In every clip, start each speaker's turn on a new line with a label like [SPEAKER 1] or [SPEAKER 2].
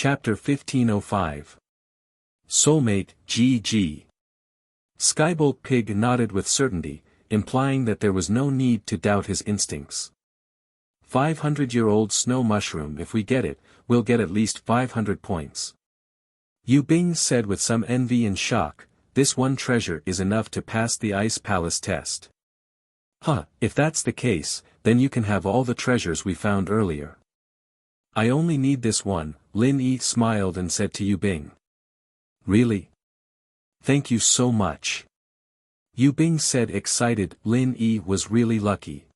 [SPEAKER 1] Chapter 1505. Soulmate, GG. Skybolt Pig nodded with certainty, implying that there was no need to doubt his instincts. 500-year-old snow mushroom. If we get it, we'll get at least 500 points. Yu Bing said with some envy and shock, this one treasure is enough to pass the Ice Palace test. Huh, if that's the case, then you can have all the treasures we found earlier. I only need this one, Lin Yi smiled and said to Yu Bing. Really? Thank you so much. Yu Bing said excited. Lin Yi was really lucky.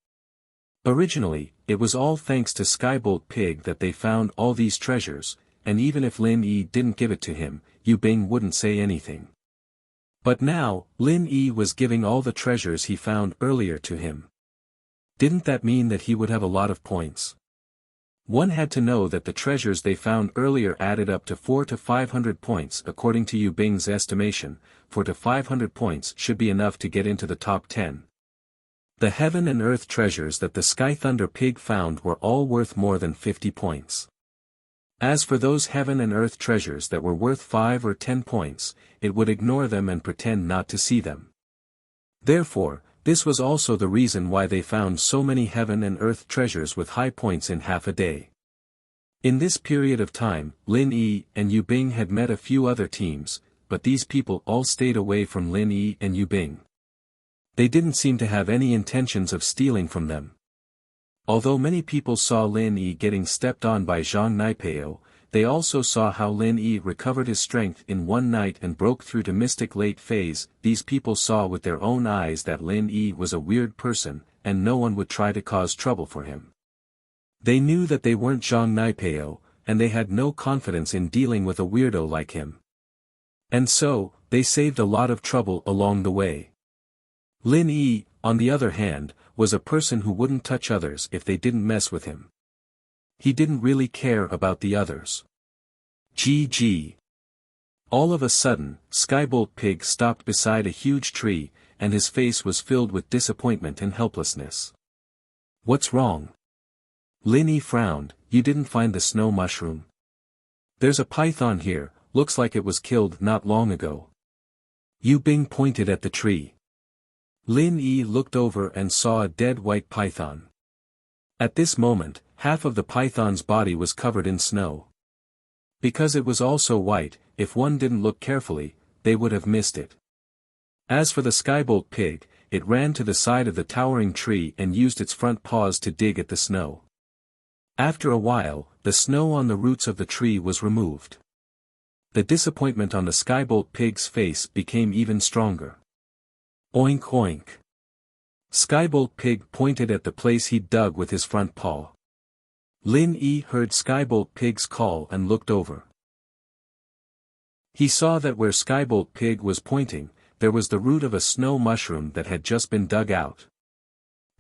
[SPEAKER 1] Originally, it was all thanks to Skybolt Pig that they found all these treasures, and even if Lin Yi didn't give it to him, Yu Bing wouldn't say anything. But now, Lin Yi was giving all the treasures he found earlier to him. Didn't that mean that he would have a lot of points? One had to know that the treasures they found earlier added up to 400 to 500 points according to Yu Bing's estimation. 400 to 500 points should be enough to get into the top 10. The heaven and earth treasures that the Sky Thunder Pig found were all worth more than 50 points. As for those heaven and earth treasures that were worth 5 or 10 points, it would ignore them and pretend not to see them. Therefore, this was also the reason why they found so many heaven and earth treasures with high points in half a day. In this period of time, Lin Yi and Yu Bing had met a few other teams, but these people all stayed away from Lin Yi and Yu Bing. They didn't seem to have any intentions of stealing from them. Although many people saw Lin Yi getting stepped on by Zhang Naipeo, they also saw how Lin Yi recovered his strength in one night and broke through to Mystic Late Phase. These people saw with their own eyes that Lin Yi was a weird person, and no one would try to cause trouble for him. They knew that they weren't Zhang Naipeo, and they had no confidence in dealing with a weirdo like him. And so, they saved a lot of trouble along the way. Lin Yi, on the other hand, was a person who wouldn't touch others if they didn't mess with him. He didn't really care about the others. GG. All of a sudden, Skybolt Pig stopped beside a huge tree, and his face was filled with disappointment and helplessness. What's wrong? Lin Yi frowned. You didn't find the snow mushroom? There's a python here, looks like it was killed not long ago. Yu Bing pointed at the tree. Lin Yi looked over and saw a dead white python. At this moment, half of the python's body was covered in snow. Because it was also white, if one didn't look carefully, they would have missed it. As for the Skybolt Pig, it ran to the side of the towering tree and used its front paws to dig at the snow. After a while, the snow on the roots of the tree was removed. The disappointment on the Skybolt Pig's face became even stronger. Oink oink. Skybolt Pig pointed at the place he'd dug with his front paw. Lin Yi heard Skybolt Pig's call and looked over. He saw that where Skybolt Pig was pointing, there was the root of a snow mushroom that had just been dug out.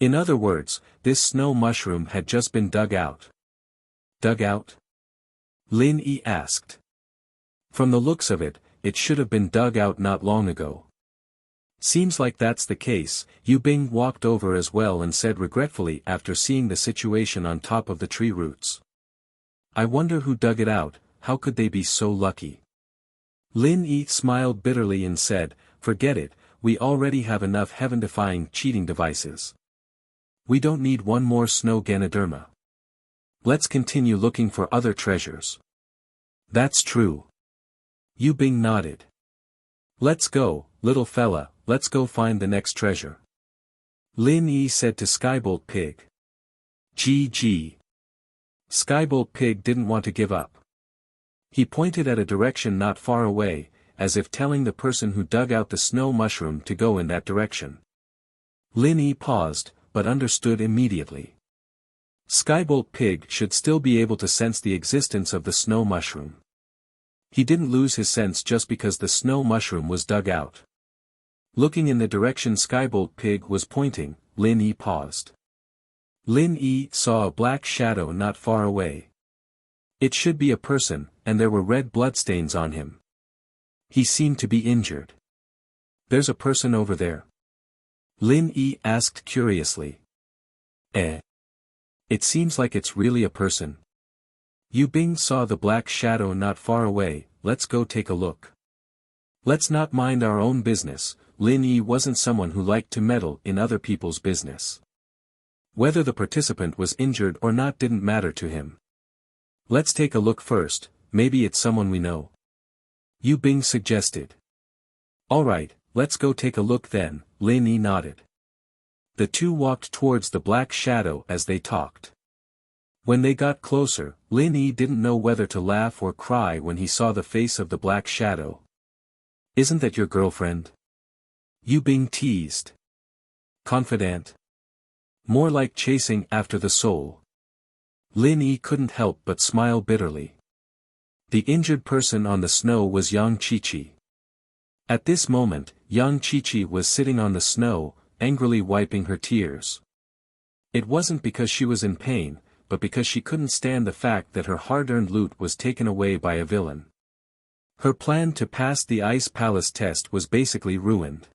[SPEAKER 1] In other words, this snow mushroom had just been dug out. Dug out? Lin Yi asked. From the looks of it, it should have been dug out not long ago. Seems like that's the case. Yu Bing walked over as well and said regretfully after seeing the situation on top of the tree roots. I wonder who dug it out. How could they be so lucky? Lin Yi smiled bitterly and said, forget it, we already have enough heaven-defying cheating devices. We don't need one more snow Ganoderma. Let's continue looking for other treasures. That's true. Yu Bing nodded. Let's go, little fella, let's go find the next treasure. Lin Yi said to Skybolt Pig. GG. Skybolt Pig didn't want to give up. He pointed at a direction not far away, as if telling the person who dug out the snow mushroom to go in that direction. Lin Yi paused, but understood immediately. Skybolt Pig should still be able to sense the existence of the snow mushroom. He didn't lose his sense just because the snow mushroom was dug out. Looking in the direction Skybolt Pig was pointing, Lin Yi paused. Lin Yi saw a black shadow not far away. It should be a person, and there were red bloodstains on him. He seemed to be injured. There's a person over there? Lin Yi asked curiously. It seems like it's really a person. Yu Bing saw the black shadow not far away. Let's go take a look. Let's not mind our own business. Lin Yi wasn't someone who liked to meddle in other people's business. Whether the participant was injured or not didn't matter to him. Let's take a look first, maybe it's someone we know. Yu Bing suggested. Alright, let's go take a look then, Lin Yi nodded. The two walked towards the black shadow as they talked. When they got closer, Lin Yi didn't know whether to laugh or cry when he saw the face of the black shadow. Isn't that your girlfriend? Yu Bing teased. Confidant. More like chasing after the soul. Lin Yi couldn't help but smile bitterly. The injured person on the snow was Yang Qiqi. At this moment, Yang Qiqi was sitting on the snow, angrily wiping her tears. It wasn't because she was in pain, but because she couldn't stand the fact that her hard-earned loot was taken away by a villain. Her plan to pass the Ice Palace test was basically ruined.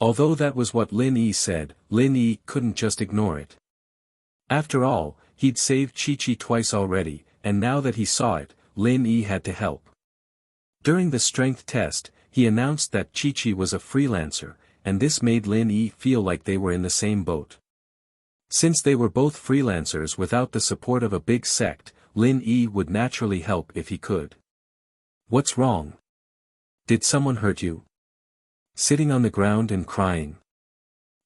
[SPEAKER 1] Although that was what Lin Yi said, Lin Yi couldn't just ignore it. After all, he'd saved Qiqi twice already, and now that he saw it, Lin Yi had to help. During the strength test, he announced that Qiqi was a freelancer, and this made Lin Yi feel like they were in the same boat. Since they were both freelancers without the support of a big sect, Lin Yi would naturally help if he could. What's wrong? Did someone hurt you? Sitting on the ground and crying.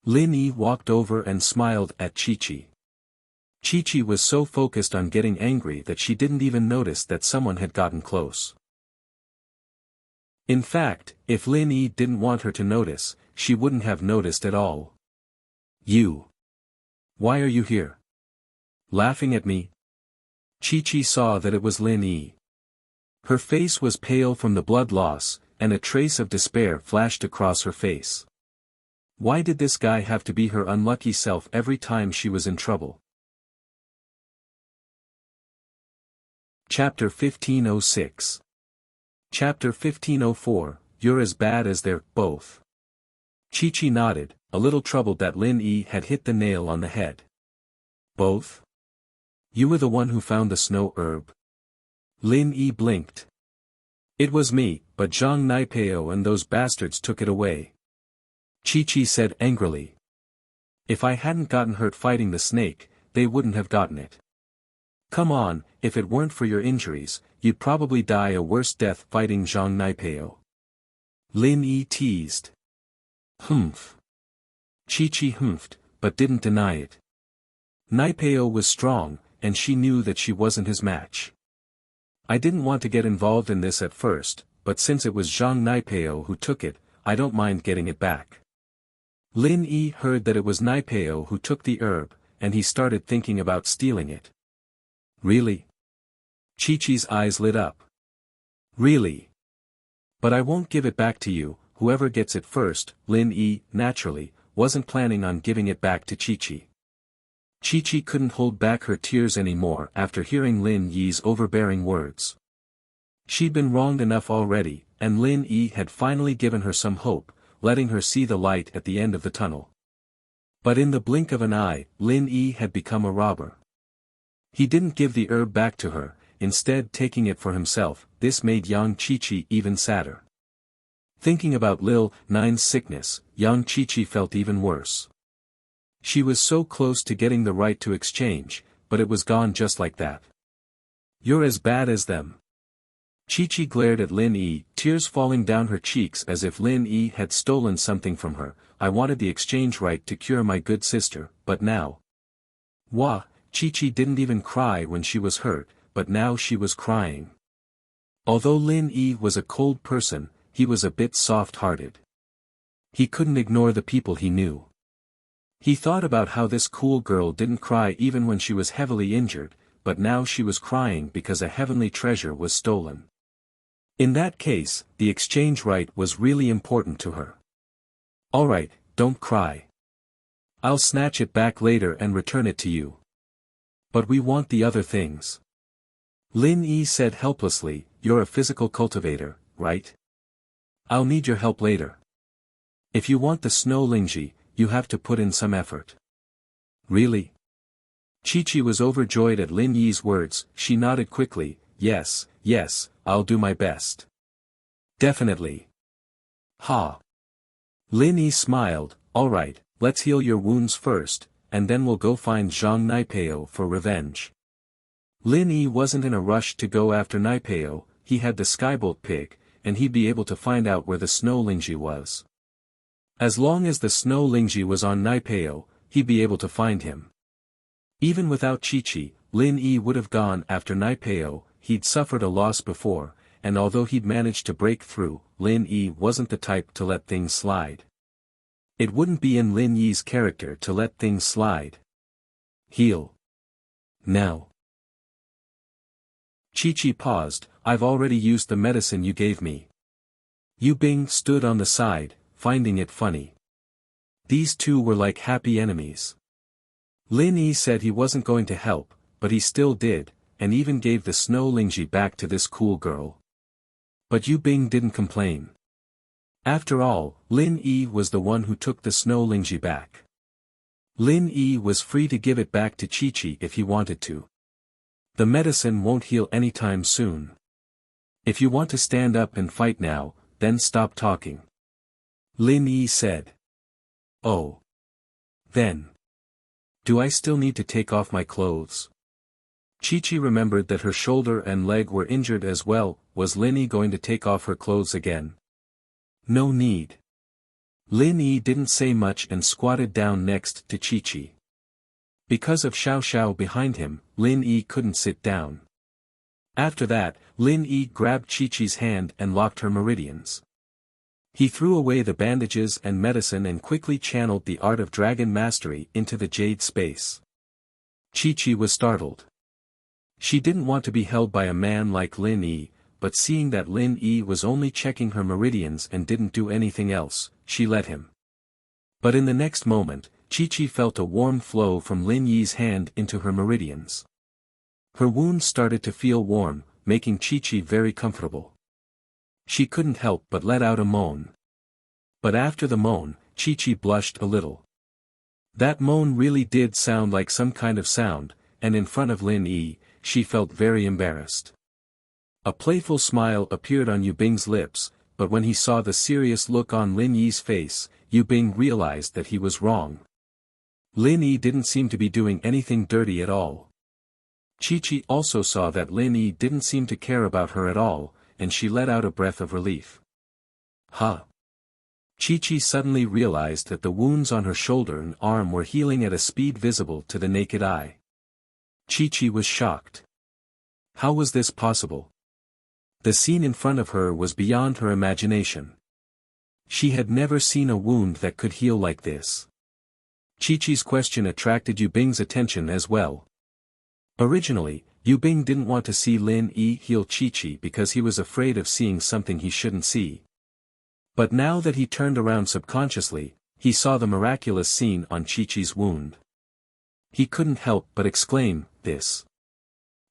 [SPEAKER 1] Lin Yi walked over and smiled at Qiqi. Qiqi was so focused on getting angry that she didn't even notice that someone had gotten close. In fact, if Lin Yi didn't want her to notice, she wouldn't have noticed at all. You. Why are you here? Laughing at me? Qiqi saw that it was Lin Yi. Her face was pale from the blood loss, and a trace of despair flashed across her face. Why did this guy have to be her unlucky self every time she was in trouble? Chapter 1506. Chapter 1504, You're as bad as they're both. Qiqi nodded, a little troubled that Lin Yi had hit the nail on the head. Both? You were the one who found the snow herb. Lin Yi blinked. It was me, but Zhang Naipeo and those bastards took it away. Qiqi said angrily. If I hadn't gotten hurt fighting the snake, they wouldn't have gotten it. Come on, if it weren't for your injuries, you'd probably die a worse death fighting Zhang Naipeo. Lin Yi teased. Humph. Qiqi humphed, but didn't deny it. Naipeo was strong, and she knew that she wasn't his match. I didn't want to get involved in this at first, but since it was Zhang Naipeo who took it, I don't mind getting it back. Lin Yi heard that it was Naipeo who took the herb, and he started thinking about stealing it. Really? Qiqi's eyes lit up. Really? But I won't give it back to you, whoever gets it first. Lin Yi, naturally, wasn't planning on giving it back to Qiqi. Qiqi couldn't hold back her tears anymore after hearing Lin Yi's overbearing words. She'd been wronged enough already, and Lin Yi had finally given her some hope, letting her see the light at the end of the tunnel. But in the blink of an eye, Lin Yi had become a robber. He didn't give the herb back to her, instead taking it for himself. This made Yang Qiqi even sadder. Thinking about Lil Nine's sickness, Yang Qiqi felt even worse. She was so close to getting the right to exchange, but it was gone just like that. You're as bad as them. Qiqi glared at Lin Yi, tears falling down her cheeks as if Lin Yi had stolen something from her. I wanted the exchange right to cure my good sister, but now. Wah, Qiqi didn't even cry when she was hurt, but now she was crying. Although Lin Yi was a cold person, he was a bit soft-hearted. He couldn't ignore the people he knew. He thought about how this cool girl didn't cry even when she was heavily injured, but now she was crying because a heavenly treasure was stolen. In that case, the exchange right was really important to her. Alright, don't cry. I'll snatch it back later and return it to you. But we want the other things. Lin Yi said helplessly, you're a physical cultivator, right? I'll need your help later. If you want the snow Lingji, you have to put in some effort. Really? Chi-Chi was overjoyed at Lin Yi's words. She nodded quickly. Yes, yes, I'll do my best. Definitely. Ha. Lin Yi smiled. Alright, let's heal your wounds first, and then we'll go find Zhang Naipeo for revenge. Lin Yi wasn't in a rush to go after Naipeo. He had the Skybolt pig, and he'd be able to find out where the Snow Lingji was. As long as the Snow Lingji was on Naipeo, he'd be able to find him. Even without Chi-Chi, Lin Yi would have gone after Naipeo. He'd suffered a loss before, and although he'd managed to break through, Lin Yi wasn't the type to let things slide. It wouldn't be in Lin Yi's character to let things slide. Heal. Now. Chi-Chi paused. I've already used the medicine you gave me. Yu Bing stood on the side, finding it funny. These two were like happy enemies. Lin Yi said he wasn't going to help, but he still did, and even gave the Snow Lingji back to this cool girl. But Yu Bing didn't complain. After all, Lin Yi was the one who took the Snow Lingji back. Lin Yi was free to give it back to Chi-Chi if he wanted to. The medicine won't heal anytime soon. If you want to stand up and fight now, then stop talking. Lin Yi said. Oh. Then. Do I still need to take off my clothes? Chi-Chi remembered that her shoulder and leg were injured as well. Was Lin Yi going to take off her clothes again? No need. Lin Yi didn't say much and squatted down next to Chi-Chi. Because of Xiao Xiao behind him, Lin Yi couldn't sit down. After that, Lin Yi grabbed Chi-Chi's hand and locked her meridians. He threw away the bandages and medicine and quickly channeled the art of dragon mastery into the jade space. Chi-Chi was startled. She didn't want to be held by a man like Lin Yi, but seeing that Lin Yi was only checking her meridians and didn't do anything else, she let him. But in the next moment, Chi-Chi felt a warm flow from Lin Yi's hand into her meridians. Her wounds started to feel warm, making Chi-Chi very comfortable. She couldn't help but let out a moan. But after the moan, Chi-Chi blushed a little. That moan really did sound like some kind of sound, and in front of Lin Yi, she felt very embarrassed. A playful smile appeared on Yu Bing's lips, but when he saw the serious look on Lin Yi's face, Yu Bing realized that he was wrong. Lin Yi didn't seem to be doing anything dirty at all. Chi-Chi also saw that Lin Yi didn't seem to care about her at all, and she let out a breath of relief. Huh. Chi-Chi suddenly realized that the wounds on her shoulder and arm were healing at a speed visible to the naked eye. Chi-Chi was shocked. How was this possible? The scene in front of her was beyond her imagination. She had never seen a wound that could heal like this. Chi-Chi's question attracted Yu Bing's attention as well. Originally, Yu Bing didn't want to see Lin Yi heal Chi-Chi because he was afraid of seeing something he shouldn't see. But now that he turned around subconsciously, he saw the miraculous scene on Chi-Chi's wound. He couldn't help but exclaim, "This.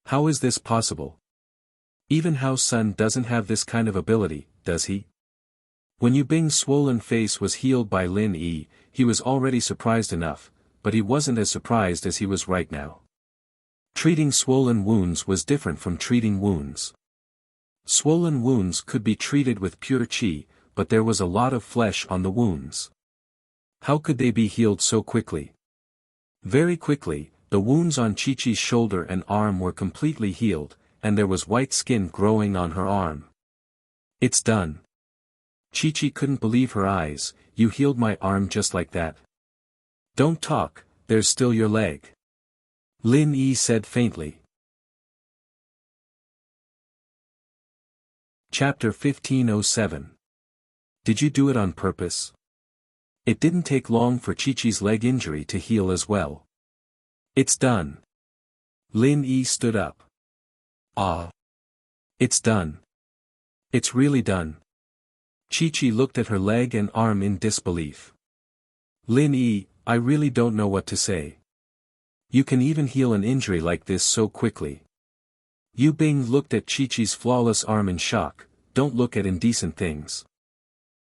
[SPEAKER 1] How is this possible? Even Hao-sun doesn't have this kind of ability, does he?" When Yu Bing's swollen face was healed by Lin Yi, he was already surprised enough, but he wasn't as surprised as he was right now. Treating swollen wounds was different from treating wounds. Swollen wounds could be treated with pure qi, but there was a lot of flesh on the wounds. How could they be healed so quickly? Very quickly, the wounds on Chi-Chi's shoulder and arm were completely healed, and there was white skin growing on her arm. It's done. Chi-Chi couldn't believe her eyes. You healed my arm just like that? Don't talk, there's still your leg. Lin Yi said faintly. Chapter 1507. Did you do it on purpose? It didn't take long for Chi-Chi's leg injury to heal as well. It's done. Lin Yi stood up. Ah. It's done. It's really done. Chi-Chi looked at her leg and arm in disbelief. Lin Yi, I really don't know what to say. You can even heal an injury like this so quickly. Yu Bing looked at Chi-Chi's flawless arm in shock. Don't look at indecent things.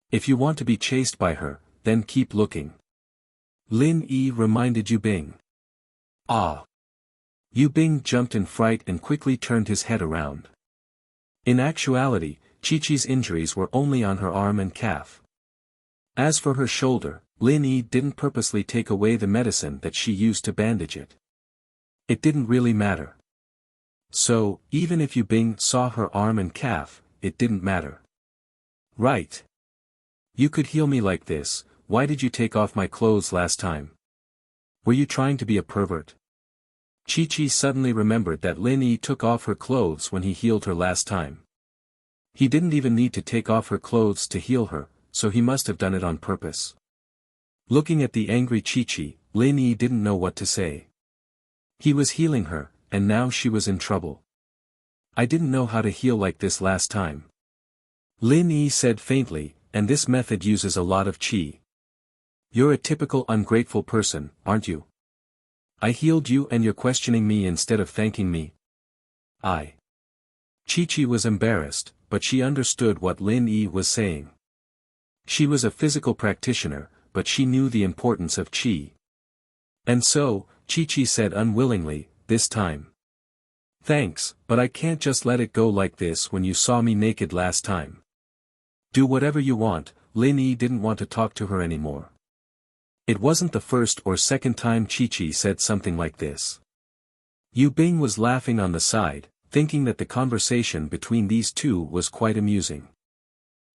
[SPEAKER 1] If you want to be chased by her, then keep looking. Lin Yi reminded Yu Bing. Ah. Yu Bing jumped in fright and quickly turned his head around. In actuality, Chi-Chi's injuries were only on her arm and calf. As for her shoulder, Lin Yi didn't purposely take away the medicine that she used to bandage it. It didn't really matter. So, even if Yu Bing saw her arm and calf, it didn't matter. Right. You could heal me like this, why did you take off my clothes last time? Were you trying to be a pervert? Chi-Chi suddenly remembered that Lin Yi took off her clothes when he healed her last time. He didn't even need to take off her clothes to heal her, so he must have done it on purpose. Looking at the angry Chi-Chi, Lin Yi didn't know what to say. He was healing her, and now she was in trouble. I didn't know how to heal like this last time. Lin Yi said faintly, and this method uses a lot of chi. You're a typical ungrateful person, aren't you? I healed you and you're questioning me instead of thanking me. Chi-Chi was embarrassed, but she understood what Lin Yi was saying. She was a physical practitioner, but she knew the importance of chi. And so, Chi-Chi said unwillingly, this time. Thanks, but I can't just let it go like this when you saw me naked last time. Do whatever you want. Lin Yi didn't want to talk to her anymore. It wasn't the first or second time Chi-Chi said something like this. Yu Bing was laughing on the side, thinking that the conversation between these two was quite amusing.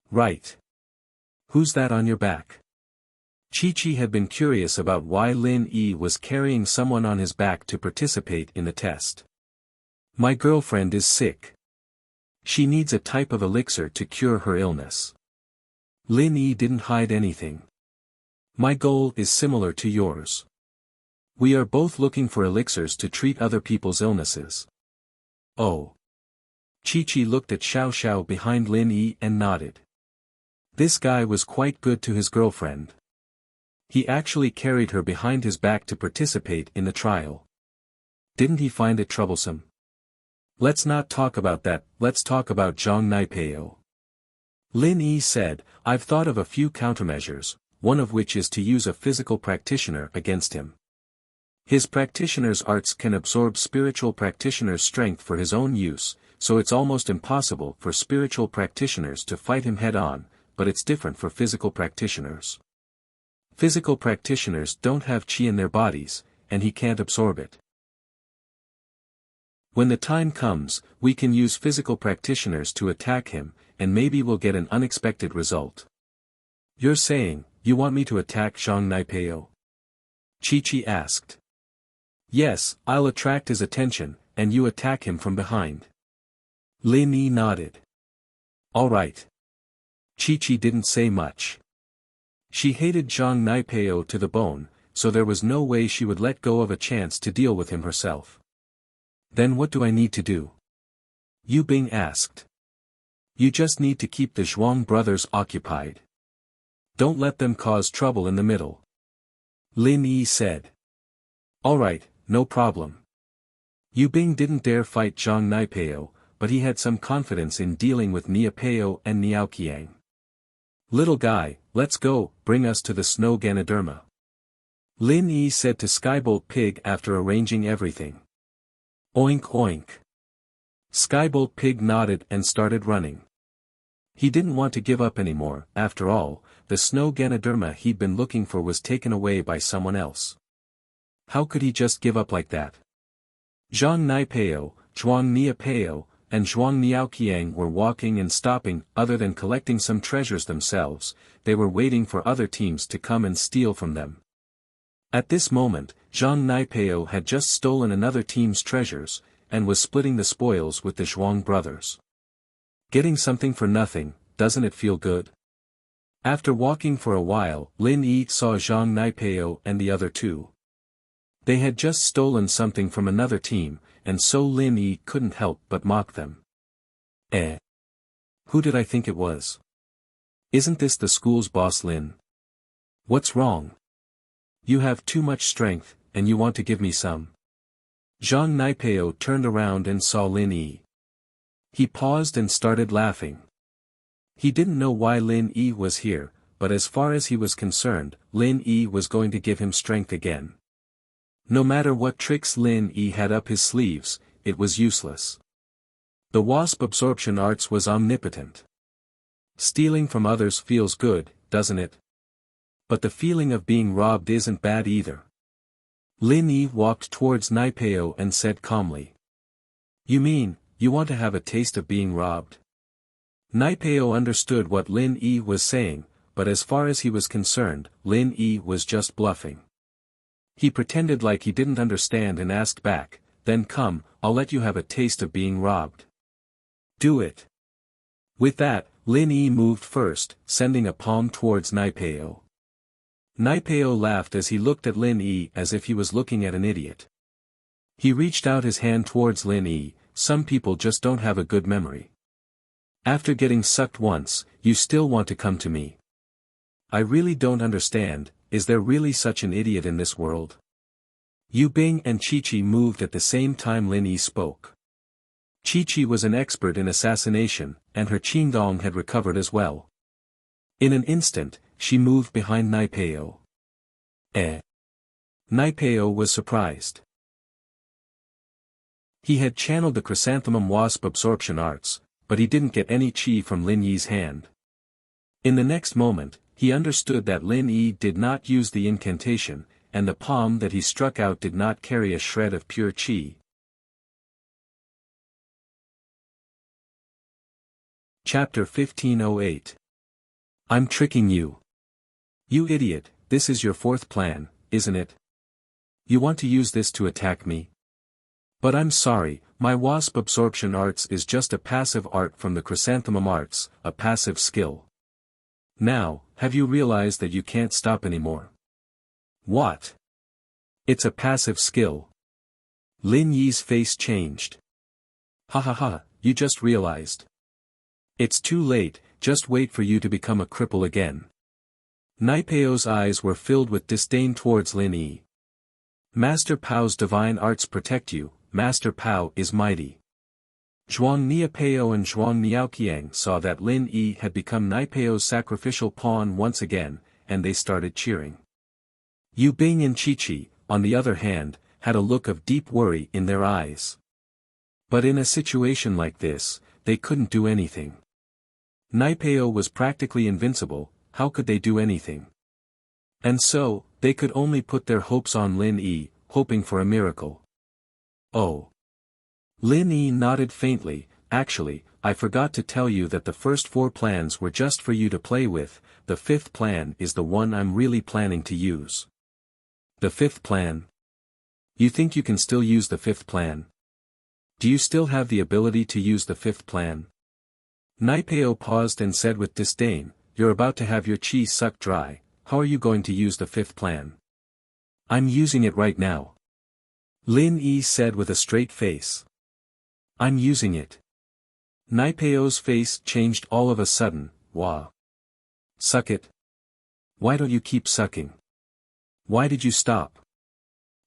[SPEAKER 1] Right. Who's that on your back? Chi-Chi had been curious about why Lin Yi was carrying someone on his back to participate in the test. My girlfriend is sick. She needs a type of elixir to cure her illness. Lin Yi didn't hide anything. My goal is similar to yours. We are both looking for elixirs to treat other people's illnesses. Oh. Chi-Chi looked at Xiao Xiao behind Lin Yi and nodded. This guy was quite good to his girlfriend. He actually carried her behind his back to participate in the trial. Didn't he find it troublesome? Let's not talk about that, let's talk about Zhang Naipeo. Lin Yi said, I've thought of a few countermeasures, one of which is to use a physical practitioner against him. His practitioner's arts can absorb spiritual practitioner's strength for his own use, so it's almost impossible for spiritual practitioners to fight him head-on, but it's different for physical practitioners. Physical practitioners don't have chi in their bodies, and he can't absorb it. When the time comes, we can use physical practitioners to attack him, and maybe we'll get an unexpected result. You're saying, you want me to attack Zhang Naipeo? Chi-Chi asked. Yes, I'll attract his attention, and you attack him from behind. Lin Yi nodded. All right. Chi-Chi didn't say much. She hated Zhang Naipeo to the bone, so there was no way she would let go of a chance to deal with him herself. Then what do I need to do? Yu Bing asked. You just need to keep the Zhuang brothers occupied. Don't let them cause trouble in the middle. Lin Yi said. All right, no problem. Yu Bing didn't dare fight Zhang Naipeo, but he had some confidence in dealing with Niapeo and Niaoqiang. Little guy, let's go, bring us to the snow Ganoderma. Lin Yi said to Skybolt Pig after arranging everything. Oink oink. Skybolt Pig nodded and started running. He didn't want to give up anymore, after all, the snow Ganoderma he'd been looking for was taken away by someone else. How could he just give up like that? Zhang Naipeo, Zhuang Niapeo, and Zhuang Niaoqiang were walking and stopping. Other than collecting some treasures themselves, they were waiting for other teams to come and steal from them. At this moment, Zhang Naipeo had just stolen another team's treasures, and was splitting the spoils with the Zhuang brothers. Getting something for nothing, doesn't it feel good? After walking for a while, Lin Yi saw Zhang Naipeo and the other two. They had just stolen something from another team, and so Lin Yi couldn't help but mock them. Who did I think it was? Isn't this the school's boss Lin? What's wrong? You have too much strength, and you want to give me some. Zhang Naipeo turned around and saw Lin Yi. He paused and started laughing. He didn't know why Lin Yi was here, but as far as he was concerned, Lin Yi was going to give him strength again. No matter what tricks Lin Yi had up his sleeves, it was useless. The wasp absorption arts was omnipotent. Stealing from others feels good, doesn't it? But the feeling of being robbed isn't bad either. Lin Yi walked towards Naipeo and said calmly. You mean, you want to have a taste of being robbed? Naipeo understood what Lin Yi was saying, but as far as he was concerned, Lin Yi was just bluffing. He pretended like he didn't understand and asked back, then come, I'll let you have a taste of being robbed. Do it. With that, Lin Yi moved first, sending a palm towards Naipeo. Naipeo laughed as he looked at Lin Yi as if he was looking at an idiot. He reached out his hand towards Lin Yi. Some people just don't have a good memory. After getting sucked once, you still want to come to me. I really don't understand, is there really such an idiot in this world? Yu Bing and Chi-Chi moved at the same time Lin Yi spoke. Chi-Chi was an expert in assassination, and her qingdong had recovered as well. In an instant, she moved behind Naipeo. Naipeo was surprised. He had channeled the chrysanthemum wasp absorption arts, but he didn't get any chi from Lin Yi's hand. In the next moment, he understood that Lin Yi did not use the incantation, and the palm that he struck out did not carry a shred of pure chi. Chapter 1508. I'm tricking you. You idiot, this is your fourth plan, isn't it? You want to use this to attack me? But I'm sorry, my wasp absorption arts is just a passive art from the chrysanthemum arts, a passive skill. Now, have you realized that you can't stop anymore? What? It's a passive skill. Lin Yi's face changed. Ha ha ha, you just realized. It's too late, just wait for you to become a cripple again. Naipeo's eyes were filled with disdain towards Lin Yi. Master Pao's divine arts protect you, Master Pao is mighty. Zhuang Niapeo and Zhuang Niaoqiang saw that Lin Yi had become Naipeo's sacrificial pawn once again, and they started cheering. Yu Bing and Chi-Chi, on the other hand, had a look of deep worry in their eyes. But in a situation like this, they couldn't do anything. Naipeo was practically invincible, how could they do anything? And so, they could only put their hopes on Lin Yi, hoping for a miracle. Oh. Lin Yi nodded faintly. Actually, I forgot to tell you that the first 4 plans were just for you to play with, the 5th plan is the one I'm really planning to use. The 5th plan? You think you can still use the 5th plan? Do you still have the ability to use the 5th plan? Naipeo paused and said with disdain, you're about to have your chi sucked dry, how are you going to use the 5th plan? I'm using it right now. Lin Yi said with a straight face. I'm using it. Naipeo's face changed all of a sudden. Wah. Suck it. Why don't you keep sucking? Why did you stop?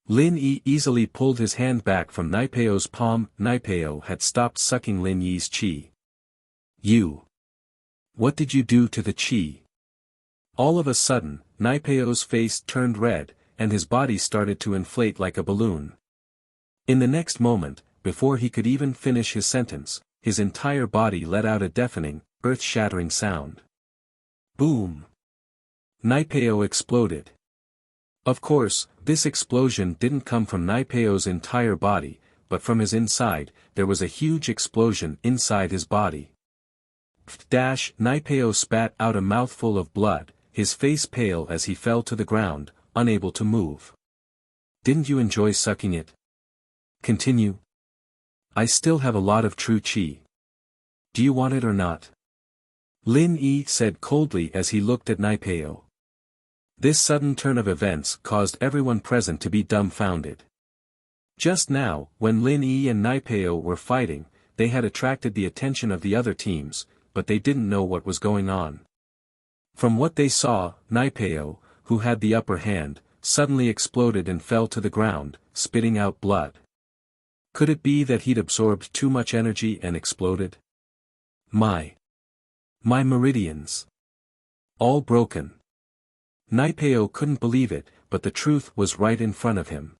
[SPEAKER 1] Lin Yi easily pulled his hand back from Naipeo's palm. Naipeo had stopped sucking Lin Yi's chi. You. What did you do to the chi? All of a sudden, Naipeo's face turned red, and his body started to inflate like a balloon. In the next moment, before he could even finish his sentence, his entire body let out a deafening, earth-shattering sound. Boom! Naipeo exploded. Of course, this explosion didn't come from Naipeo's entire body, but from his inside, there was a huge explosion inside his body. Naipeo spat out a mouthful of blood, his face pale as he fell to the ground, unable to move. Didn't you enjoy sucking it? Continue. I still have a lot of true chi. Do you want it or not? Lin Yi said coldly as he looked at Naipeo. This sudden turn of events caused everyone present to be dumbfounded. Just now, when Lin Yi and Naipeo were fighting, they had attracted the attention of the other teams, but they didn't know what was going on. From what they saw, Naipeo, who had the upper hand, suddenly exploded and fell to the ground, spitting out blood. Could it be that he'd absorbed too much energy and exploded? My meridians. All broken. Naipeo couldn't believe it, but the truth was right in front of him.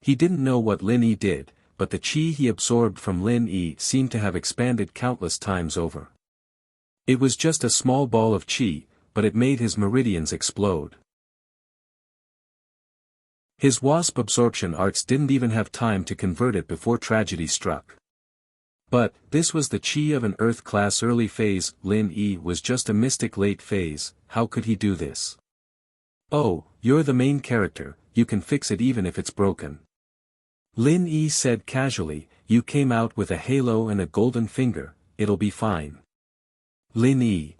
[SPEAKER 1] He didn't know what Lin Yi did, but the qi he absorbed from Lin Yi seemed to have expanded countless times over. It was just a small ball of qi, but it made his meridians explode. His wasp absorption arts didn't even have time to convert it before tragedy struck. But, this was the qi of an Earth-class early phase. Lin Yi was just a mystic late phase. How could he do this? Oh, you're the main character, you can fix it even if it's broken. Lin Yi said casually, you came out with a halo and a golden finger, it'll be fine. Lin Yi.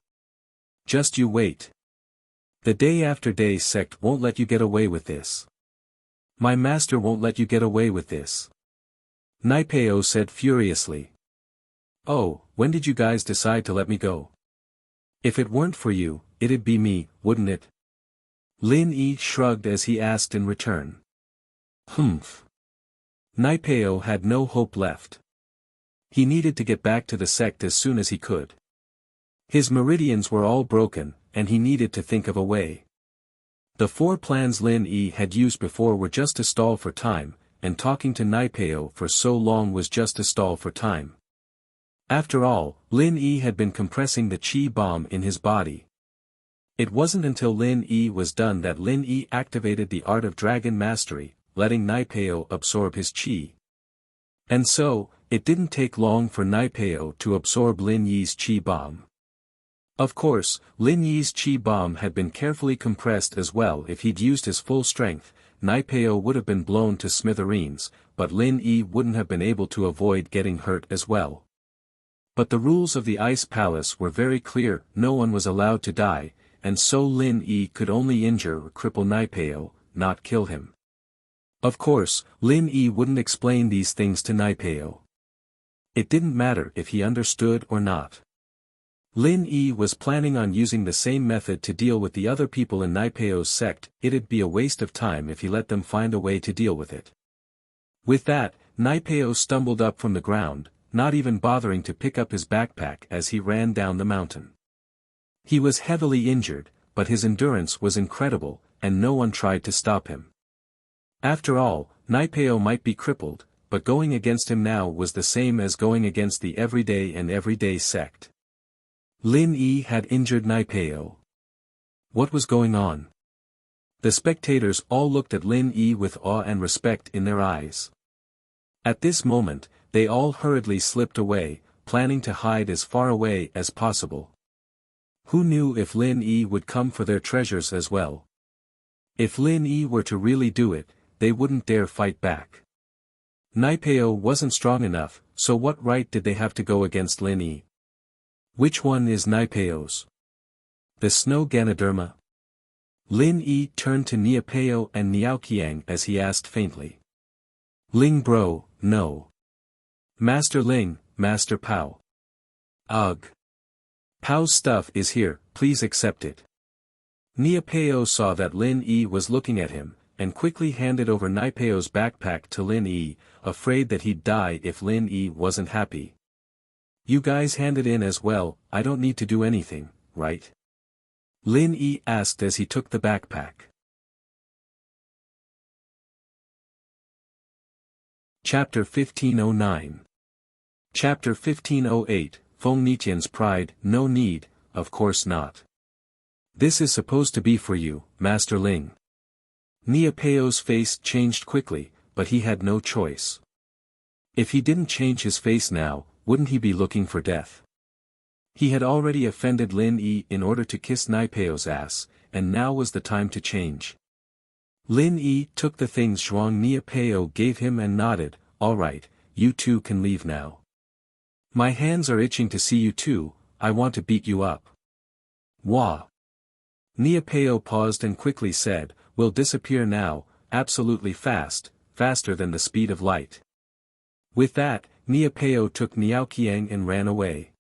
[SPEAKER 1] Just you wait. The day after day sect won't let you get away with this. My master won't let you get away with this. Naipeo said furiously. Oh, when did you guys decide to let me go? If it weren't for you, it'd be me, wouldn't it? Lin Yi shrugged as he asked in return. Humph. Naipeo had no hope left. He needed to get back to the sect as soon as he could. His meridians were all broken, and he needed to think of a way. The 4 plans Lin Yi had used before were just to stall for time, and talking to Naipeo for so long was just to stall for time. After all, Lin Yi had been compressing the qi bomb in his body. It wasn't until Lin Yi was done that Lin Yi activated the art of dragon mastery, letting Naipeo absorb his qi. And so, it didn't take long for Naipeo to absorb Lin Yi's qi bomb. Of course, Lin Yi's qi bomb had been carefully compressed as well. If he'd used his full strength, Naipeo would have been blown to smithereens, but Lin Yi wouldn't have been able to avoid getting hurt as well. But the rules of the Ice Palace were very clear, no one was allowed to die, and so Lin Yi could only injure or cripple Naipeo, not kill him. Of course, Lin Yi wouldn't explain these things to Naipeo. It didn't matter if he understood or not. Lin Yi was planning on using the same method to deal with the other people in Naipeo's sect. It'd be a waste of time if he let them find a way to deal with it. With that, Naipeo stumbled up from the ground, not even bothering to pick up his backpack as he ran down the mountain. He was heavily injured, but his endurance was incredible, and no one tried to stop him. After all, Naipeo might be crippled, but going against him now was the same as going against the everyday sect. Lin Yi had injured Naipeo. What was going on? The spectators all looked at Lin Yi with awe and respect in their eyes. At this moment, they all hurriedly slipped away, planning to hide as far away as possible. Who knew if Lin Yi would come for their treasures as well? If Lin Yi were to really do it, they wouldn't dare fight back. Naipeo wasn't strong enough, so what right did they have to go against Lin Yi? Which one is Naipeo's? The snow Ganoderma? Lin Yi turned to Naipeo and Niaoqiang as he asked faintly. Ling bro, no. Master Ling, Master Pao. Ugh. Pao's stuff is here, please accept it. Naipeo saw that Lin Yi was looking at him, and quickly handed over Naipeo's backpack to Lin Yi, afraid that he'd die if Lin Yi wasn't happy. You guys hand it in as well, I don't need to do anything, right? Lin Yi asked as he took the backpack. Chapter 1509. Chapter 1508, Feng Nitian's Pride. No need, of course not. This is supposed to be for you, Master Ling. Naipeo's face changed quickly, but he had no choice. If he didn't change his face now, wouldn't he be looking for death? He had already offended Lin Yi in order to kiss Naipeo's ass, and now was the time to change. Lin Yi took the things Zhuang Naipeo gave him and nodded, all right, you two can leave now. My hands are itching to see you too, I want to beat you up. Wah. Naipeo paused and quickly said, we'll disappear now, absolutely fast, faster than the speed of light. With that, Naipeo took Niaoqiang and ran away.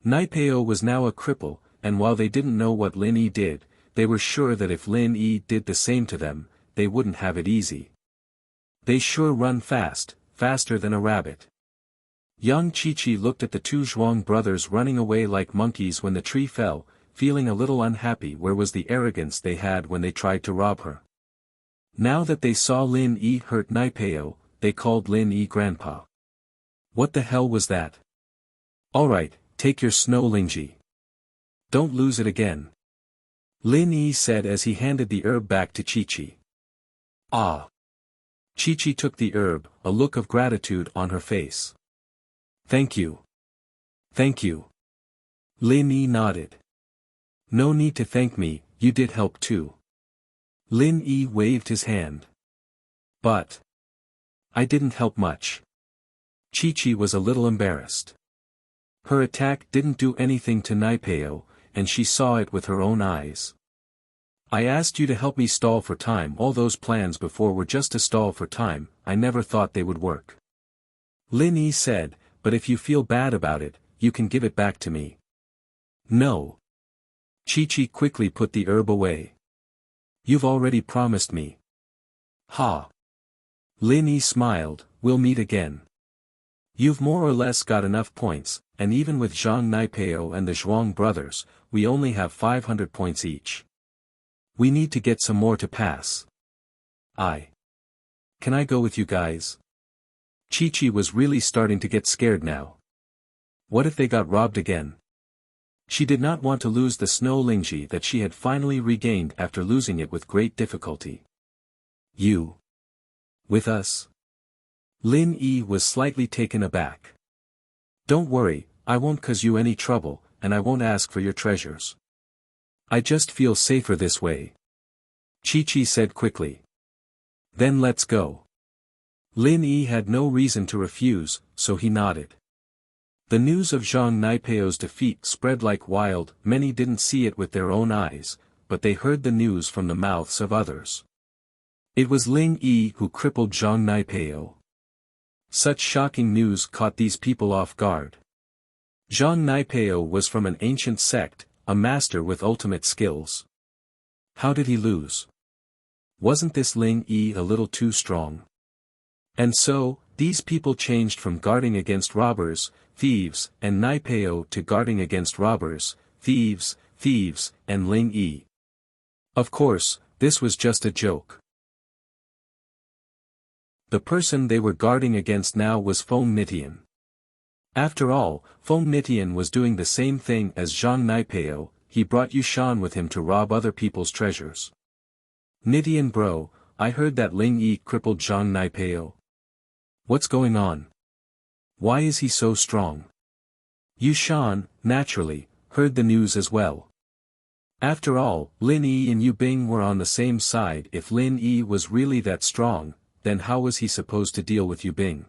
[SPEAKER 1] Naipeo was now a cripple, and while they didn't know what Lin Yi did, they were sure that if Lin Yi did the same to them, they wouldn't have it easy. They sure run fast, faster than a rabbit. Young Chi-Chi looked at the two Zhuang brothers running away like monkeys when the tree fell, feeling a little unhappy. Where was the arrogance they had when they tried to rob her? Now that they saw Lin Yi hurt Naipeo, they called Lin Yi Grandpa. What the hell was that? Alright, take your snow Lingji. Don't lose it again. Lin Yi said as he handed the herb back to Chi-Chi. Ah. Chi-Chi took the herb, a look of gratitude on her face. Thank you. Thank you. Lin Yi nodded. No need to thank me, you did help too. Lin Yi waved his hand. But I didn't help much. Chi-Chi was a little embarrassed. Her attack didn't do anything to Naipeo, and she saw it with her own eyes. I asked you to help me stall for time. All those plans before were just to stall for time. I never thought they would work. Lin Yi said, but if you feel bad about it, you can give it back to me. No. Chi-Chi quickly put the herb away. You've already promised me. Ha. Lin Yi smiled, we'll meet again. You've more or less got enough points, and even with Zhang Naipeo and the Zhuang brothers, we only have 500 points each. We need to get some more to pass. Can I go with you guys? Chi-Chi was really starting to get scared now. What if they got robbed again? She did not want to lose the snow Lingji that she had finally regained after losing it with great difficulty. You? With us? Lin Yi was slightly taken aback. Don't worry, I won't cause you any trouble, and I won't ask for your treasures. I just feel safer this way. Chi-Chi said quickly. Then let's go. Lin Yi had no reason to refuse, so he nodded. The news of Zhang Naipeo's defeat spread like wild. Many didn't see it with their own eyes, but they heard the news from the mouths of others. It was Lin Yi who crippled Zhang Naipeo. Such shocking news caught these people off guard. Zhang Naipeo was from an ancient sect, a master with ultimate skills. How did he lose? Wasn't this Lin Yi a little too strong? And so, these people changed from guarding against robbers, thieves, and Naipeo to guarding against robbers, thieves, and Lin Yi. Of course, this was just a joke. The person they were guarding against now was Feng Nitian. After all, Feng Nitian was doing the same thing as Zhang Naipeo. He brought Yushan with him to rob other people's treasures. Nitian bro, I heard that Lin Yi crippled Zhang Naipeo. What's going on? Why is he so strong? Yushan, naturally, heard the news as well. After all, Lin Yi and Yu Bing were on the same side. If Lin Yi was really that strong, then how was he supposed to deal with Yu Bing?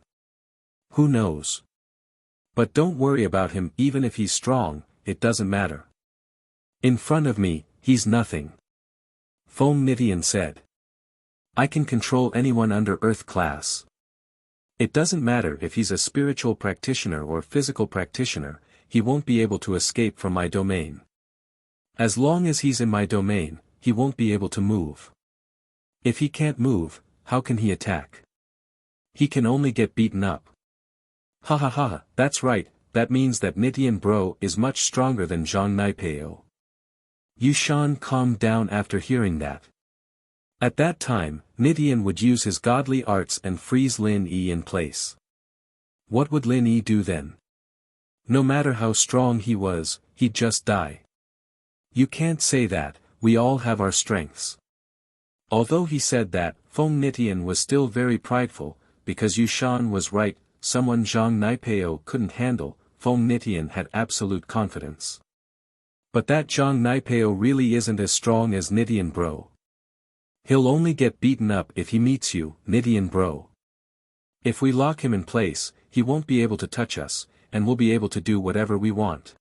[SPEAKER 1] Who knows? But don't worry about him. Even if he's strong, it doesn't matter. In front of me, he's nothing. Feng Nitian said. I can control anyone under Earth class. It doesn't matter if he's a spiritual practitioner or physical practitioner, he won't be able to escape from my domain. As long as he's in my domain, he won't be able to move. If he can't move, how can he attack? He can only get beaten up. Ha ha ha, that's right, that means that Nitian bro is much stronger than Zhang Naipeo. Yushan calmed down after hearing that. At that time, Nitian would use his godly arts and freeze Lin Yi in place. What would Lin Yi do then? No matter how strong he was, he'd just die. You can't say that, we all have our strengths. Although he said that, Feng Nitian was still very prideful, because Yushan was right, someone Zhang Naipeo couldn't handle. Feng Nitian had absolute confidence. But that Zhang Naipeo really isn't as strong as Nitian bro. He'll only get beaten up if he meets you, Nitian bro. If we lock him in place, he won't be able to touch us, and we'll be able to do whatever we want.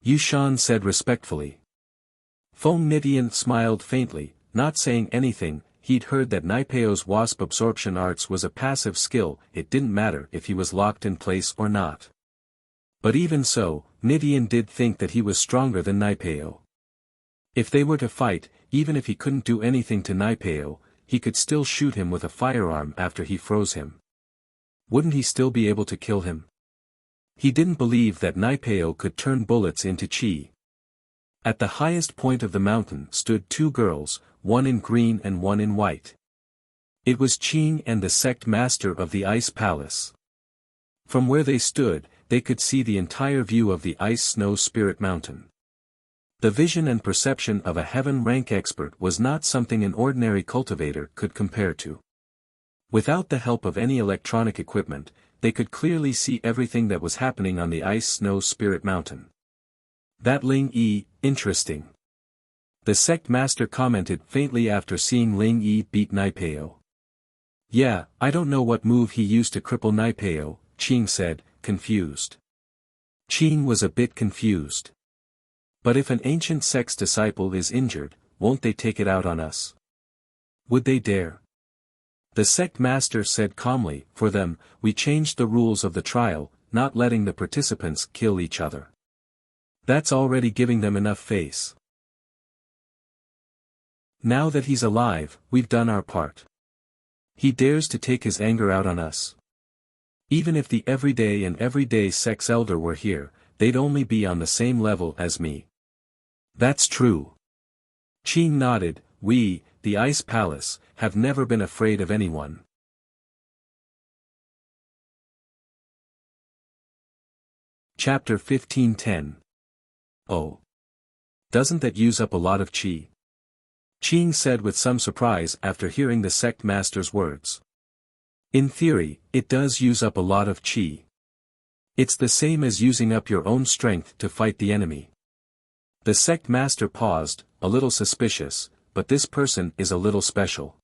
[SPEAKER 1] Yushan said respectfully. Feng Nitian smiled faintly, not saying anything. He'd heard that Naipeo's wasp absorption arts was a passive skill. It didn't matter if he was locked in place or not. But even so, Nitian did think that he was stronger than Naipeo. If they were to fight, even if he couldn't do anything to Naipeo, he could still shoot him with a firearm after he froze him. Wouldn't he still be able to kill him? He didn't believe that Naipeo could turn bullets into chi. At the highest point of the mountain stood two girls, one in green and one in white. It was Qing and the sect master of the Ice Palace. From where they stood, they could see the entire view of the Ice Snow Spirit Mountain. The vision and perception of a heaven-rank expert was not something an ordinary cultivator could compare to. Without the help of any electronic equipment, they could clearly see everything that was happening on the Ice Snow Spirit Mountain. That Ling Yi, interesting. The sect master commented faintly after seeing Ling Yi beat Naipeo. Yeah, I don't know what move he used to cripple Naipeo, Qing said, confused. Qing was a bit confused. But if an ancient sect's disciple is injured, won't they take it out on us? Would they dare? The sect master said calmly, for them, we changed the rules of the trial, not letting the participants kill each other. That's already giving them enough face. Now that he's alive, we've done our part. He dares to take his anger out on us. Even if the everyday sect's elder were here, they'd only be on the same level as me. That's true. Qing nodded. We, the Ice Palace, have never been afraid of anyone. Chapter 15:10. Oh. Doesn't that use up a lot of qi? Qing said with some surprise after hearing the sect master's words. In theory, it does use up a lot of qi. It's the same as using up your own strength to fight the enemy. The sect master paused, a little suspicious, but this person is a little special.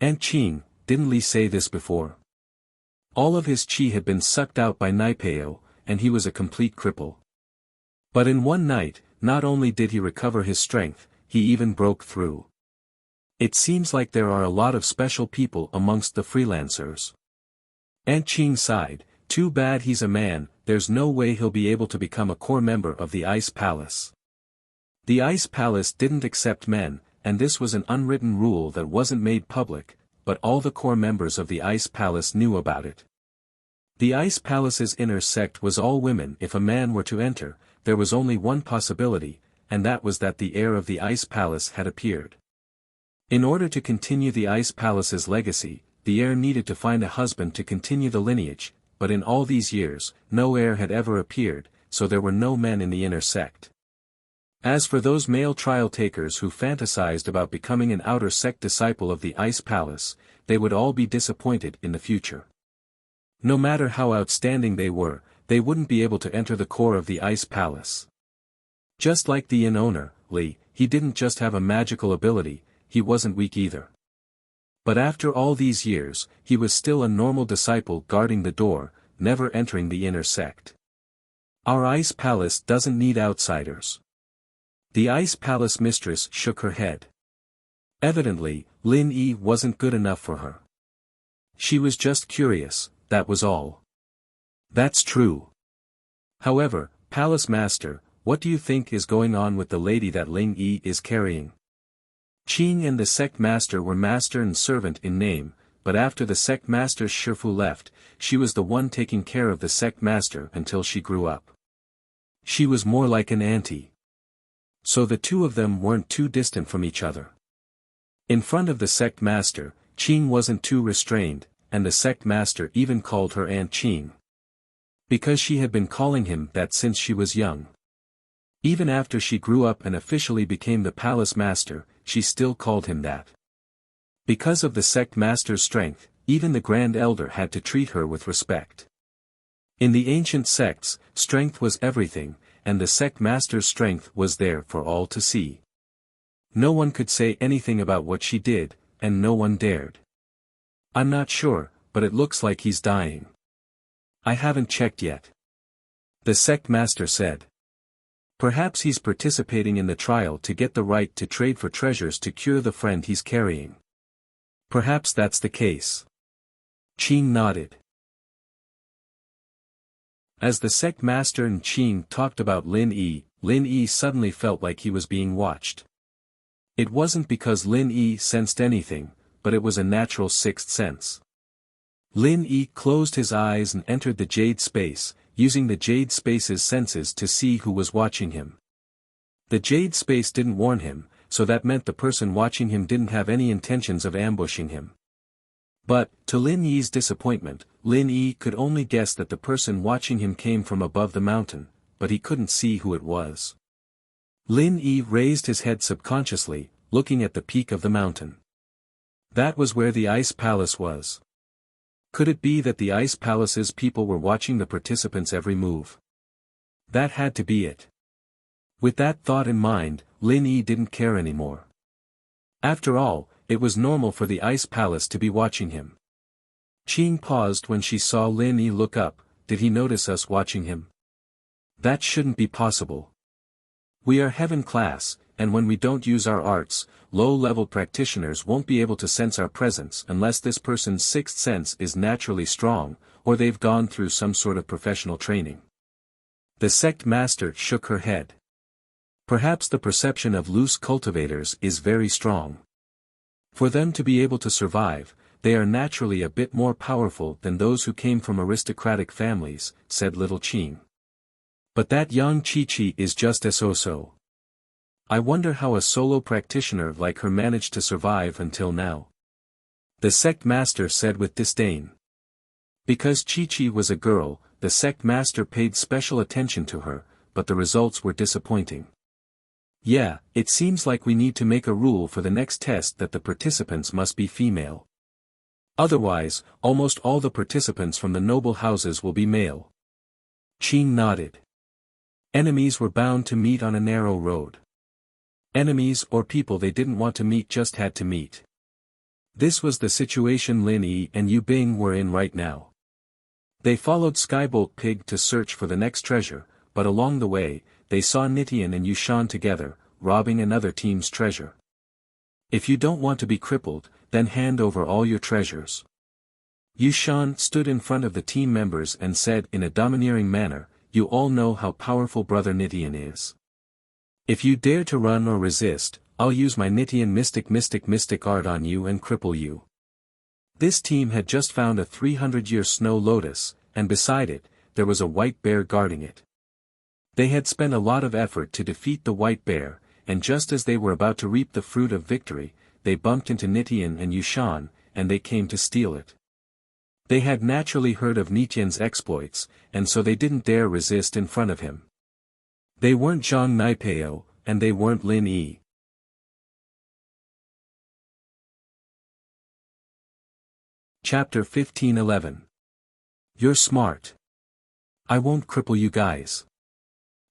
[SPEAKER 1] Aunt Qing, didn't Li say this before? All of his qi had been sucked out by Naipeo, and he was a complete cripple. But in one night, not only did he recover his strength, he even broke through. It seems like there are a lot of special people amongst the freelancers. Aunt Qing sighed, too bad he's a man, there's no way he'll be able to become a core member of the Ice Palace. The Ice Palace didn't accept men, and this was an unwritten rule that wasn't made public, but all the core members of the Ice Palace knew about it. The Ice Palace's inner sect was all women. If a man were to enter, there was only one possibility, and that was that the heir of the Ice Palace had appeared. In order to continue the Ice Palace's legacy, the heir needed to find a husband to continue the lineage, but in all these years, no heir had ever appeared, so there were no men in the inner sect. As for those male trial takers who fantasized about becoming an outer sect disciple of the Ice Palace, they would all be disappointed in the future. No matter how outstanding they were, they wouldn't be able to enter the core of the Ice Palace. Just like the inn owner, Li, he didn't just have a magical ability, he wasn't weak either. But after all these years, he was still a normal disciple guarding the door, never entering the inner sect. Our Ice Palace doesn't need outsiders. The Ice Palace mistress shook her head. Evidently, Lin Yi wasn't good enough for her. She was just curious, that was all. That's true. However, Palace Master, what do you think is going on with the lady that Ling Yi is carrying? Qing and the sect master were master and servant in name, but after the sect master's Shifu left, she was the one taking care of the sect master until she grew up. She was more like an auntie. So the two of them weren't too distant from each other. In front of the sect master, Qing wasn't too restrained, and the sect master even called her Aunt Qing. Because she had been calling him that since she was young. Even after she grew up and officially became the palace master, she still called him that. Because of the sect master's strength, even the Grand Elder had to treat her with respect. In the ancient sects, strength was everything, and the sect master's strength was there for all to see. No one could say anything about what she did, and no one dared. I'm not sure, but it looks like he's dying. I haven't checked yet. The sect master said. Perhaps he's participating in the trial to get the right to trade for treasures to cure the friend he's carrying. Perhaps that's the case. Qing nodded. As the sect master and Qing talked about Lin Yi suddenly felt like he was being watched. It wasn't because Lin Yi sensed anything, but it was a natural sixth sense. Lin Yi closed his eyes and entered the jade space, using the jade space's senses to see who was watching him. The jade space didn't warn him, so that meant the person watching him didn't have any intentions of ambushing him. But, to Lin Yi's disappointment, Lin Yi could only guess that the person watching him came from above the mountain, but he couldn't see who it was. Lin Yi raised his head subconsciously, looking at the peak of the mountain. That was where the ice palace was. Could it be that the ice palace's people were watching the participants' every move? That had to be it. With that thought in mind, Lin Yi didn't care anymore. After all, it was normal for the ice palace to be watching him. Qing paused when she saw Lin Yi look up. Did he notice us watching him? That shouldn't be possible. We are heaven class, and when we don't use our arts, low-level practitioners won't be able to sense our presence unless this person's sixth sense is naturally strong, or they've gone through some sort of professional training. The sect master shook her head. Perhaps the perception of loose cultivators is very strong. For them to be able to survive, they are naturally a bit more powerful than those who came from aristocratic families, said little Qing. But that young Chi-Chi is just a so-so. I wonder how a solo practitioner like her managed to survive until now. The sect master said with disdain. Because Chi-Chi was a girl, the sect master paid special attention to her, but the results were disappointing. Yeah, it seems like we need to make a rule for the next test that the participants must be female. Otherwise, almost all the participants from the noble houses will be male. Qing nodded. Enemies were bound to meet on a narrow road. Enemies or people they didn't want to meet just had to meet. This was the situation Lin Yi and Yu Bing were in right now. They followed Skybolt Pig to search for the next treasure, but along the way, they saw Nitian and Yushan together, robbing another team's treasure. If you don't want to be crippled, then hand over all your treasures. Yushan stood in front of the team members and said in a domineering manner, you all know how powerful Brother Nitian is. If you dare to run or resist, I'll use my Nitian mystic art on you and cripple you. This team had just found a 300-year snow lotus, and beside it, there was a white bear guarding it. They had spent a lot of effort to defeat the white bear, and just as they were about to reap the fruit of victory, they bumped into Nitian and Yushan, and they came to steal it. They had naturally heard of Nitian's exploits, and so they didn't dare resist in front of him. They weren't Zhang Naipeo, and they weren't Lin Yi. Chapter 1511. You're smart. I won't cripple you guys.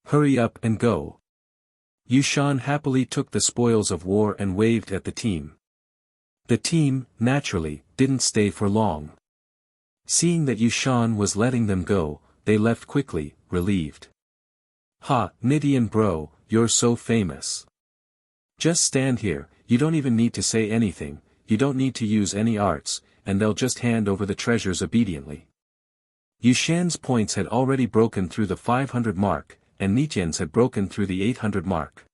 [SPEAKER 1] Hurry up and go. Yushan happily took the spoils of war and waved at the team. The team, naturally, didn't stay for long. Seeing that Yushan was letting them go, they left quickly, relieved. Ha, Nitian bro, you're so famous. Just stand here, you don't even need to say anything, you don't need to use any arts, and they'll just hand over the treasures obediently. Yushan's points had already broken through the 500 mark, and Nitian's had broken through the 800 mark.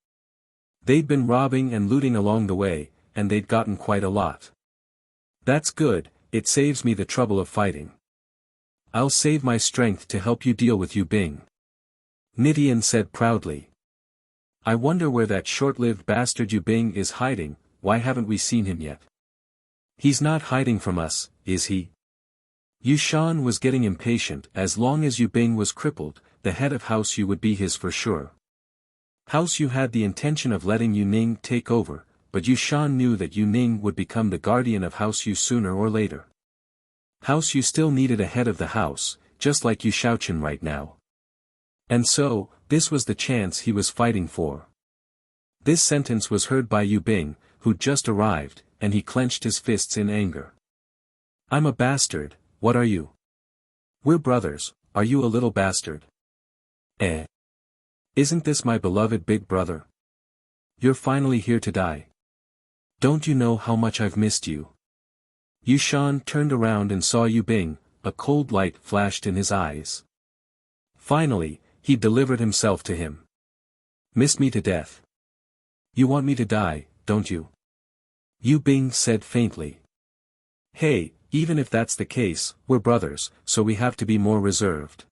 [SPEAKER 1] They'd been robbing and looting along the way, and they'd gotten quite a lot. That's good, it saves me the trouble of fighting. I'll save my strength to help you deal with Yu Bing. Nitian said proudly. I wonder where that short-lived bastard Yu Bing is hiding, why haven't we seen him yet? He's not hiding from us, is he? Yushan was getting impatient. As long as Yu Bing was crippled, the head of House Yu would be his for sure. House Yu had the intention of letting Yu Ning take over, but Yushan knew that Yu Ning would become the guardian of House Yu sooner or later. House Yu still needed a head of the house, just like Yu Shaochen right now. And so, this was the chance he was fighting for. This sentence was heard by Yu Bing, who'd just arrived, and he clenched his fists in anger. I'm a bastard, what are you? We're brothers, are you a little bastard? Isn't this my beloved big brother? You're finally here to die. Don't you know how much I've missed you? Yushan turned around and saw Yu Bing, a cold light flashed in his eyes. Finally, he delivered himself to him. Miss me to death. You want me to die, don't you? Yu Bing said faintly. Hey, even if that's the case, we're brothers, so we have to be more reserved.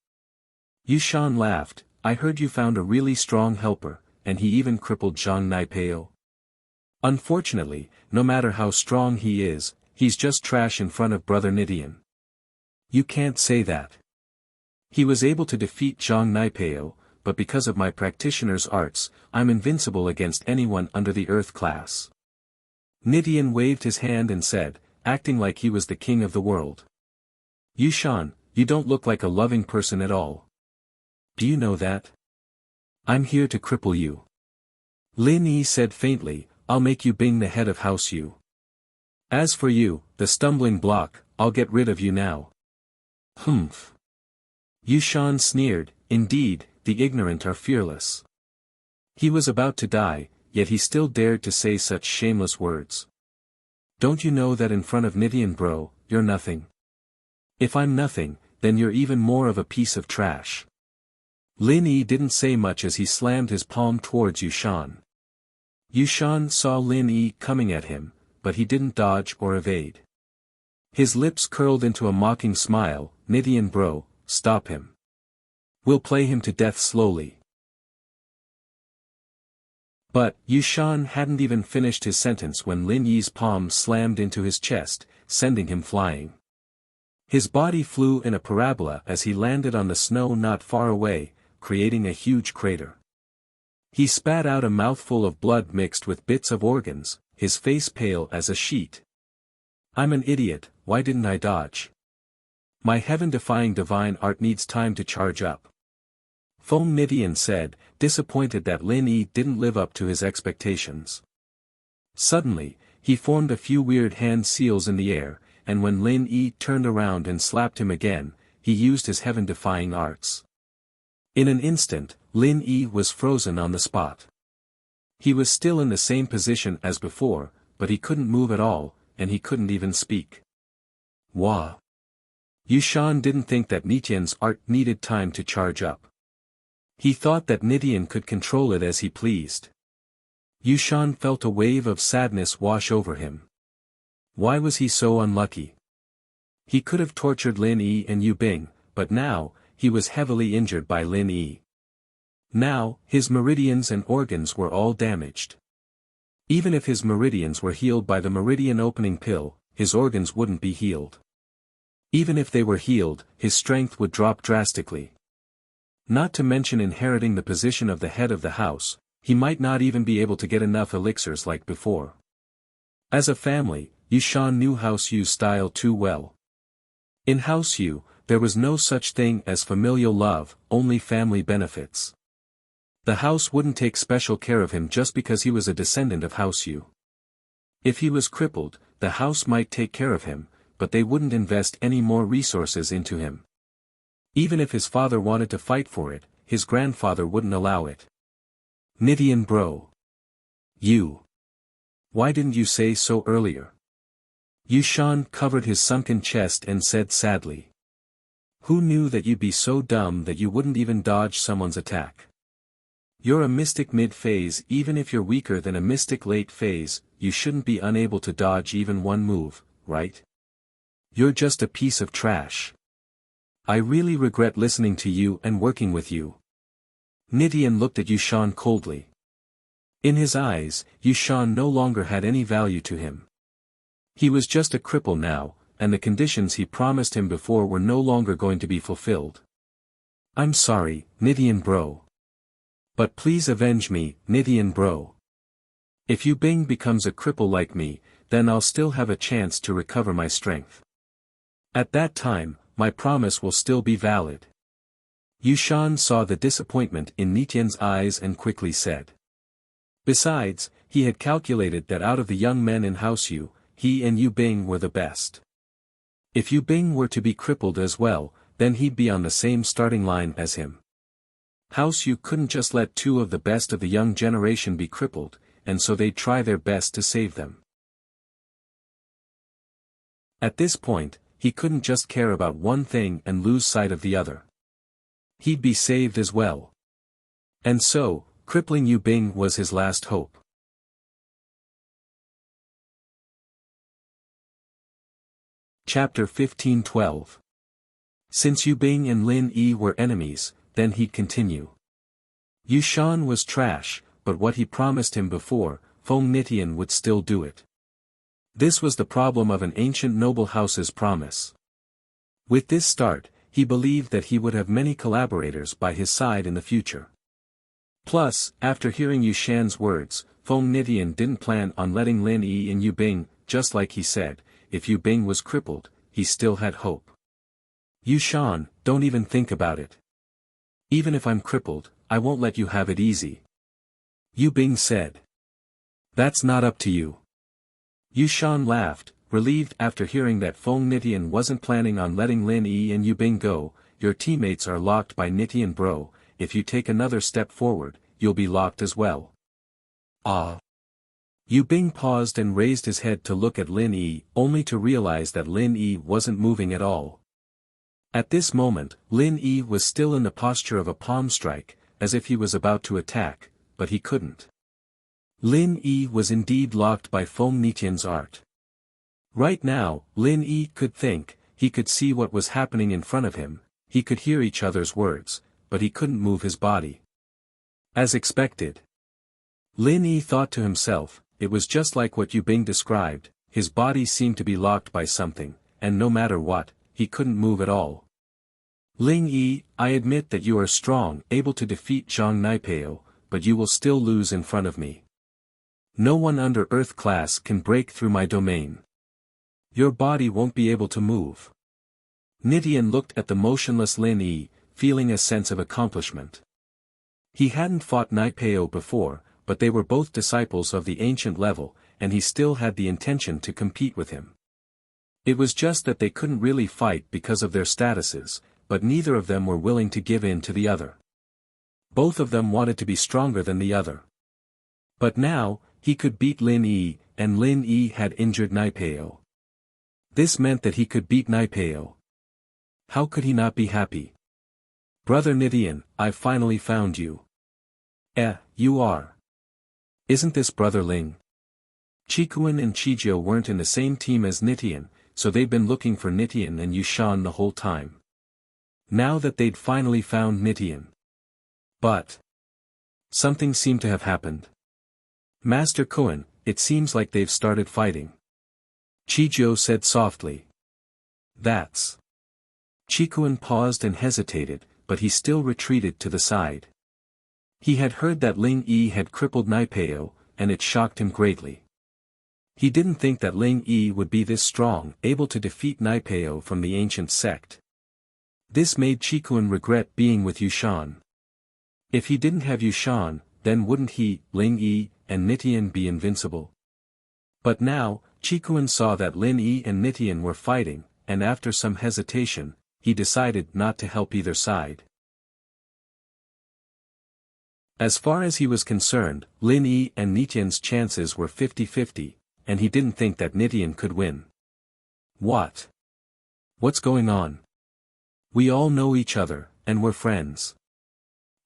[SPEAKER 1] Yushan laughed, I heard you found a really strong helper, and he even crippled Zhang Naipeo. Unfortunately, no matter how strong he is, he's just trash in front of Brother Nidian. You can't say that. He was able to defeat Zhang Naipeo, but because of my practitioner's arts, I'm invincible against anyone under the Earth class. Nidian waved his hand and said, acting like he was the king of the world. Yushan, you don't look like a loving person at all. Do you know that? I'm here to cripple you. Lin Yi said faintly, I'll make you Bing the head of House Yu. As for you, the stumbling block, I'll get rid of you now. Humph. Yushan sneered, indeed, the ignorant are fearless. He was about to die, yet he still dared to say such shameless words. Don't you know that in front of Nidian bro, you're nothing? If I'm nothing, then you're even more of a piece of trash. Lin Yi didn't say much as he slammed his palm towards Yushan. Yushan saw Lin Yi coming at him, but he didn't dodge or evade. His lips curled into a mocking smile, Nidian bro, stop him. We'll play him to death slowly. But, Yushan hadn't even finished his sentence when Lin Yi's palm slammed into his chest, sending him flying. His body flew in a parabola as he landed on the snow not far away, creating a huge crater. He spat out a mouthful of blood mixed with bits of organs, his face pale as a sheet. I'm an idiot, why didn't I dodge? My heaven-defying divine art needs time to charge up. Feng Nidian said, disappointed that Lin Yi didn't live up to his expectations. Suddenly, he formed a few weird hand seals in the air, and when Lin Yi turned around and slapped him again, he used his heaven-defying arts. In an instant, Lin Yi was frozen on the spot. He was still in the same position as before, but he couldn't move at all, and he couldn't even speak. Wah! Yushan didn't think that Nidian's art needed time to charge up. He thought that Nidian could control it as he pleased. Yushan felt a wave of sadness wash over him. Why was he so unlucky? He could have tortured Lin Yi and Yu Bing, but now, he was heavily injured by Lin Yi. Now, his meridians and organs were all damaged. Even if his meridians were healed by the meridian opening pill, his organs wouldn't be healed. Even if they were healed, his strength would drop drastically. Not to mention inheriting the position of the head of the house, he might not even be able to get enough elixirs like before. As a family, Yushan knew House Yu's style too well. In House Yu, there was no such thing as familial love, only family benefits. The house wouldn't take special care of him just because he was a descendant of House Yu. If he was crippled, the house might take care of him, but they wouldn't invest any more resources into him. Even if his father wanted to fight for it, his grandfather wouldn't allow it. Nidian bro. You. Why didn't you say so earlier? Yushan covered his sunken chest and said sadly. Who knew that you'd be so dumb that you wouldn't even dodge someone's attack? You're a mystic mid-phase. Even if you're weaker than a mystic late phase, you shouldn't be unable to dodge even one move, right? You're just a piece of trash. I really regret listening to you and working with you. Nidian looked at Yushan coldly. In his eyes, Yushan no longer had any value to him. He was just a cripple now, and the conditions he promised him before were no longer going to be fulfilled. I'm sorry, Nidian bro. But please avenge me, Nidian bro. If Yu Bing becomes a cripple like me, then I'll still have a chance to recover my strength. At that time, my promise will still be valid. Yushan saw the disappointment in Nidian's eyes and quickly said. Besides, he had calculated that out of the young men in House Yu, he and Yu Bing were the best. If Yu Bing were to be crippled as well, then he'd be on the same starting line as him. House Yu couldn't just let two of the best of the young generation be crippled, and so they'd try their best to save them. At this point, he couldn't just care about one thing and lose sight of the other. He'd be saved as well. And so, crippling Yu Bing was his last hope. Chapter 15:12. Since Yu Bing and Lin Yi were enemies, then he'd continue. Yushan was trash, but what he promised him before, Feng Nidian would still do it. This was the problem of an ancient noble house's promise. With this start, he believed that he would have many collaborators by his side in the future. Plus, after hearing Yu Shan's words, Feng Nitian didn't plan on letting Lin Yi and Yu Bing, just like he said, if Yu Bing was crippled, he still had hope. Yu Shan, don't even think about it. Even if I'm crippled, I won't let you have it easy. Yu Bing said. That's not up to you. Yu Shan laughed, relieved after hearing that Feng Nitian wasn't planning on letting Lin Yi and Yu Bing go. Your teammates are locked by Nitian bro, if you take another step forward, you'll be locked as well. Ah. Yu Bing paused and raised his head to look at Lin Yi, only to realize that Lin Yi wasn't moving at all. At this moment, Lin Yi was still in the posture of a palm strike, as if he was about to attack, but he couldn't. Lin Yi was indeed locked by Feng Nitian's art. Right now, Lin Yi could think, he could see what was happening in front of him, he could hear each other's words, but he couldn't move his body. As expected. Lin Yi thought to himself, it was just like what Yu Bing described, his body seemed to be locked by something, and no matter what, he couldn't move at all. Lin Yi, I admit that you are strong, able to defeat Zhang Naipeo, but you will still lose in front of me. No one under Earth class can break through my domain. Your body won't be able to move. Nitian looked at the motionless Lin Yi, feeling a sense of accomplishment. He hadn't fought Naipeo before, but they were both disciples of the ancient level, and he still had the intention to compete with him. It was just that they couldn't really fight because of their statuses, but neither of them were willing to give in to the other. Both of them wanted to be stronger than the other. But now, he could beat Lin Yi, and Lin Yi had injured Naipeo. This meant that he could beat Naipeo. How could he not be happy? Brother Nitian, I've finally found you. You are. Isn't this Brother Ling? Qikuan and Qijio weren't in the same team as Nitian, so they'd been looking for Nitian and Yu Shan the whole time. Now that they'd finally found Nitian. But something seemed to have happened. Master Kuan, it seems like they've started fighting. Qijio said softly. That's. Qikuan paused and hesitated, but he still retreated to the side. He had heard that Ling Yi had crippled Naipeo, and it shocked him greatly. He didn't think that Ling Yi would be this strong, able to defeat Naipeo from the ancient sect. This made Qikuan regret being with Yu Shan. If he didn't have Yu Shan, then wouldn't he, Ling Yi, and Nitian be invincible? But now, Qikuan saw that Lin Yi and Nitian were fighting, and after some hesitation, he decided not to help either side. As far as he was concerned, Lin Yi and Nitian's chances were 50-50, and he didn't think that Nitian could win. What? What's going on? We all know each other, and we're friends.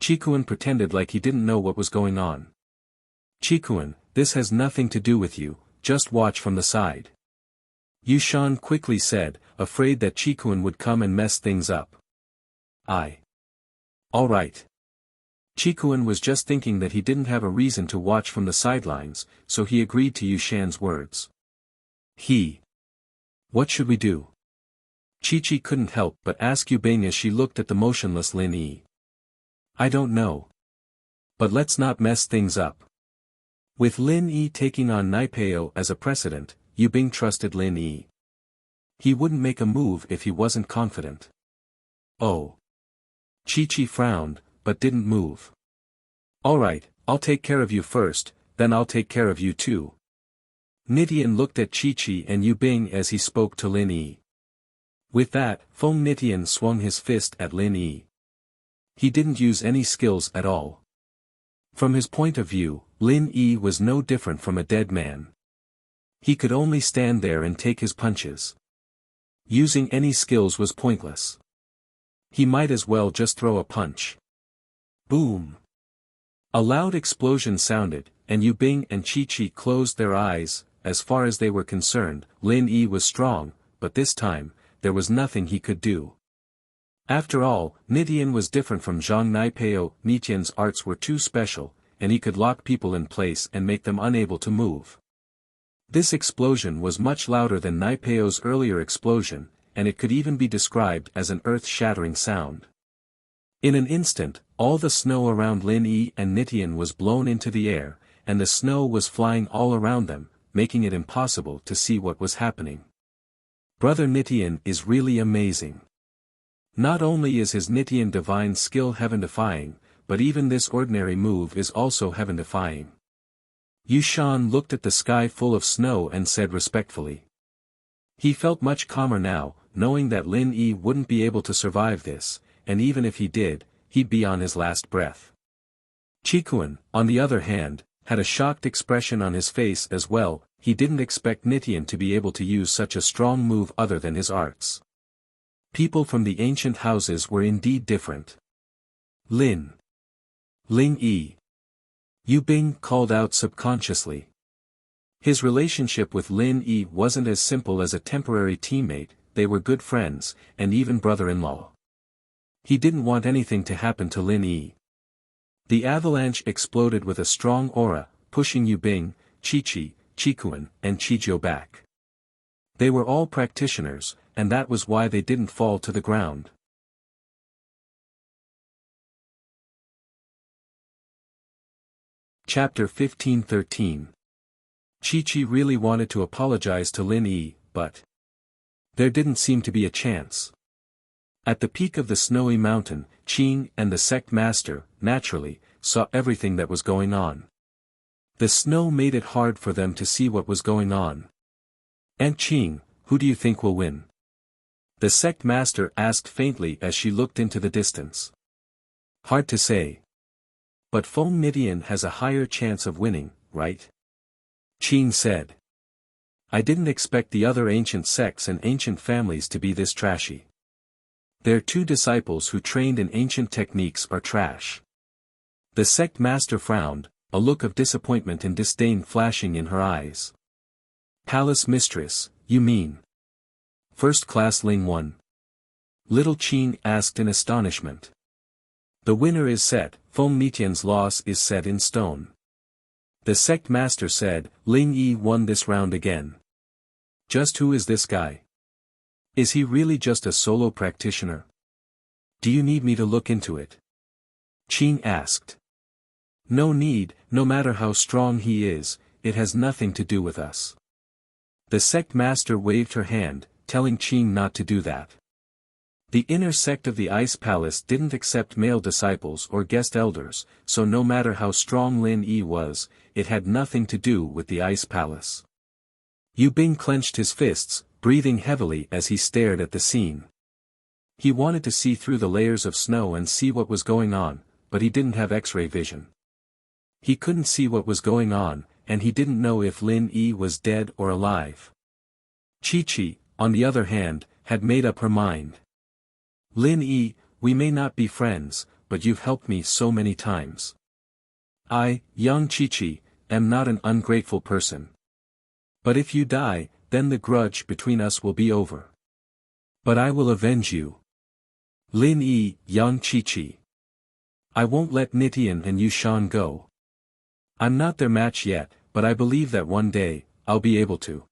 [SPEAKER 1] Qikuan pretended like he didn't know what was going on. Qikuan, this has nothing to do with you, just watch from the side. Yu Shan quickly said, afraid that Qikuan would come and mess things up. All right. Qikuan was just thinking that he didn't have a reason to watch from the sidelines, so he agreed to Yu Shan's words. What should we do? Chi-Chi couldn't help but ask Yu Bing as she looked at the motionless Lin Yi. I don't know. But let's not mess things up. With Lin Yi taking on Naipeo as a precedent, Yu Bing trusted Lin Yi. He wouldn't make a move if he wasn't confident. Oh. Chi-Chi frowned, but didn't move. Alright, I'll take care of you first, then I'll take care of you too. Nitian looked at Chi-Chi and Yu Bing as he spoke to Lin Yi. With that, Feng Nitian swung his fist at Lin Yi. He didn't use any skills at all. From his point of view, Lin Yi was no different from a dead man. He could only stand there and take his punches. Using any skills was pointless. He might as well just throw a punch. Boom! A loud explosion sounded, and Yu Bing and Chi-Chi closed their eyes. As far as they were concerned, Lin Yi was strong, but this time, there was nothing he could do. After all, Nitian was different from Zhang Naipeo. Nitian's arts were too special, and he could lock people in place and make them unable to move. This explosion was much louder than Naipeo's earlier explosion, and it could even be described as an earth-shattering sound. In an instant, all the snow around Lin Yi and Nitian was blown into the air, and the snow was flying all around them, making it impossible to see what was happening. Brother Nitian is really amazing. Not only is his Nitian divine skill heaven-defying, but even this ordinary move is also heaven-defying. Yu Shan looked at the sky full of snow and said respectfully. He felt much calmer now, knowing that Lin Yi wouldn't be able to survive this, and even if he did, he'd be on his last breath. Qikuan, on the other hand, had a shocked expression on his face as well. He didn't expect Nitian to be able to use such a strong move other than his arts. People from the ancient houses were indeed different. Ling Yi. Yu Bing called out subconsciously. His relationship with Lin Yi wasn't as simple as a temporary teammate, they were good friends, and even brother-in-law. He didn't want anything to happen to Lin Yi. The avalanche exploded with a strong aura, pushing Yu Bing, Qi, Qikuan, and Qijiu back. They were all practitioners, and that was why they didn't fall to the ground. Chapter 15-13. Qi really wanted to apologize to Lin Yi, but there didn't seem to be a chance. At the peak of the snowy mountain, Qing and the sect master, naturally, saw everything that was going on. The snow made it hard for them to see what was going on. "Aunt Qing, who do you think will win?" The sect master asked faintly as she looked into the distance. "Hard to say. But Feng Nitian has a higher chance of winning, right?" Qing said. "I didn't expect the other ancient sects and ancient families to be this trashy. Their two disciples who trained in ancient techniques are trash." The sect master frowned, a look of disappointment and disdain flashing in her eyes. "Palace mistress, you mean? First class Ling 1? Little Qing asked in astonishment. "The winner is set, Feng Nitian's loss is set in stone." The sect master said, "Ling Yi won this round again. Just who is this guy? Is he really just a solo practitioner? Do you need me to look into it?" Qing asked. "No need, no matter how strong he is, it has nothing to do with us." The sect master waved her hand, telling Qing not to do that. The inner sect of the Ice Palace didn't accept male disciples or guest elders, so no matter how strong Lin Yi was, it had nothing to do with the Ice Palace. Yu Bing clenched his fists, breathing heavily as he stared at the scene. He wanted to see through the layers of snow and see what was going on, but he didn't have X-ray vision. He couldn't see what was going on, and he didn't know if Lin Yi was dead or alive. Qi, on the other hand, had made up her mind. "Lin Yi, we may not be friends, but you've helped me so many times. I, young Qi, am not an ungrateful person. But if you die, then the grudge between us will be over. But I will avenge you. Lin Yi, young Qi. I won't let Nitian and Yu Shan go. I'm not their match yet, but I believe that one day, I'll be able to."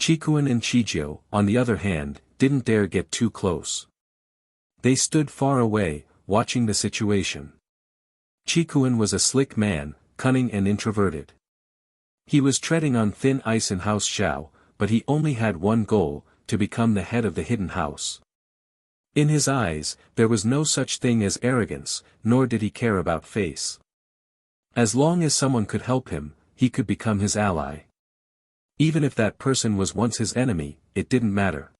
[SPEAKER 1] Qikuan and Qijiu, on the other hand, didn't dare get too close. They stood far away, watching the situation. Qikuan was a slick man, cunning and introverted. He was treading on thin ice in House Xiao, but he only had one goal, to become the head of the hidden house. In his eyes, there was no such thing as arrogance, nor did he care about face. As long as someone could help him, he could become his ally. Even if that person was once his enemy, it didn't matter.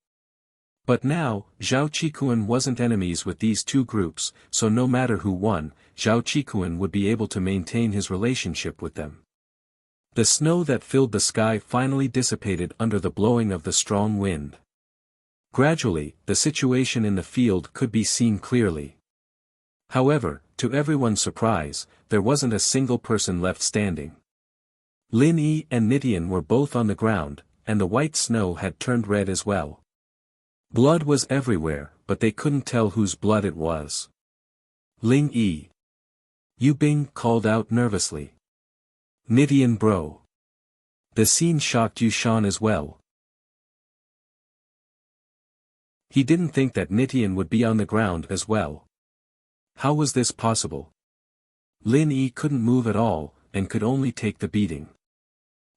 [SPEAKER 1] But now, Zhao Qikuan wasn't enemies with these two groups, so no matter who won, Zhao Qikuan would be able to maintain his relationship with them. The snow that filled the sky finally dissipated under the blowing of the strong wind. Gradually, the situation in the field could be seen clearly. However, to everyone's surprise, there wasn't a single person left standing. Lin Yi and Nitian were both on the ground, and the white snow had turned red as well. Blood was everywhere, but they couldn't tell whose blood it was. "Ling Yi." Yu Bing called out nervously. "Nitian bro. The scene shocked Yushan as well. He didn't think that Nitian would be on the ground as well. How was this possible? Lin Yi couldn't move at all, and could only take the beating.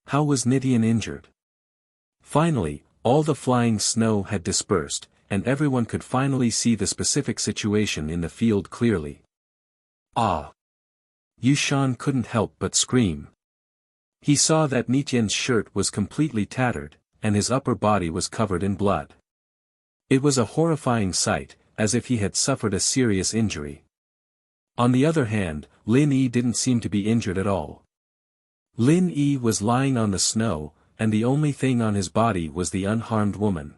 [SPEAKER 1] How was Nitian injured? Finally, all the flying snow had dispersed, and everyone could finally see the specific situation in the field clearly. Ah! Yushan couldn't help but scream. He saw that Nitian's shirt was completely tattered, and his upper body was covered in blood. It was a horrifying sight, as if he had suffered a serious injury. On the other hand, Lin Yi didn't seem to be injured at all. Lin Yi was lying on the snow, and the only thing on his body was the unharmed woman.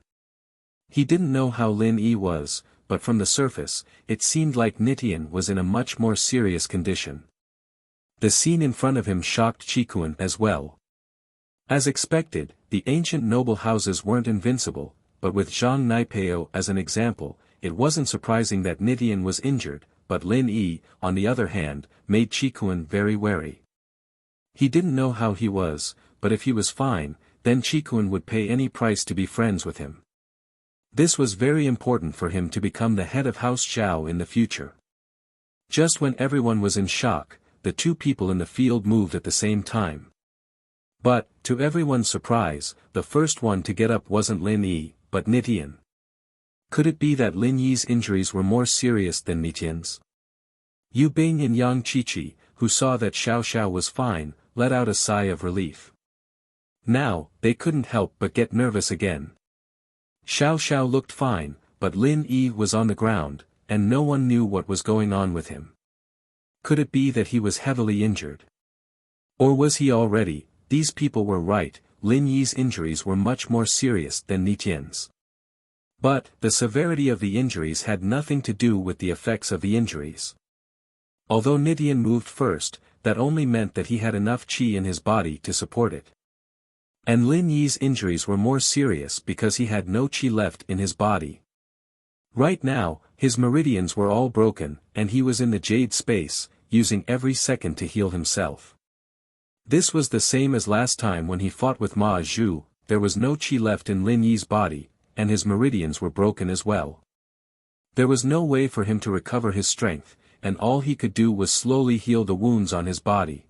[SPEAKER 1] He didn't know how Lin Yi was, but from the surface, it seemed like Nitian was in a much more serious condition. The scene in front of him shocked Chikuan as well. As expected, the ancient noble houses weren't invincible, but with Zhang Naipeo as an example, it wasn't surprising that Nitian was injured, but Lin Yi, on the other hand, made Chikuan very wary. He didn't know how he was, but if he was fine, then Chikuan would pay any price to be friends with him. This was very important for him to become the head of House Zhao in the future. Just when everyone was in shock, the two people in the field moved at the same time. But, to everyone's surprise, the first one to get up wasn't Lin Yi, but Nitian. Could it be that Lin Yi's injuries were more serious than Nitian's? Yu Bing and Yang Qiqi, who saw that Xiao Xiao was fine, let out a sigh of relief. Now, they couldn't help but get nervous again. Xiao Xiao looked fine, but Lin Yi was on the ground, and no one knew what was going on with him. Could it be that he was heavily injured? Or was he already? These people were right, Lin Yi's injuries were much more serious than Nitian's. But, the severity of the injuries had nothing to do with the effects of the injuries. Although Nitian moved first, that only meant that he had enough qi in his body to support it. And Lin Yi's injuries were more serious because he had no qi left in his body. Right now, his meridians were all broken, and he was in the jade space, using every second to heal himself. This was the same as last time when he fought with Ma Zhu. There was no qi left in Lin Yi's body, and his meridians were broken as well. There was no way for him to recover his strength, and all he could do was slowly heal the wounds on his body.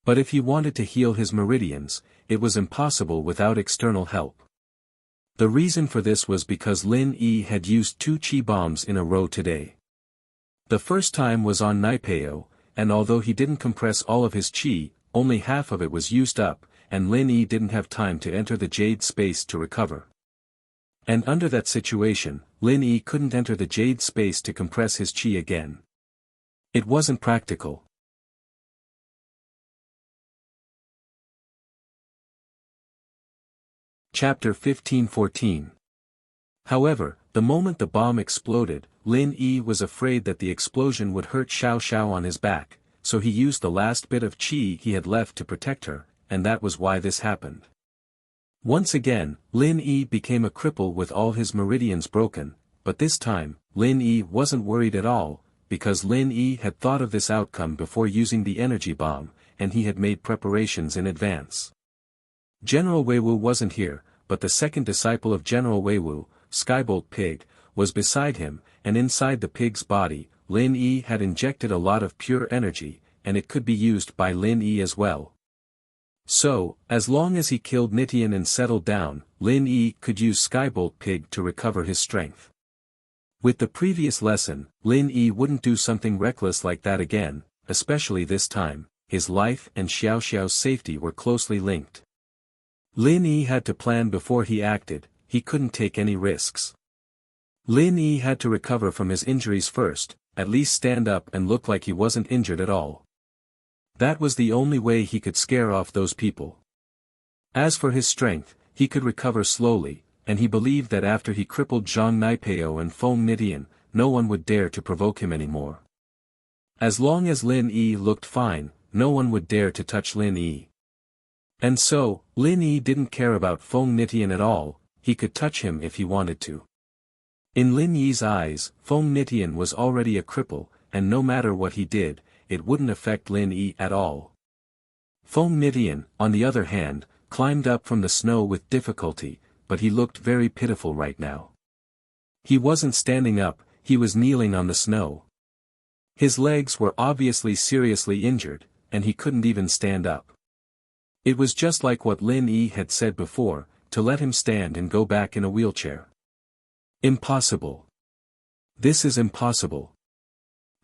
[SPEAKER 1] But if he wanted to heal his meridians, it was impossible without external help. The reason for this was because Lin Yi had used 2 qi bombs in a row today. The first time was on Naipeo, and although he didn't compress all of his qi, only half of it was used up, and Lin Yi didn't have time to enter the jade space to recover. And under that situation, Lin Yi couldn't enter the jade space to compress his qi again. It wasn't practical. Chapter 15-14. However, the moment the bomb exploded, Lin Yi was afraid that the explosion would hurt Xiao Xiao on his back, so he used the last bit of qi he had left to protect her, and that was why this happened. Once again, Lin Yi became a cripple with all his meridians broken, but this time, Lin Yi wasn't worried at all, because Lin Yi had thought of this outcome before using the energy bomb, and he had made preparations in advance. General Weiwu wasn't here, but the second disciple of General Weiwu, Skybolt Pig, was beside him, and inside the pig's body, Lin Yi had injected a lot of pure energy, and it could be used by Lin Yi as well. So, as long as he killed Nitian and settled down, Lin Yi could use Skybolt Pig to recover his strength. With the previous lesson, Lin Yi wouldn't do something reckless like that again, especially this time. His life and Xiao Xiao's safety were closely linked. Lin Yi had to plan before he acted. He couldn't take any risks. Lin Yi had to recover from his injuries first, at least stand up and look like he wasn't injured at all. That was the only way he could scare off those people. As for his strength, he could recover slowly, and he believed that after he crippled Zhang Naipeo and Feng Nitian, no one would dare to provoke him anymore. As long as Lin Yi looked fine, no one would dare to touch Lin Yi. And so, Lin Yi didn't care about Feng Nitian at all. He could touch him if he wanted to. In Lin Yi's eyes, Feng Nitian was already a cripple, and no matter what he did, it wouldn't affect Lin Yi at all. Feng Nitian, on the other hand, climbed up from the snow with difficulty, but he looked very pitiful right now. He wasn't standing up, he was kneeling on the snow. His legs were obviously seriously injured, and he couldn't even stand up. It was just like what Lin Yi had said before, to let him stand and go back in a wheelchair. Impossible. This is impossible.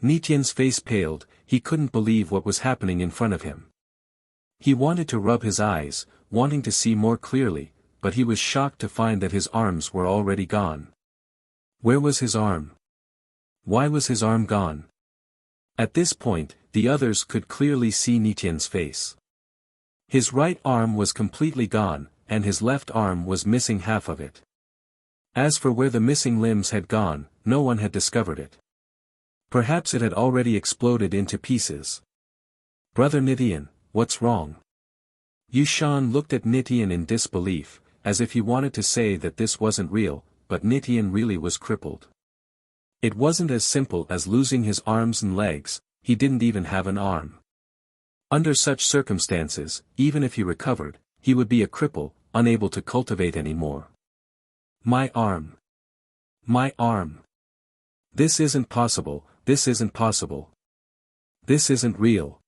[SPEAKER 1] Nitian's face paled, he couldn't believe what was happening in front of him. He wanted to rub his eyes, wanting to see more clearly, but he was shocked to find that his arms were already gone. Where was his arm? Why was his arm gone? At this point, the others could clearly see Nitian's face. His right arm was completely gone, and his left arm was missing half of it. As for where the missing limbs had gone, no one had discovered it. Perhaps it had already exploded into pieces. Brother Nitian, what's wrong? Yushan looked at Nitian in disbelief, as if he wanted to say that this wasn't real, but Nitian really was crippled. It wasn't as simple as losing his arms and legs, he didn't even have an arm. Under such circumstances, even if he recovered, he would be a cripple, unable to cultivate anymore. My arm. My arm. This isn't possible, this isn't possible. This isn't real.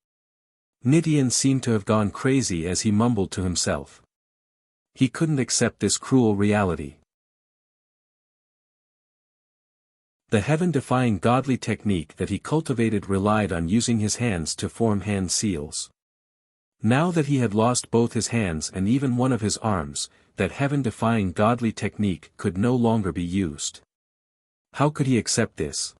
[SPEAKER 1] Nitian seemed to have gone crazy as he mumbled to himself. He couldn't accept this cruel reality. The heaven-defying godly technique that he cultivated relied on using his hands to form hand seals. Now that he had lost both his hands and even one of his arms, that heaven-defying godly technique could no longer be used. How could he accept this?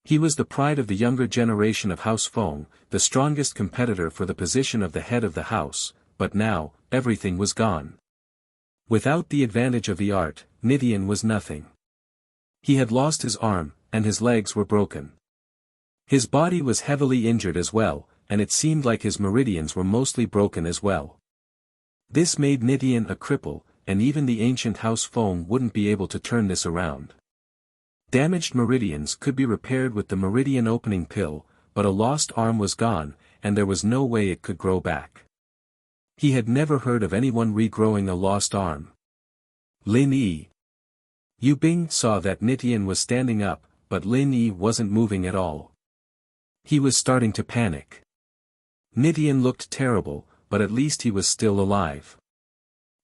[SPEAKER 1] He was the pride of the younger generation of House Feng, the strongest competitor for the position of the head of the house, but now, everything was gone. Without the advantage of the art, Nitian was nothing. He had lost his arm, and his legs were broken. His body was heavily injured as well, and it seemed like his meridians were mostly broken as well. This made Nitian a cripple, and even the ancient House Feng wouldn't be able to turn this around. Damaged meridians could be repaired with the meridian opening pill, but a lost arm was gone, and there was no way it could grow back. He had never heard of anyone regrowing a lost arm. Lin Yi. Yu Bing saw that Nitian was standing up, but Lin Yi wasn't moving at all. He was starting to panic. Nitian looked terrible, but at least he was still alive.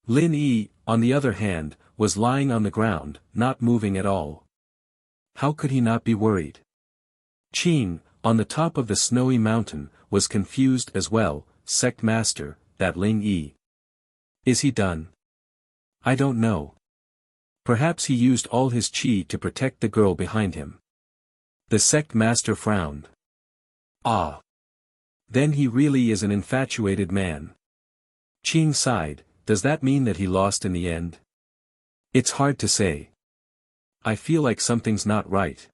[SPEAKER 1] Lin Yi, on the other hand, was lying on the ground, not moving at all. How could he not be worried? Qing, on the top of the snowy mountain, was confused as well. Sect Master, that Lin Yi. Is he done? I don't know. Perhaps he used all his qi to protect the girl behind him. The Sect Master frowned. Ah. Then he really is an infatuated man. Qing sighed, does that mean that he lost in the end? It's hard to say. I feel like something's not right.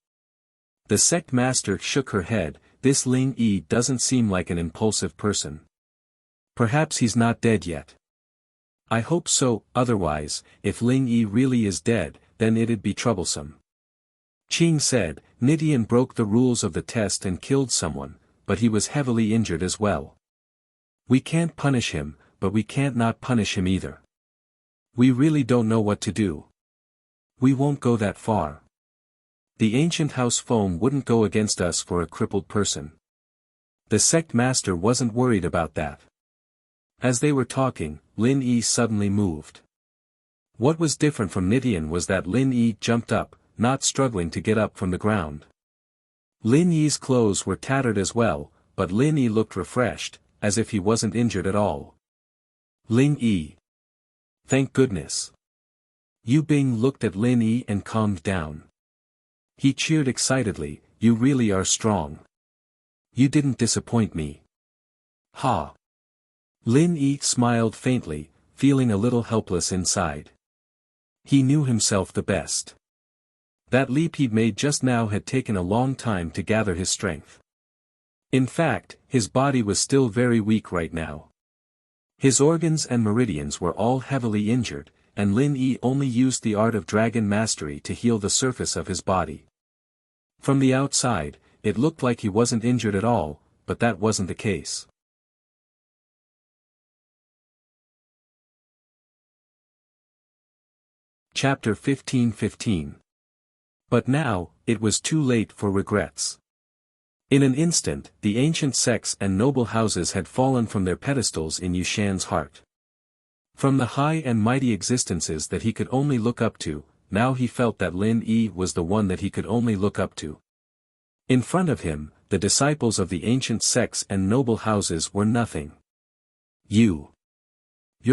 [SPEAKER 1] The Sect Master shook her head, this Lin Yi doesn't seem like an impulsive person. Perhaps he's not dead yet. I hope so, otherwise, if Lin Yi really is dead, then it'd be troublesome. Qing said, Nitian broke the rules of the test and killed someone, but he was heavily injured as well. We can't punish him, but we can't not punish him either. We really don't know what to do. We won't go that far. The ancient House Feng wouldn't go against us for a crippled person. The Sect Master wasn't worried about that. As they were talking, Lin Yi suddenly moved. What was different from Nitian was that Lin Yi jumped up, not struggling to get up from the ground. Lin Yi's clothes were tattered as well, but Lin Yi looked refreshed, as if he wasn't injured at all. Lin Yi. Thank goodness. Yu Bing looked at Lin Yi and calmed down. He cheered excitedly, you really are strong. You didn't disappoint me. Ha. Lin Yi smiled faintly, feeling a little helpless inside. He knew himself the best. That leap he'd made just now had taken a long time to gather his strength. In fact, his body was still very weak right now. His organs and meridians were all heavily injured, and Lin Yi only used the art of dragon mastery to heal the surface of his body. From the outside, it looked like he wasn't injured at all, but that wasn't the case. Chapter 15:15. But now, it was too late for regrets. In an instant, the ancient sects and noble houses had fallen from their pedestals in Yushan's heart. From the high and mighty existences that he could only look up to, now he felt that Lin Yi was the one that he could only look up to. In front of him, the disciples of the ancient sects and noble houses were nothing. You're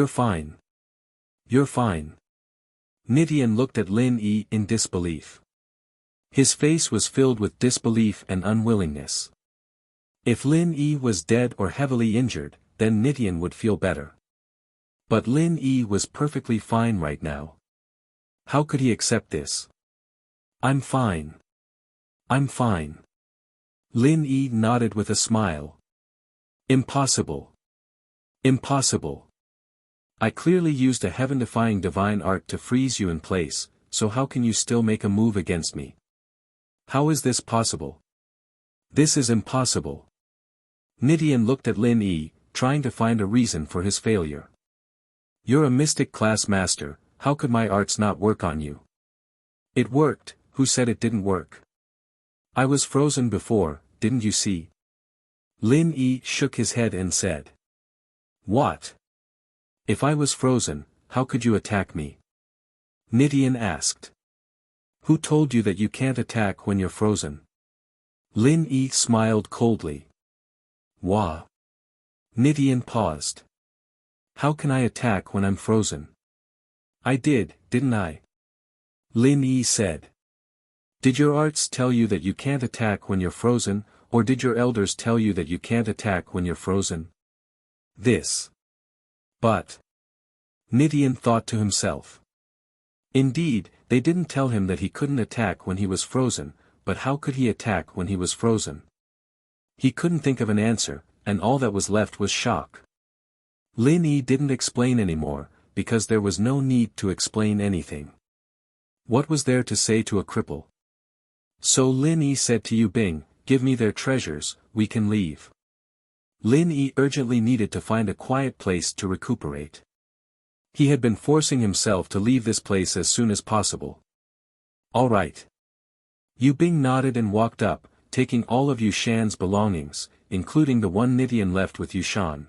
[SPEAKER 1] fine. You're fine. Nidian looked at Lin Yi in disbelief. His face was filled with disbelief and unwillingness. If Lin Yi was dead or heavily injured, then Nidian would feel better. But Lin Yi was perfectly fine right now. How could he accept this? I'm fine. I'm fine. Lin Yi nodded with a smile. Impossible. Impossible. I clearly used a heaven-defying divine art to freeze you in place, so how can you still make a move against me? How is this possible? This is impossible. Nidian looked at Lin Yi, trying to find a reason for his failure. You're a mystic class master, how could my arts not work on you? It worked, who said it didn't work? I was frozen before, didn't you see? Lin Yi shook his head and said. What? If I was frozen, how could you attack me? Nidian asked. Who told you that you can't attack when you're frozen? Lin Yi smiled coldly. Wah. Nidian paused. How can I attack when I'm frozen? I did, didn't I? Lin Yi said. Did your arts tell you that you can't attack when you're frozen, or did your elders tell you that you can't attack when you're frozen? This. But. Nidian thought to himself. Indeed, they didn't tell him that he couldn't attack when he was frozen, but how could he attack when he was frozen? He couldn't think of an answer, and all that was left was shock. Lin Yi didn't explain anymore, because there was no need to explain anything. What was there to say to a cripple? So Lin Yi said to Yu Bing, give me their treasures, we can leave. Lin Yi urgently needed to find a quiet place to recuperate. He had been forcing himself to leave this place as soon as possible. All right. Yu Bing nodded and walked up, taking all of Yushan's belongings, including the one Nidian left with Yushan.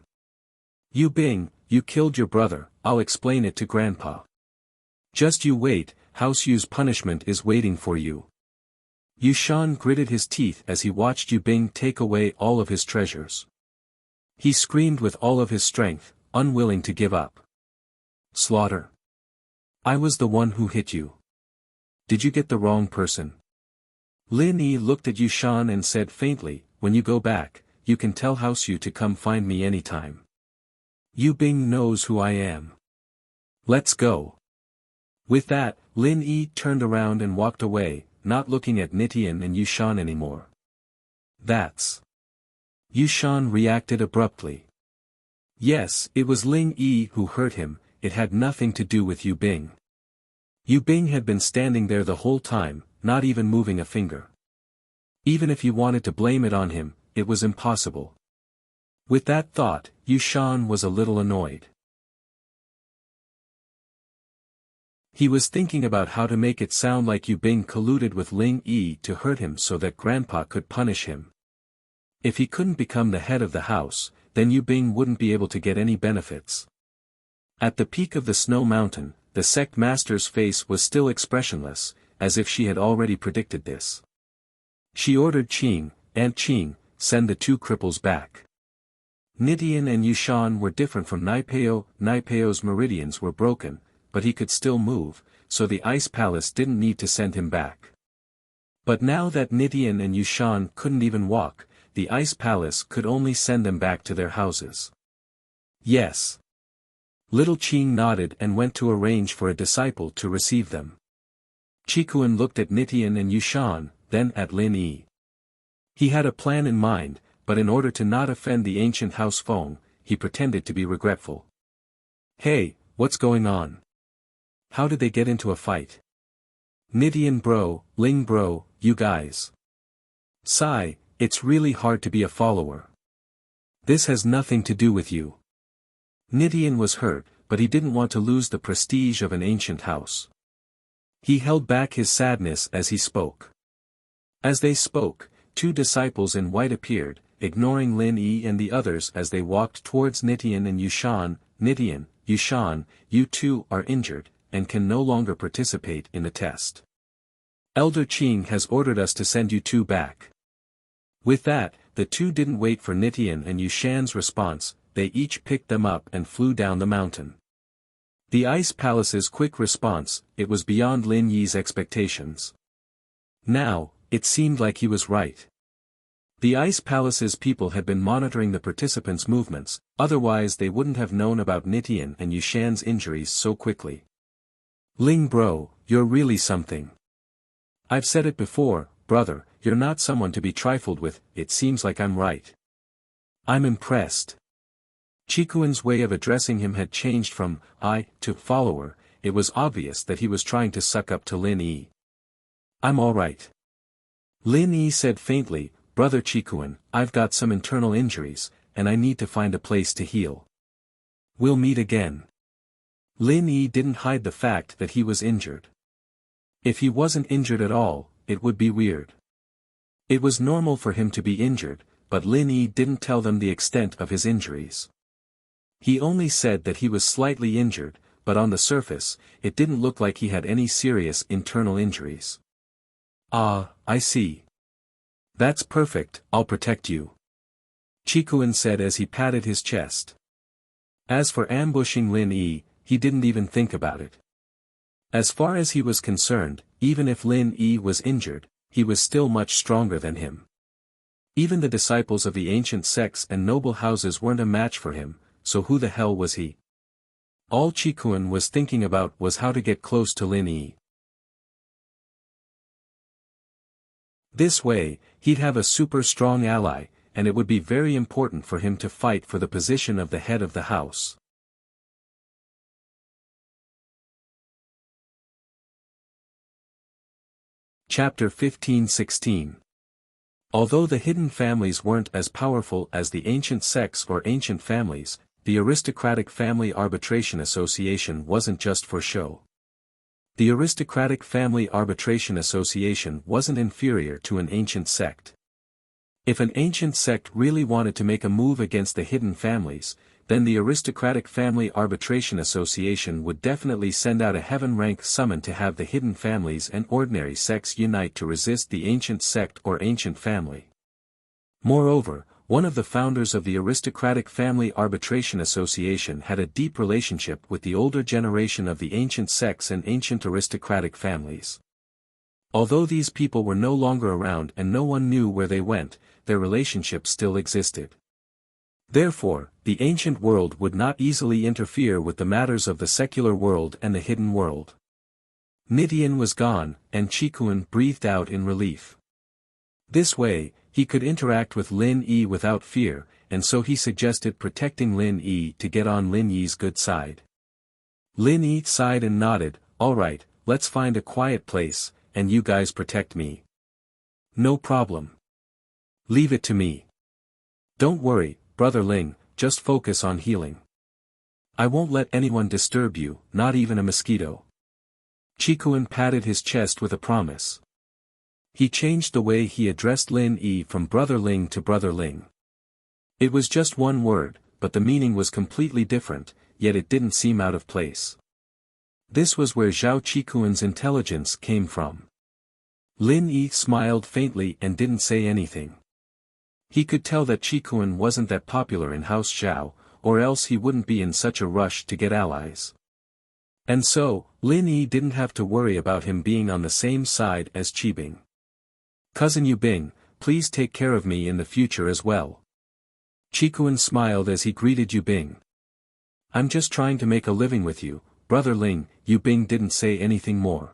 [SPEAKER 1] Yu Bing, you killed your brother, I'll explain it to Grandpa. Just you wait, House Yu's punishment is waiting for you. Yushan gritted his teeth as he watched Yu Bing take away all of his treasures. He screamed with all of his strength, unwilling to give up. Slaughter. I was the one who hit you. Did you get the wrong person? Lin Yi looked at Yushan and said faintly, when you go back, you can tell House Yu to come find me anytime. Yu Bing knows who I am. Let's go. With that, Lin Yi turned around and walked away, not looking at Nidian and Yushan anymore. That's. Yushan reacted abruptly. Yes, it was Lin Yi who hurt him, it had nothing to do with Yu Bing. Yu Bing had been standing there the whole time, not even moving a finger. Even if he wanted to blame it on him, it was impossible. With that thought, Yushan was a little annoyed. He was thinking about how to make it sound like Yu Bing colluded with Lin Yi to hurt him so that Grandpa could punish him. If he couldn't become the head of the house, then Yu Bing wouldn't be able to get any benefits. At the peak of the snow mountain, the sect master's face was still expressionless, as if she had already predicted this. She ordered Qing, Aunt Qing, send the two cripples back. Nidian and Yushan were different from Naipeo. Naipeo's meridians were broken, but he could still move, so the ice palace didn't need to send him back. But now that Nidian and Yushan couldn't even walk, the ice palace could only send them back to their houses. Yes. Little Qing nodded and went to arrange for a disciple to receive them. Qikuan looked at Nidian and Yushan, then at Lin Yi. He had a plan in mind, but in order to not offend the ancient House Feng, he pretended to be regretful. Hey, what's going on? How did they get into a fight? Nidian bro, Ling bro, you guys. Sigh, it's really hard to be a follower. This has nothing to do with you. Nidian was hurt, but he didn't want to lose the prestige of an ancient house. He held back his sadness as he spoke. As they spoke, two disciples in white appeared, ignoring Lin Yi and the others as they walked towards Nitian and Yushan. Nitian, Yushan, you two are injured, and can no longer participate in the test. Elder Qing has ordered us to send you two back. With that, the two didn't wait for Nitian and Yushan's response, they each picked them up and flew down the mountain. The Ice Palace's quick response, it was beyond Lin Yi's expectations. Now, it seemed like he was right. The Ice Palace's people had been monitoring the participants' movements, otherwise they wouldn't have known about Nitian and Yushan's injuries so quickly. Ling bro, you're really something. I've said it before, brother, you're not someone to be trifled with, it seems like I'm right. I'm impressed. Chikuan's way of addressing him had changed from I to follower, it was obvious that he was trying to suck up to Lin Yi. I'm alright. Lin Yi said faintly, Brother Chikuan, I've got some internal injuries, and I need to find a place to heal. We'll meet again. Lin Yi didn't hide the fact that he was injured. If he wasn't injured at all, it would be weird. It was normal for him to be injured, but Lin Yi didn't tell them the extent of his injuries. He only said that he was slightly injured, but on the surface, it didn't look like he had any serious internal injuries. Ah, I see. That's perfect, I'll protect you. Chikuan said as he patted his chest. As for ambushing Lin Yi, he didn't even think about it. As far as he was concerned, even if Lin Yi was injured, he was still much stronger than him. Even the disciples of the ancient sects and noble houses weren't a match for him, so who the hell was he? All Chikuan was thinking about was how to get close to Lin Yi. This way, he'd have a super strong ally, and it would be very important for him to fight for the position of the head of the house. Chapter 15-16. Although the hidden families weren't as powerful as the ancient sects or ancient families, the aristocratic Family Arbitration Association wasn't just for show. The aristocratic Family Arbitration Association wasn't inferior to an ancient sect. If an ancient sect really wanted to make a move against the hidden families, then the aristocratic Family Arbitration Association would definitely send out a heaven-rank summon to have the hidden families and ordinary sects unite to resist the ancient sect or ancient family. Moreover, one of the founders of the aristocratic Family Arbitration Association had a deep relationship with the older generation of the ancient sects and ancient aristocratic families. Although these people were no longer around and no one knew where they went, their relationship still existed. Therefore, the ancient world would not easily interfere with the matters of the secular world and the hidden world. Nitian was gone, and Chikuan breathed out in relief. This way, he could interact with Lin Yi without fear, and so he suggested protecting Lin Yi to get on Lin Yi's good side. Lin Yi sighed and nodded, alright, let's find a quiet place, and you guys protect me. No problem. Leave it to me. Don't worry, Brother Ling, just focus on healing. I won't let anyone disturb you, not even a mosquito. Chikuan patted his chest with a promise. He changed the way he addressed Lin Yi from Brother Ling to Brother Ling. It was just one word, but the meaning was completely different, yet it didn't seem out of place. This was where Zhao Chikuan's intelligence came from. Lin Yi smiled faintly and didn't say anything. He could tell that Chikuan wasn't that popular in House Zhao, or else he wouldn't be in such a rush to get allies. And so, Lin Yi didn't have to worry about him being on the same side as Qibing. Cousin Yubing, please take care of me in the future as well. Chikuan smiled as he greeted Yubing. I'm just trying to make a living with you, Brother Ling. Yubing didn't say anything more.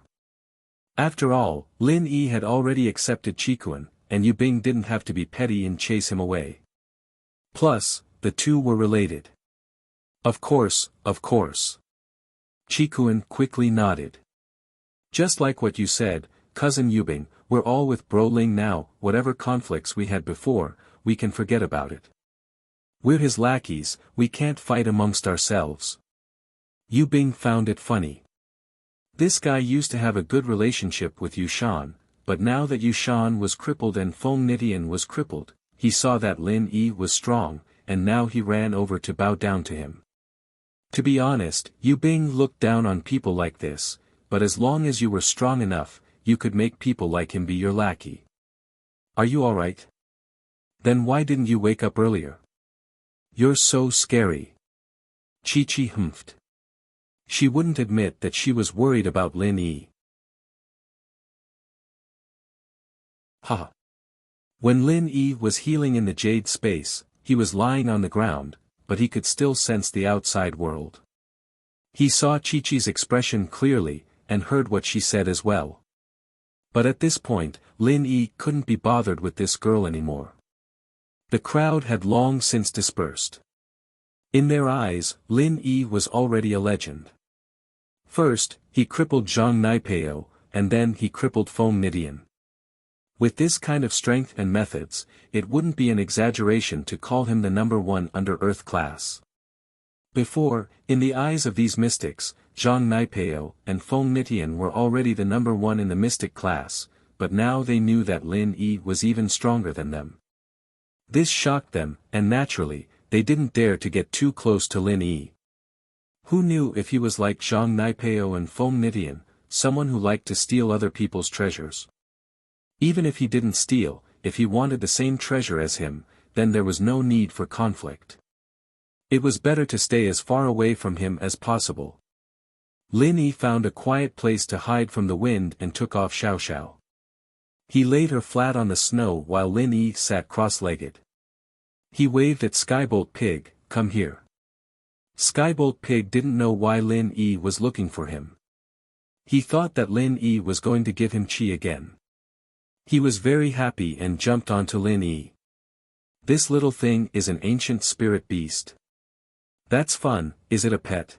[SPEAKER 1] After all, Lin Yi had already accepted Chikuan, and Yubing didn't have to be petty and chase him away. Plus, the two were related. Of course, of course. Chikuan quickly nodded. Just like what you said, Cousin Yubing, we're all with Bro Ling now, whatever conflicts we had before, we can forget about it. We're his lackeys, we can't fight amongst ourselves. Yubing found it funny. This guy used to have a good relationship with Yushan, but now that Yushan was crippled and Feng Nidian was crippled, he saw that Lin Yi was strong, and now he ran over to bow down to him. To be honest, Yu Bing looked down on people like this, but as long as you were strong enough, you could make people like him be your lackey. Are you alright? Then why didn't you wake up earlier? You're so scary. Chi-Chi humphed. She wouldn't admit that she was worried about Lin Yi. Ha! When Lin Yi was healing in the jade space, he was lying on the ground, but he could still sense the outside world. He saw Chi-Chi's expression clearly, and heard what she said as well. But at this point, Lin Yi couldn't be bothered with this girl anymore. The crowd had long since dispersed. In their eyes, Lin Yi was already a legend. First, he crippled Zhang Naipeo, and then he crippled Feng Nidian. With this kind of strength and methods, it wouldn't be an exaggeration to call him the number one under-earth class. Before, in the eyes of these mystics, Zhang Naipeo and Feng Nidian were already the number one in the mystic class, but now they knew that Lin Yi was even stronger than them. This shocked them, and naturally, they didn't dare to get too close to Lin Yi. Who knew if he was like Zhang Naipeo and Feng Nidian, someone who liked to steal other people's treasures? Even if he didn't steal, if he wanted the same treasure as him, then there was no need for conflict. It was better to stay as far away from him as possible. Lin Yi found a quiet place to hide from the wind and took off Xiao Xiao. He laid her flat on the snow while Lin Yi sat cross-legged. He waved at Skybolt Pig, "Come here." Skybolt Pig didn't know why Lin Yi was looking for him. He thought that Lin Yi was going to give him chi again. He was very happy and jumped onto Lin Yi. This little thing is an ancient spirit beast. That's fun, is it a pet?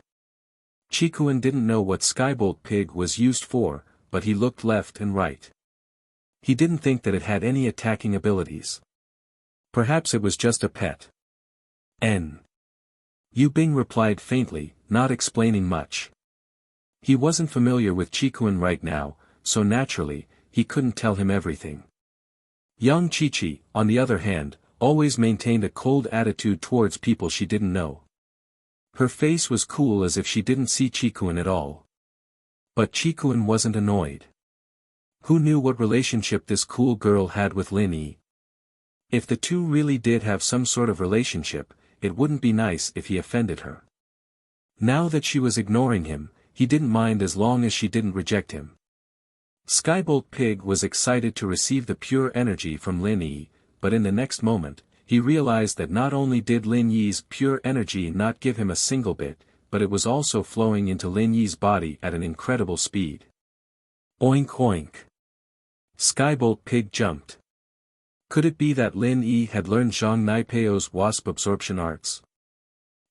[SPEAKER 1] Chikuan didn't know what Skybolt Pig was used for, but he looked left and right. He didn't think that it had any attacking abilities. Perhaps it was just a pet. Yu Bing replied faintly, not explaining much. He wasn't familiar with Chikuan right now, so naturally, he couldn't tell him everything. Young Chi-Chi, on the other hand, always maintained a cold attitude towards people she didn't know. Her face was cool as if she didn't see Chikuan at all. But Chikuan wasn't annoyed. Who knew what relationship this cool girl had with Lin Yi? If the two really did have some sort of relationship, it wouldn't be nice if he offended her. Now that she was ignoring him, he didn't mind as long as she didn't reject him. Skybolt Pig was excited to receive the pure energy from Lin Yi, but in the next moment, he realized that not only did Lin Yi's pure energy not give him a single bit, but it was also flowing into Lin Yi's body at an incredible speed. Oink oink. Skybolt Pig jumped. Could it be that Lin Yi had learned Zhang Naipeo's wasp absorption arts?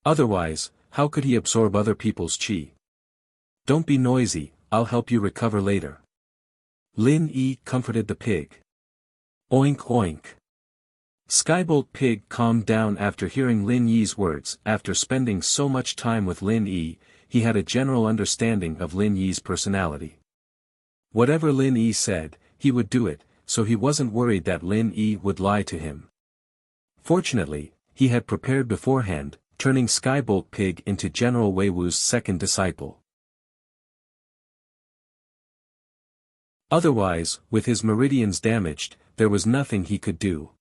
[SPEAKER 1] Otherwise, how could he absorb other people's chi? Don't be noisy, I'll help you recover later. Lin Yi comforted the pig. Oink oink. Skybolt Pig calmed down after hearing Lin Yi's words. After spending so much time with Lin Yi, he had a general understanding of Lin Yi's personality. Whatever Lin Yi said, he would do it, so he wasn't worried that Lin Yi would lie to him. Fortunately, he had prepared beforehand, turning Skybolt Pig into General Wei Wu's second disciple. Otherwise, with his meridians damaged, there was nothing he could do.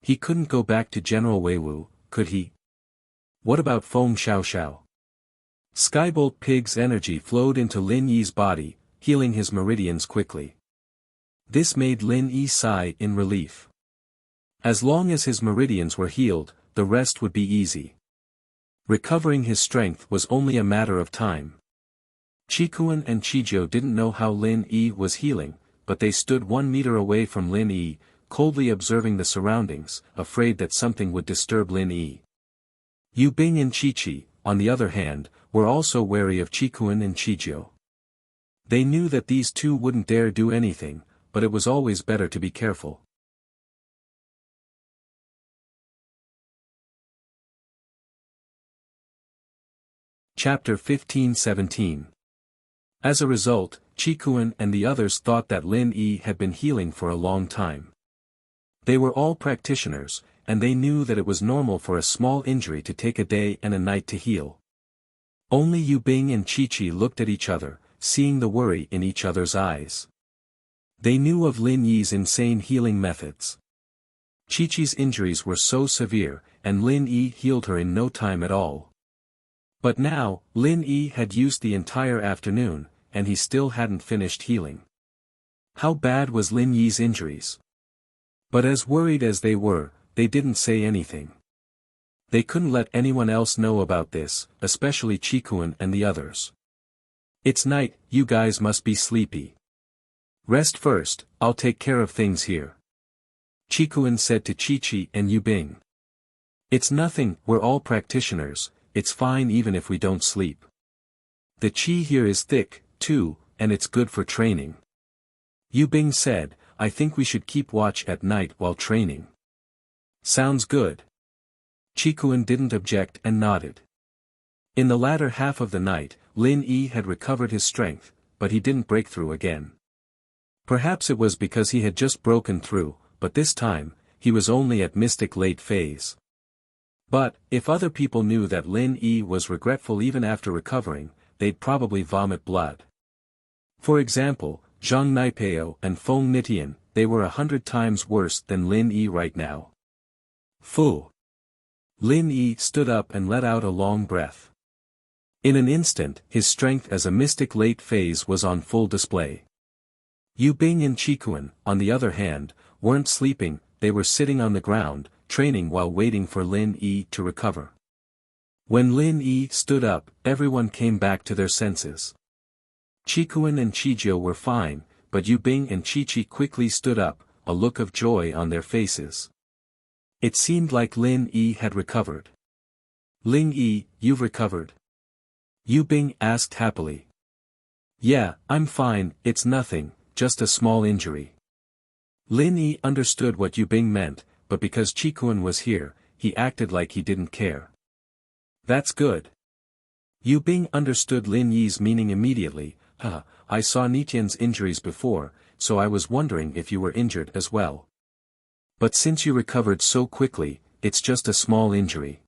[SPEAKER 1] He couldn't go back to General Wei Wu, could he? What about Feng Xiao Xiao? Skybolt Pig's energy flowed into Lin Yi's body, healing his meridians quickly. This made Lin Yi sigh in relief. As long as his meridians were healed, the rest would be easy. Recovering his strength was only a matter of time. Chikuan and Chijo didn't know how Lin Yi was healing, but they stood 1 meter away from Lin Yi, coldly observing the surroundings, afraid that something would disturb Lin Yi. Yu Bing and Chi-Chi, on the other hand, were also wary of Chikuan and Chijo. They knew that these two wouldn't dare do anything, but it was always better to be careful. Chapter 15-17. As a result, Qikuan and the others thought that Lin Yi had been healing for a long time. They were all practitioners, and they knew that it was normal for a small injury to take a day and a night to heal. Only Yu Bing and Chi-Chi looked at each other, seeing the worry in each other's eyes. They knew of Lin Yi's insane healing methods. Chi-Chi's injuries were so severe, and Lin Yi healed her in no time at all. But now, Lin Yi had used the entire afternoon, and he still hadn't finished healing. How bad was Lin Yi's injuries? But as worried as they were, they didn't say anything. They couldn't let anyone else know about this, especially Qikuan and the others. It's night, you guys must be sleepy. Rest first, I'll take care of things here. Qikuan said to Chi-Chi and Yu Bing. It's nothing, we're all practitioners, it's fine even if we don't sleep. The qi here is thick, too, and it's good for training. Yu Bing said, I think we should keep watch at night while training. Sounds good. Qikuan didn't object and nodded. In the latter half of the night, Lin Yi had recovered his strength, but he didn't break through again. Perhaps it was because he had just broken through, but this time, he was only at mystic late phase. But, if other people knew that Lin Yi was regretful even after recovering, they'd probably vomit blood. For example, Zhang Naipeo and Feng Nitian, they were 100 times worse than Lin Yi right now. Fu. Lin Yi stood up and let out a long breath. In an instant, his strength as a mystic late phase was on full display. Yu Bing and Qikuan, on the other hand, weren't sleeping, they were sitting on the ground, training while waiting for Lin Yi to recover. When Lin Yi stood up, everyone came back to their senses. Qikuan and Qijio were fine, but Yu Bing and Chi-Chi quickly stood up, a look of joy on their faces. It seemed like Lin Yi had recovered. Ling Yi, you've recovered? Yu Bing asked happily. Yeah, I'm fine, it's nothing, just a small injury. Lin Yi understood what Yu Bing meant, but because Qikuan was here, he acted like he didn't care. That's good. Yu Bing understood Lin Yi's meaning immediately. I saw Nitian's injuries before, so I was wondering if you were injured as well. But since you recovered so quickly, it's just a small injury.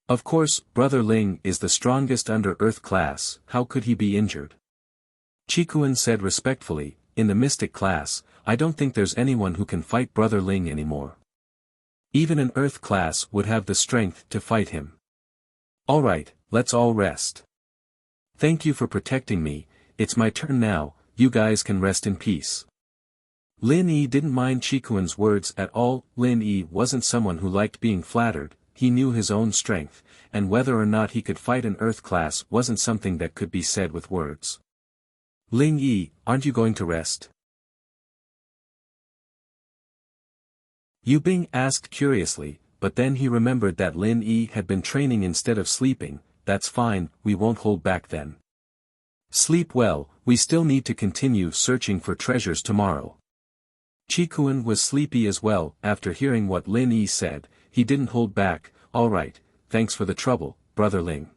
[SPEAKER 1] Of course, Brother Ling is the strongest under Earth class, how could he be injured? Qikuan said respectfully, in the Mystic class, I don't think there's anyone who can fight Brother Ling anymore. Even an Earth class would have the strength to fight him. Alright, let's all rest. Thank you for protecting me, it's my turn now, you guys can rest in peace. Lin Yi didn't mind Qikuan's words at all. Lin Yi wasn't someone who liked being flattered, he knew his own strength, and whether or not he could fight an Earth class wasn't something that could be said with words. Ling Yi, aren't you going to rest? Yu Bing asked curiously, but then he remembered that Lin Yi had been training instead of sleeping. That's fine, we won't hold back then. Sleep well, we still need to continue searching for treasures tomorrow. Qikuan was sleepy as well. After hearing what Lin Yi said, he didn't hold back. Alright, thanks for the trouble, Brother Ling.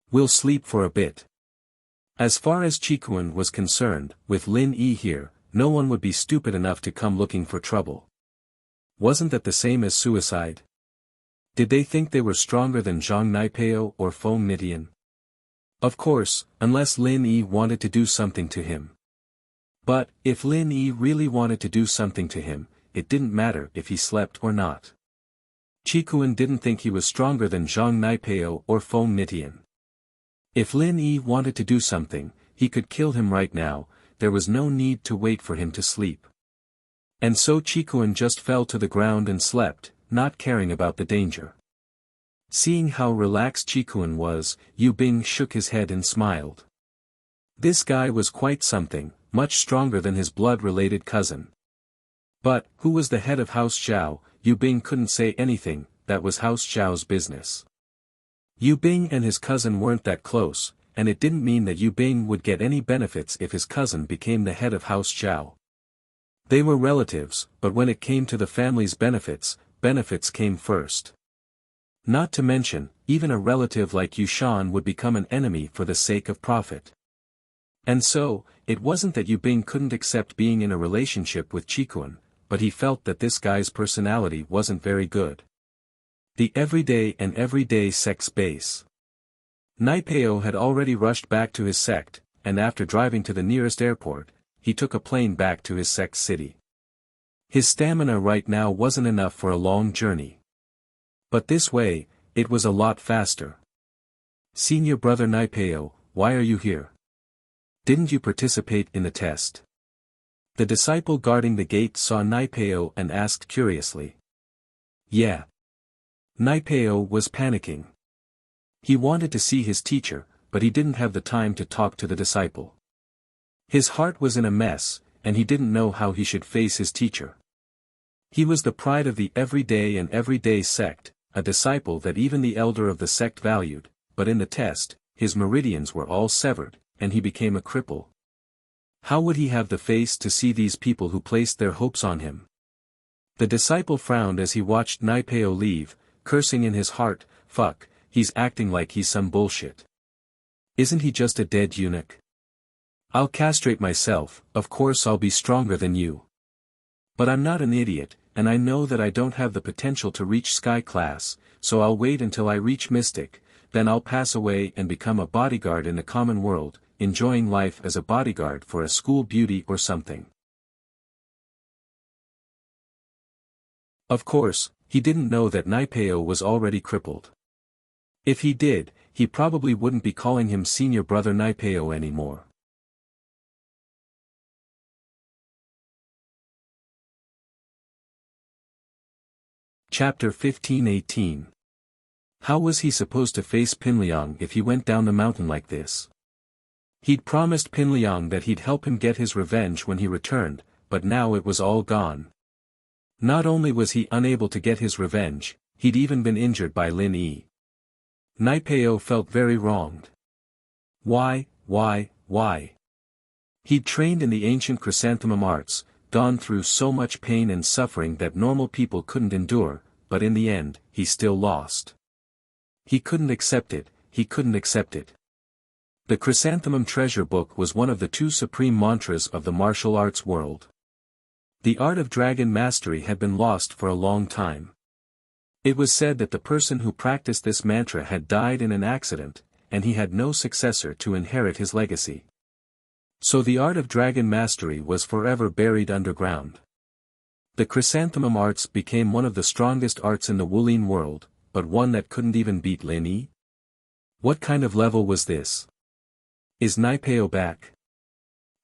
[SPEAKER 1] We'll sleep for a bit. As far as Qikuan was concerned, with Lin Yi here, no one would be stupid enough to come looking for trouble. Wasn't that the same as suicide? Did they think they were stronger than Zhang Naipeo or Feng Nitian? Of course, unless Lin Yi wanted to do something to him. But, if Lin Yi really wanted to do something to him, it didn't matter if he slept or not. Qikuan didn't think he was stronger than Zhang Naipeo or Feng Nitian. If Lin Yi wanted to do something, he could kill him right now, there was no need to wait for him to sleep. And so Qikuan just fell to the ground and slept, not caring about the danger. Seeing how relaxed Qikuan was, Yu Bing shook his head and smiled. This guy was quite something, much stronger than his blood-related cousin. But, who was the head of House Zhao? Yu Bing couldn't say anything, that was House Zhao's business. Yu Bing and his cousin weren't that close, and it didn't mean that Yu Bing would get any benefits if his cousin became the head of House Zhao. They were relatives, but when it came to the family's benefits came first. Not to mention, even a relative like Yushan would become an enemy for the sake of profit. And so, it wasn't that Yu Bing couldn't accept being in a relationship with Chikuan, but he felt that this guy's personality wasn't very good. The everyday sect's base. Naipeo had already rushed back to his sect, and after driving to the nearest airport, he took a plane back to his sect's city. His stamina right now wasn't enough for a long journey. But this way, it was a lot faster. Senior brother Naipeo, why are you here? Didn't you participate in the test? The disciple guarding the gate saw Naipeo and asked curiously. Yeah. Naipeo was panicking. He wanted to see his teacher, but he didn't have the time to talk to the disciple. His heart was in a mess, and he didn't know how he should face his teacher. He was the pride of the everyday sect, a disciple that even the elder of the sect valued, but in the test, his meridians were all severed, and he became a cripple. How would he have the face to see these people who placed their hopes on him? The disciple frowned as he watched Naipeo leave, cursing in his heart, fuck, he's acting like he's some bullshit. Isn't he just a dead eunuch? I'll castrate myself, of course I'll be stronger than you. But I'm not an idiot, and I know that I don't have the potential to reach sky class, so I'll wait until I reach mystic, then I'll pass away and become a bodyguard in the common world, enjoying life as a bodyguard for a school beauty or something. Of course, he didn't know that Naipeo was already crippled. If he did, he probably wouldn't be calling him senior brother Naipeo anymore. Chapter 15-18. How was he supposed to face Pinliang if he went down the mountain like this? He'd promised Pinliang that he'd help him get his revenge when he returned, but now it was all gone. Not only was he unable to get his revenge, he'd even been injured by Lin Yi. Naipeo felt very wronged. Why? He'd trained in the ancient chrysanthemum arts, gone through so much pain and suffering that normal people couldn't endure, but in the end, he still lost. He couldn't accept it. The Chrysanthemum Treasure Book was one of the two supreme mantras of the martial arts world. The art of dragon mastery had been lost for a long time. It was said that the person who practiced this mantra had died in an accident, and he had no successor to inherit his legacy. So the art of dragon mastery was forever buried underground. The chrysanthemum arts became one of the strongest arts in the Wulin world, but one that couldn't even beat Lin Yi? What kind of level was this? Is Naipeo back?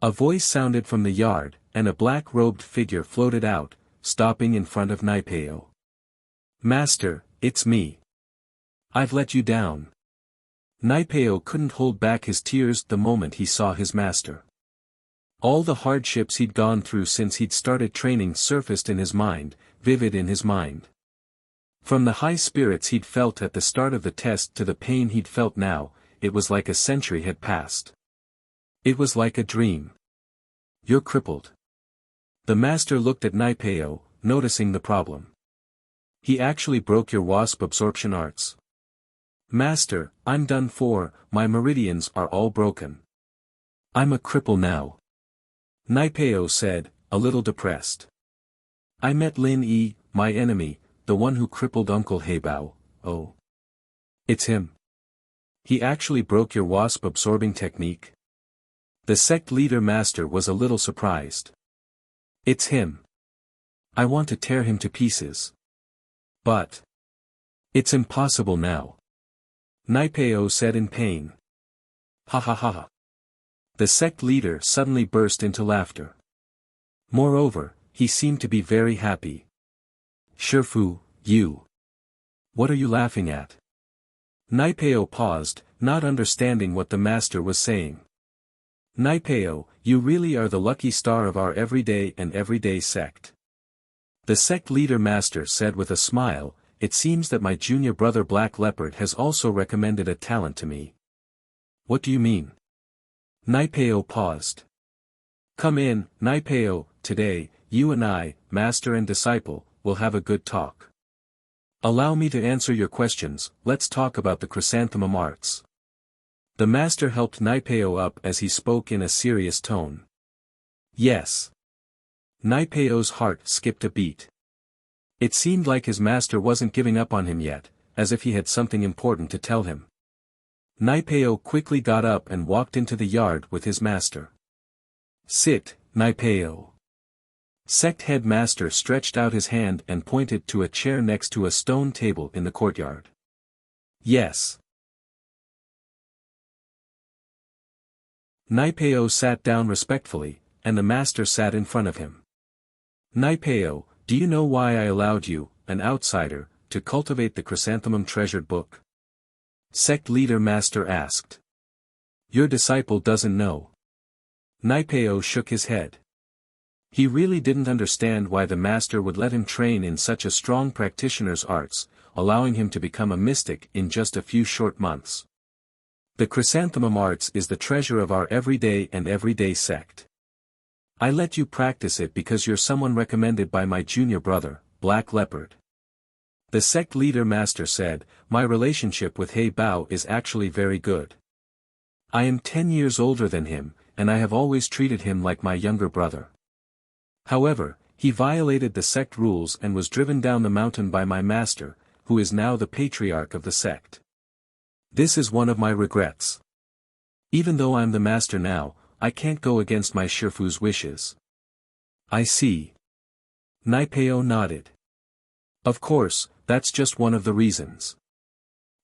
[SPEAKER 1] A voice sounded from the yard, and a black-robed figure floated out, stopping in front of Naipeo. Master, it's me. I've let you down. Naipeo couldn't hold back his tears the moment he saw his master. All the hardships he'd gone through since he'd started training surfaced in his mind, vivid in his mind. From the high spirits he'd felt at the start of the test to the pain he'd felt now, it was like a century had passed. It was like a dream. You're crippled. The master looked at Naipeo, noticing the problem. He actually broke your wasp absorption arts. Master, I'm done for, my meridians are all broken. I'm a cripple now. Naipeo said, a little depressed. I met Lin Yi, my enemy, the one who crippled Uncle Heibao. Oh. It's him. He actually broke your wasp absorbing technique. The sect leader master was a little surprised. It's him. I want to tear him to pieces. But. It's impossible now. Naipeo said in pain. Ha ha ha ha. The sect leader suddenly burst into laughter. Moreover, he seemed to be very happy. Shifu, you. What are you laughing at? Naipeo paused, not understanding what the master was saying. Naipeo, you really are the lucky star of our everyday sect. The sect leader master said with a smile, it seems that my junior brother Black Leopard has also recommended a talent to me. What do you mean? Naipeo paused. Come in, Naipeo, today, you and I, master and disciple, will have a good talk. Allow me to answer your questions, let's talk about the chrysanthemum arts. The master helped Naipeo up as he spoke in a serious tone. Yes. Naipeo's heart skipped a beat. It seemed like his master wasn't giving up on him yet, as if he had something important to tell him. Naipeo quickly got up and walked into the yard with his master. Sit, Naipeo. Sect headmaster stretched out his hand and pointed to a chair next to a stone table in the courtyard. Yes. Naipeo sat down respectfully, and the master sat in front of him. Naipeo, do you know why I allowed you, an outsider, to cultivate the chrysanthemum treasured book? Sect leader master asked. Your disciple doesn't know. Naipeo shook his head. He really didn't understand why the master would let him train in such a strong practitioner's arts, allowing him to become a mystic in just a few short months. The chrysanthemum arts is the treasure of our everyday sect. I let you practice it because you're someone recommended by my junior brother, Black Leopard. The sect leader master said, my relationship with He Bao is actually very good. I am 10 years older than him, and I have always treated him like my younger brother. However, he violated the sect rules and was driven down the mountain by my master, who is now the patriarch of the sect. This is one of my regrets. Even though I'm the master now, I can't go against my Shifu's wishes. I see. Naipeo nodded. Of course, that's just one of the reasons.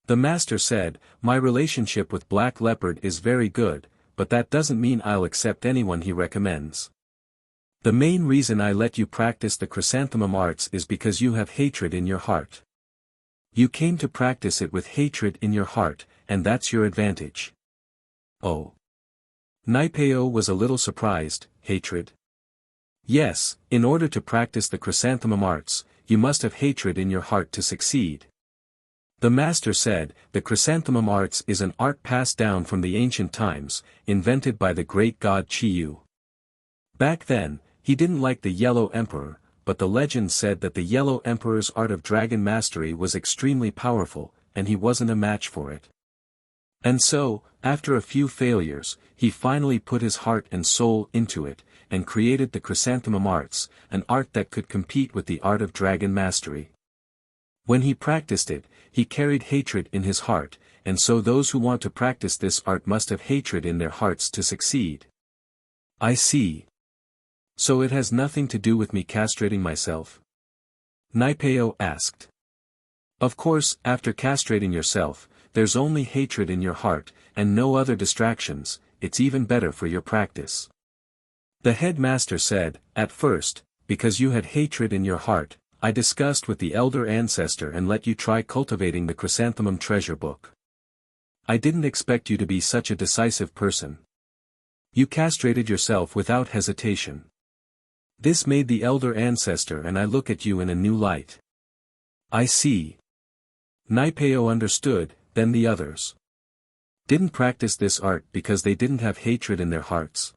[SPEAKER 1] The master said, my relationship with Black Leopard is very good, but that doesn't mean I'll accept anyone he recommends. The main reason I let you practice the chrysanthemum arts is because you have hatred in your heart. You came to practice it with hatred in your heart, and that's your advantage. Oh. Naipeo was a little surprised. Hatred? Yes, in order to practice the chrysanthemum arts, you must have hatred in your heart to succeed. The master said, the chrysanthemum arts is an art passed down from the ancient times, invented by the great god Chiyu. Back then, he didn't like the Yellow Emperor, but the legend said that the Yellow Emperor's art of dragon mastery was extremely powerful, and he wasn't a match for it. And so, after a few failures, he finally put his heart and soul into it, and created the chrysanthemum arts, an art that could compete with the art of dragon mastery. When he practiced it, he carried hatred in his heart, and so those who want to practice this art must have hatred in their hearts to succeed. I see. So it has nothing to do with me castrating myself? Naipeo asked. Of course, after castrating yourself, there's only hatred in your heart, and no other distractions, it's even better for your practice. The headmaster said, at first, because you had hatred in your heart, I discussed with the elder ancestor and let you try cultivating the chrysanthemum treasure book. I didn't expect you to be such a decisive person. You castrated yourself without hesitation. This made the elder ancestor and I look at you in a new light. I see. Naipeo understood, then the others didn't practice this art because they didn't have hatred in their hearts.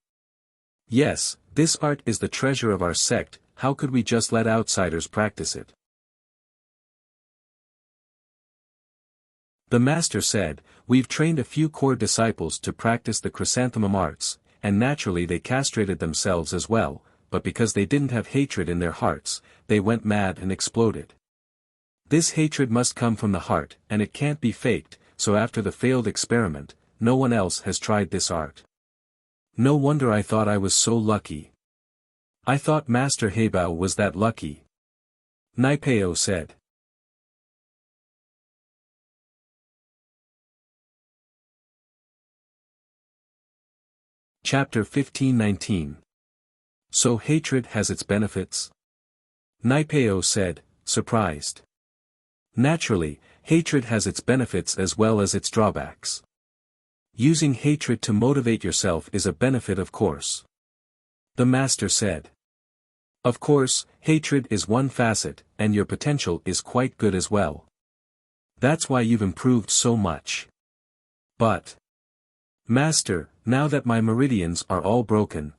[SPEAKER 1] Yes, this art is the treasure of our sect, how could we just let outsiders practice it? The master said, we've trained a few core disciples to practice the chrysanthemum arts, and naturally they castrated themselves as well, but because they didn't have hatred in their hearts, they went mad and exploded. This hatred must come from the heart, and it can't be faked, so after the failed experiment, no one else has tried this art. No wonder I thought I was so lucky. I thought Master He Bao was that lucky. Naipeo said. Chapter 15:19. So hatred has its benefits? Naipeo said, surprised. Naturally, hatred has its benefits as well as its drawbacks. Using hatred to motivate yourself is a benefit, of course. The master said. Of course, hatred is one facet, and your potential is quite good as well. That's why you've improved so much. But, Master, now that my meridians are all broken,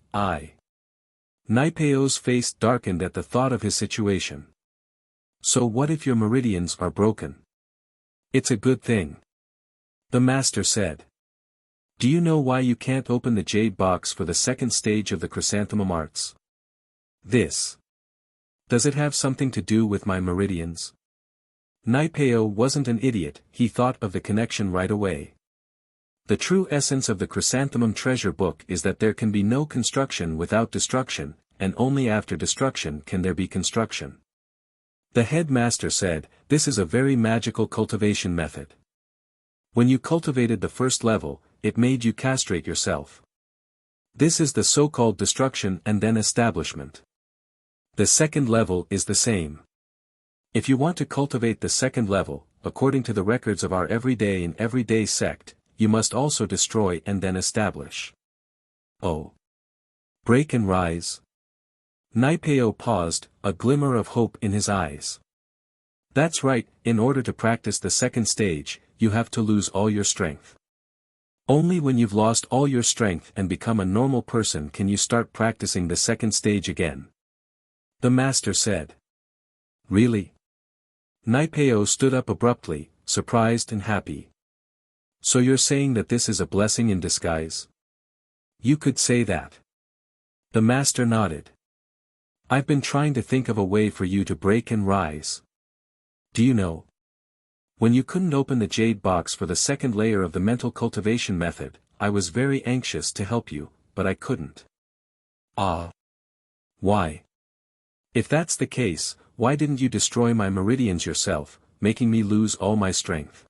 [SPEAKER 1] Naipeo's face darkened at the thought of his situation. So what if your meridians are broken? It's a good thing. The master said. Do you know why you can't open the jade box for the second stage of the chrysanthemum arts? This. Does it have something to do with my meridians? Naipeo wasn't an idiot, he thought of the connection right away. The true essence of the chrysanthemum treasure book is that there can be no construction without destruction, and only after destruction can there be construction. The headmaster said, this is a very magical cultivation method. When you cultivated the first level, it made you castrate yourself. This is the so-called destruction and then establishment. The second level is the same. If you want to cultivate the second level, according to the records of our everyday and everyday sect, you must also destroy and then establish. Oh. Break and rise. Naipeo paused, a glimmer of hope in his eyes. That's right, in order to practice the second stage, you have to lose all your strength. Only when you've lost all your strength and become a normal person can you start practicing the second stage again. The master said. Really? Naipeo stood up abruptly, surprised and happy. So you're saying that this is a blessing in disguise? You could say that. The master nodded. I've been trying to think of a way for you to break and rise. Do you know? When you couldn't open the jade box for the second layer of the mental cultivation method, I was very anxious to help you, but I couldn't. Ah. Why? If that's the case, why didn't you destroy my meridians yourself, making me lose all my strength?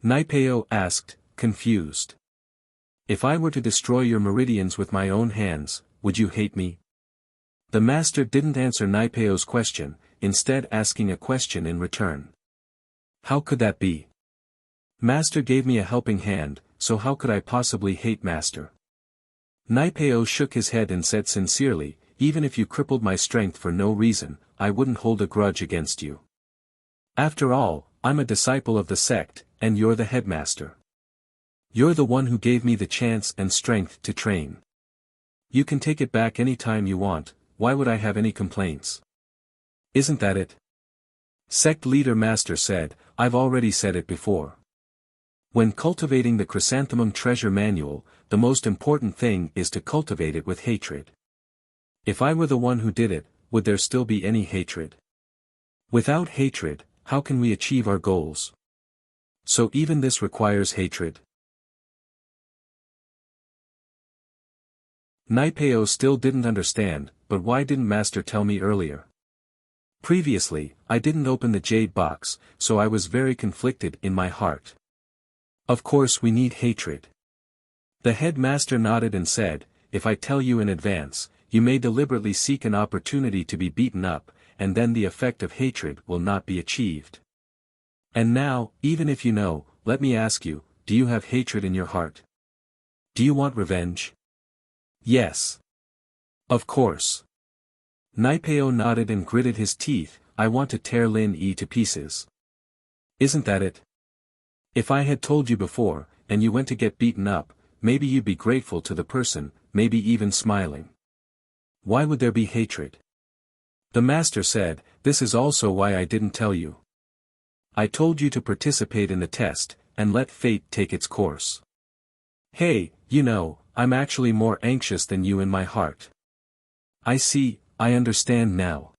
[SPEAKER 1] Naipeo asked, confused. If I were to destroy your meridians with my own hands, would you hate me? The master didn't answer Naipeo's question, instead asking a question in return. How could that be? Master gave me a helping hand, so how could I possibly hate Master? Naipeo shook his head and said sincerely, even if you crippled my strength for no reason, I wouldn't hold a grudge against you. After all, I'm a disciple of the sect, and you're the headmaster. You're the one who gave me the chance and strength to train. You can take it back any time you want, why would I have any complaints? Isn't that it? Sect leader Master said, I've already said it before. When cultivating the chrysanthemum treasure manual, the most important thing is to cultivate it with hatred. If I were the one who did it, would there still be any hatred? Without hatred, how can we achieve our goals? So even this requires hatred. Naipeo still didn't understand, but why didn't Master tell me earlier? Previously, I didn't open the jade box, so I was very conflicted in my heart. Of course we need hatred. The headmaster nodded and said, if I tell you in advance, you may deliberately seek an opportunity to be beaten up, and then the effect of hatred will not be achieved. And now, even if you know, let me ask you, do you have hatred in your heart? Do you want revenge? Yes. Of course. Naipeo nodded and gritted his teeth, I want to tear Lin Yi to pieces. Isn't that it? If I had told you before, and you went to get beaten up, maybe you'd be grateful to the person, maybe even smiling. Why would there be hatred? The master said, this is also why I didn't tell you. I told you to participate in the test, and let fate take its course. Hey, you know, I'm actually more anxious than you in my heart. I see, I understand now.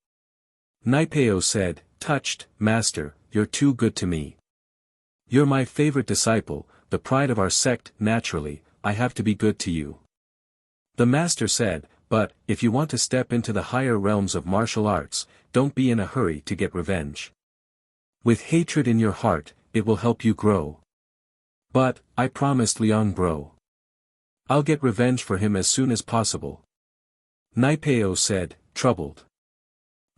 [SPEAKER 1] Naipeo said, touched, Master, you're too good to me. You're my favorite disciple, the pride of our sect, naturally, I have to be good to you. The master said, but, if you want to step into the higher realms of martial arts, don't be in a hurry to get revenge. With hatred in your heart, it will help you grow. But, I promised Liang Bro. I'll get revenge for him as soon as possible. Naipeo said, troubled.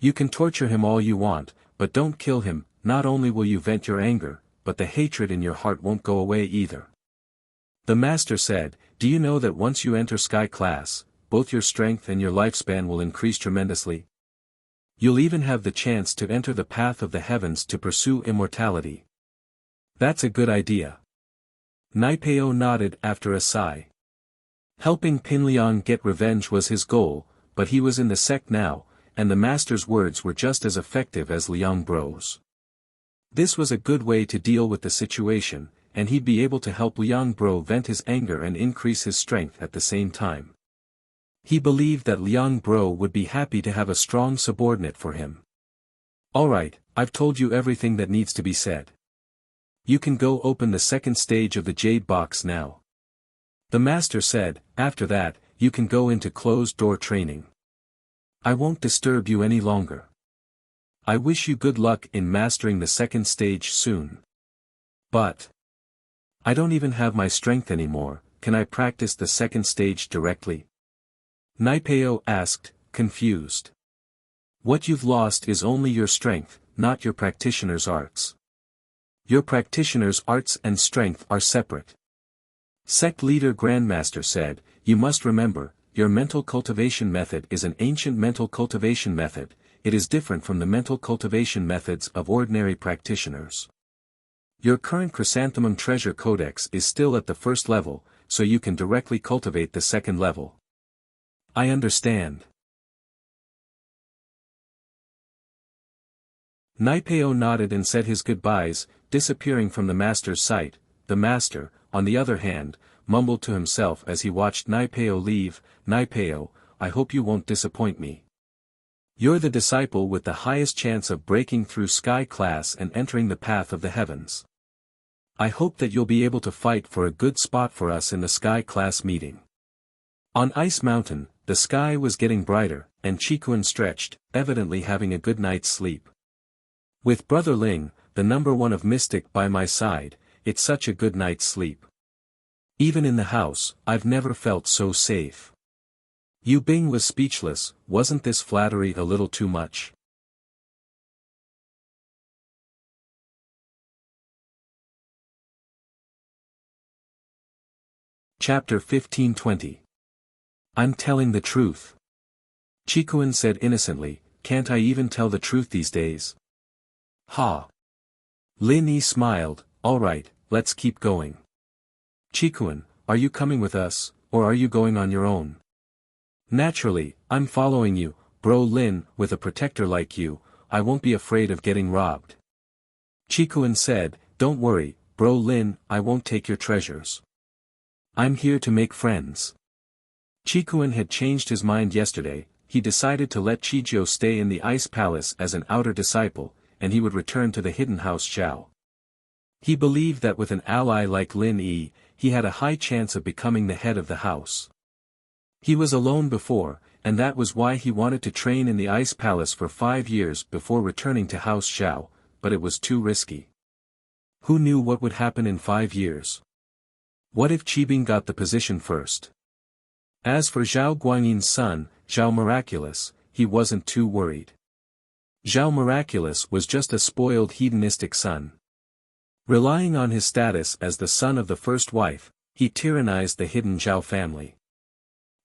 [SPEAKER 1] You can torture him all you want, but don't kill him, not only will you vent your anger, but the hatred in your heart won't go away either. The master said, do you know that once you enter Sky class, both your strength and your lifespan will increase tremendously? You'll even have the chance to enter the path of the heavens to pursue immortality. That's a good idea. Naipeo nodded after a sigh. Helping Pinliang get revenge was his goal, but he was in the sect now, and the master's words were just as effective as Liang Bro's. This was a good way to deal with the situation, and he'd be able to help Liang Bro vent his anger and increase his strength at the same time. He believed that Liang Bro would be happy to have a strong subordinate for him. Alright, I've told you everything that needs to be said. You can go open the second stage of the jade box now. The master said, after that, you can go into closed-door training. I won't disturb you any longer. I wish you good luck in mastering the second stage soon. But I don't even have my strength anymore, can I practice the second stage directly? Naipeo asked, confused. What you've lost is only your strength, not your practitioner's arts. Your practitioner's arts and strength are separate. Sect leader Grandmaster said, you must remember, your mental cultivation method is an ancient mental cultivation method, it is different from the mental cultivation methods of ordinary practitioners. Your current Chrysanthemum Treasure Codex is still at the first level, so you can directly cultivate the second level. I understand. Naipeo nodded and said his goodbyes, disappearing from the master's sight. The master, on the other hand, mumbled to himself as he watched Naipeo leave, Naipeo, I hope you won't disappoint me. You're the disciple with the highest chance of breaking through Sky Class and entering the path of the heavens. I hope that you'll be able to fight for a good spot for us in the Sky Class meeting. On Ice Mountain, the sky was getting brighter, and Chikuan stretched, evidently having a good night's sleep. With Brother Ling, the number one of Mystic by my side, it's such a good night's sleep. Even in the house, I've never felt so safe. Yu Bing was speechless, wasn't this flattery a little too much? Chapter 15-20. I'm telling the truth. Chikuan said innocently, can't I even tell the truth these days? Ha! Lin Yi smiled, alright, let's keep going. Chikuan, are you coming with us, or are you going on your own? Naturally, I'm following you, bro Lin, with a protector like you, I won't be afraid of getting robbed. Chikuan said, don't worry, bro Lin, I won't take your treasures. I'm here to make friends. Chikuan had changed his mind yesterday, he decided to let Chijio stay in the Ice Palace as an outer disciple, and he would return to the hidden house Xiao. He believed that with an ally like Lin Yi, he had a high chance of becoming the head of the house. He was alone before, and that was why he wanted to train in the Ice Palace for 5 years before returning to House Xiao, but it was too risky. Who knew what would happen in 5 years? What if Qibing got the position first? As for Zhao Guangyin's son, Zhao Miraculous, he wasn't too worried. Zhao Miraculous was just a spoiled hedonistic son. Relying on his status as the son of the first wife, he tyrannized the hidden Zhao family.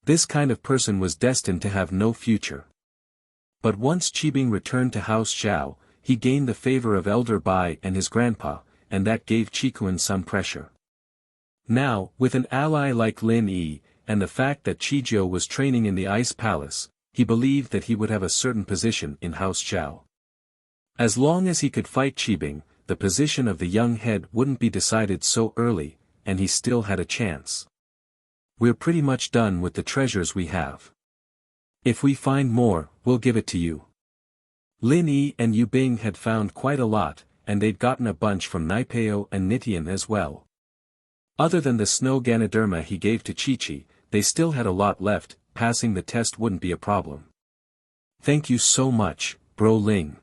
[SPEAKER 1] This kind of person was destined to have no future. But once Qibing returned to House Xiao, he gained the favor of Elder Bai and his grandpa, and that gave Chikuan some pressure. Now, with an ally like Lin Yi, and the fact that Chijio was training in the Ice Palace, he believed that he would have a certain position in House Xiao. As long as he could fight Qibing, the position of the young head wouldn't be decided so early, and he still had a chance. We're pretty much done with the treasures we have. If we find more, we'll give it to you. Lin Yi and Yu Bing had found quite a lot, and they'd gotten a bunch from Naipeo and Nitian as well. Other than the snow Ganoderma he gave to Chi-Chi, they still had a lot left, passing the test wouldn't be a problem. Thank you so much, Bro Ling.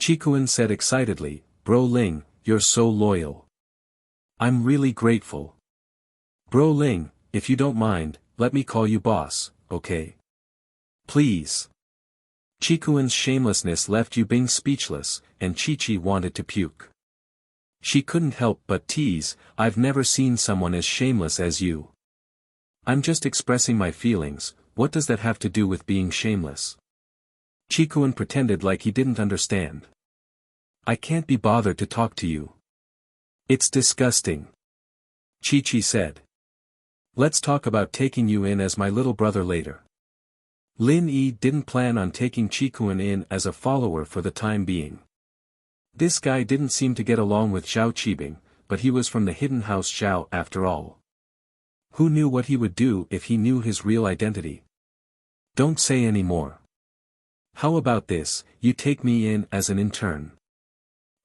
[SPEAKER 1] Chikuan said excitedly, Bro Ling, you're so loyal. I'm really grateful. Bro Ling, if you don't mind, let me call you boss, okay? Please. Chikuan's shamelessness left Yu Bing speechless, and Chi-Chi wanted to puke. She couldn't help but tease, I've never seen someone as shameless as you. I'm just expressing my feelings, what does that have to do with being shameless? Chikuan pretended like he didn't understand. I can't be bothered to talk to you. It's disgusting. Chi-Chi said. Let's talk about taking you in as my little brother later. Lin Yi didn't plan on taking Chikuan in as a follower for the time being. This guy didn't seem to get along with Zhao Qibing, but he was from the hidden house Zhao after all. Who knew what he would do if he knew his real identity? Don't say any more. How about this, you take me in as an intern.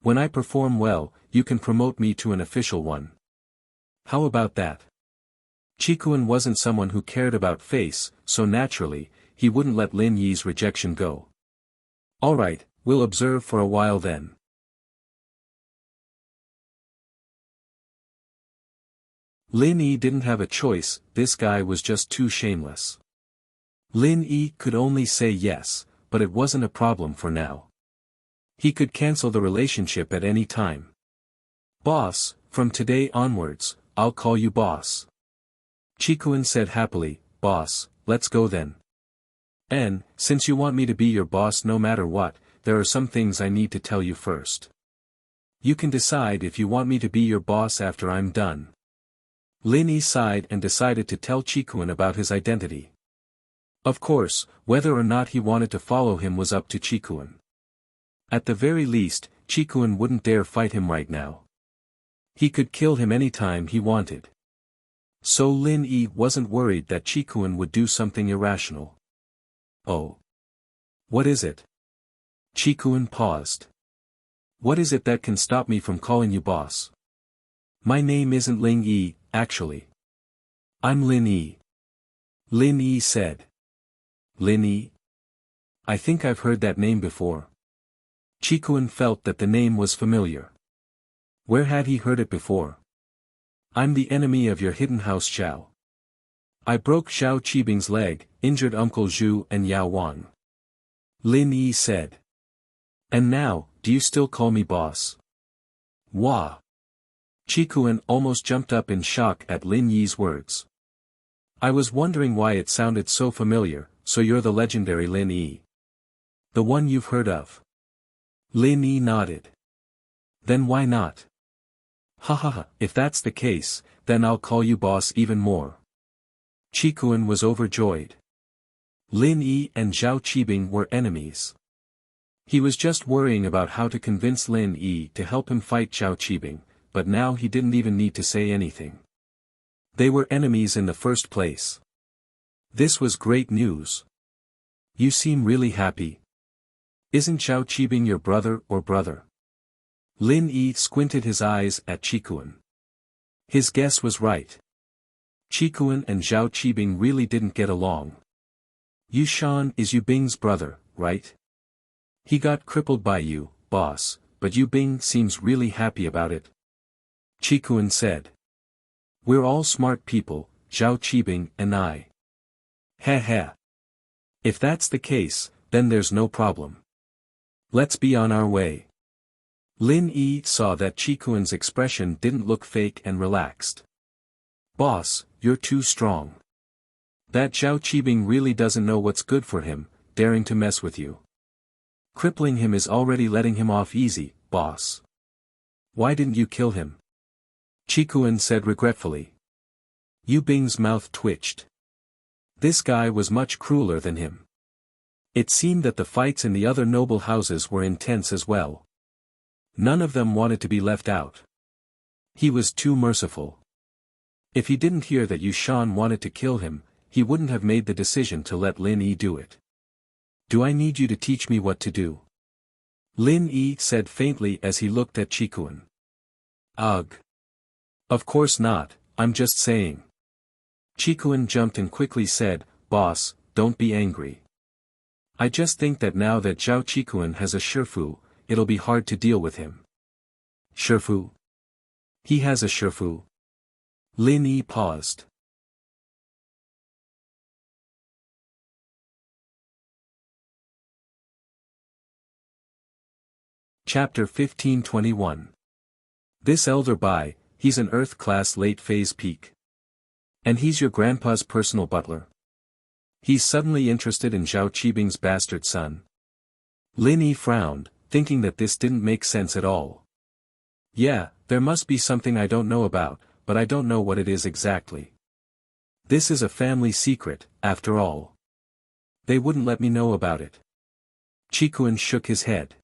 [SPEAKER 1] When I perform well, you can promote me to an official one. How about that? Qikuan wasn't someone who cared about face, so naturally, he wouldn't let Lin Yi's rejection go. Alright, we'll observe for a while then. Lin Yi didn't have a choice, this guy was just too shameless. Lin Yi could only say yes, but it wasn't a problem for now. He could cancel the relationship at any time. Boss, from today onwards, I'll call you boss. Qikuan said happily, boss, let's go then. And, since you want me to be your boss no matter what, there are some things I need to tell you first. You can decide if you want me to be your boss after I'm done. Lin Yi sighed and decided to tell Qikuan about his identity. Of course, whether or not he wanted to follow him was up to Qikuan. At the very least, Qikuan wouldn't dare fight him right now. He could kill him anytime he wanted. So Lin Yi wasn't worried that Qikuan would do something irrational. Oh. What is it? Qikuan paused. What is it that can stop me from calling you boss? My name isn't Lin Yi, actually. I'm Lin Yi. Lin Yi said. Lin Yi? I think I've heard that name before. Qikuan felt that the name was familiar. Where had he heard it before? I'm the enemy of your hidden house Zhao. I broke Zhao Qibing's leg, injured Uncle Zhu and Yao Wang. Lin Yi said. And now, do you still call me boss? Wah! Qikuan almost jumped up in shock at Lin Yi's words. I was wondering why it sounded so familiar, so you're the legendary Lin Yi. The one you've heard of. Lin Yi nodded. Then why not? Ha ha ha, if that's the case, then I'll call you boss even more. Qikuan was overjoyed. Lin Yi and Zhao Qibing were enemies. He was just worrying about how to convince Lin Yi to help him fight Zhao Qibing, but now he didn't even need to say anything. They were enemies in the first place. This was great news. You seem really happy. Isn't Zhao Qibing your brother or brother? Lin Yi squinted his eyes at Qikuan. His guess was right. Qikuan and Zhao Qibing really didn't get along. Yu Shan is Yu Bing's brother, right? He got crippled by you, boss, but Yu Bing seems really happy about it. Qikuan said. We're all smart people, Zhao Qibing and I. Heh heh. If that's the case, then there's no problem. Let's be on our way. Lin Yi saw that Qikuan's expression didn't look fake and relaxed. Boss, you're too strong. That Zhao Qibing really doesn't know what's good for him, daring to mess with you. Crippling him is already letting him off easy, boss. Why didn't you kill him? Qikuan said regretfully. Yu Bing's mouth twitched. This guy was much crueler than him. It seemed that the fights in the other noble houses were intense as well. None of them wanted to be left out. He was too merciful. If he didn't hear that Yu Shan wanted to kill him, he wouldn't have made the decision to let Lin Yi do it. Do I need you to teach me what to do? Lin Yi said faintly as he looked at Qikuan. Ugh. Of course not, I'm just saying. Qikuan jumped and quickly said, Boss, don't be angry. I just think that now that Zhao Qikuan has a Shifu, it'll be hard to deal with him. Shifu? He has a Shifu. Lin Yi paused. Chapter 1521. This elder Bai, he's an Earth-class late-phase peak. And he's your grandpa's personal butler. He's suddenly interested in Zhao Qibing's bastard son. Lin Yi frowned, thinking that this didn't make sense at all. Yeah, there must be something I don't know about, but I don't know what it is exactly. This is a family secret, after all. They wouldn't let me know about it. Qikuan shook his head.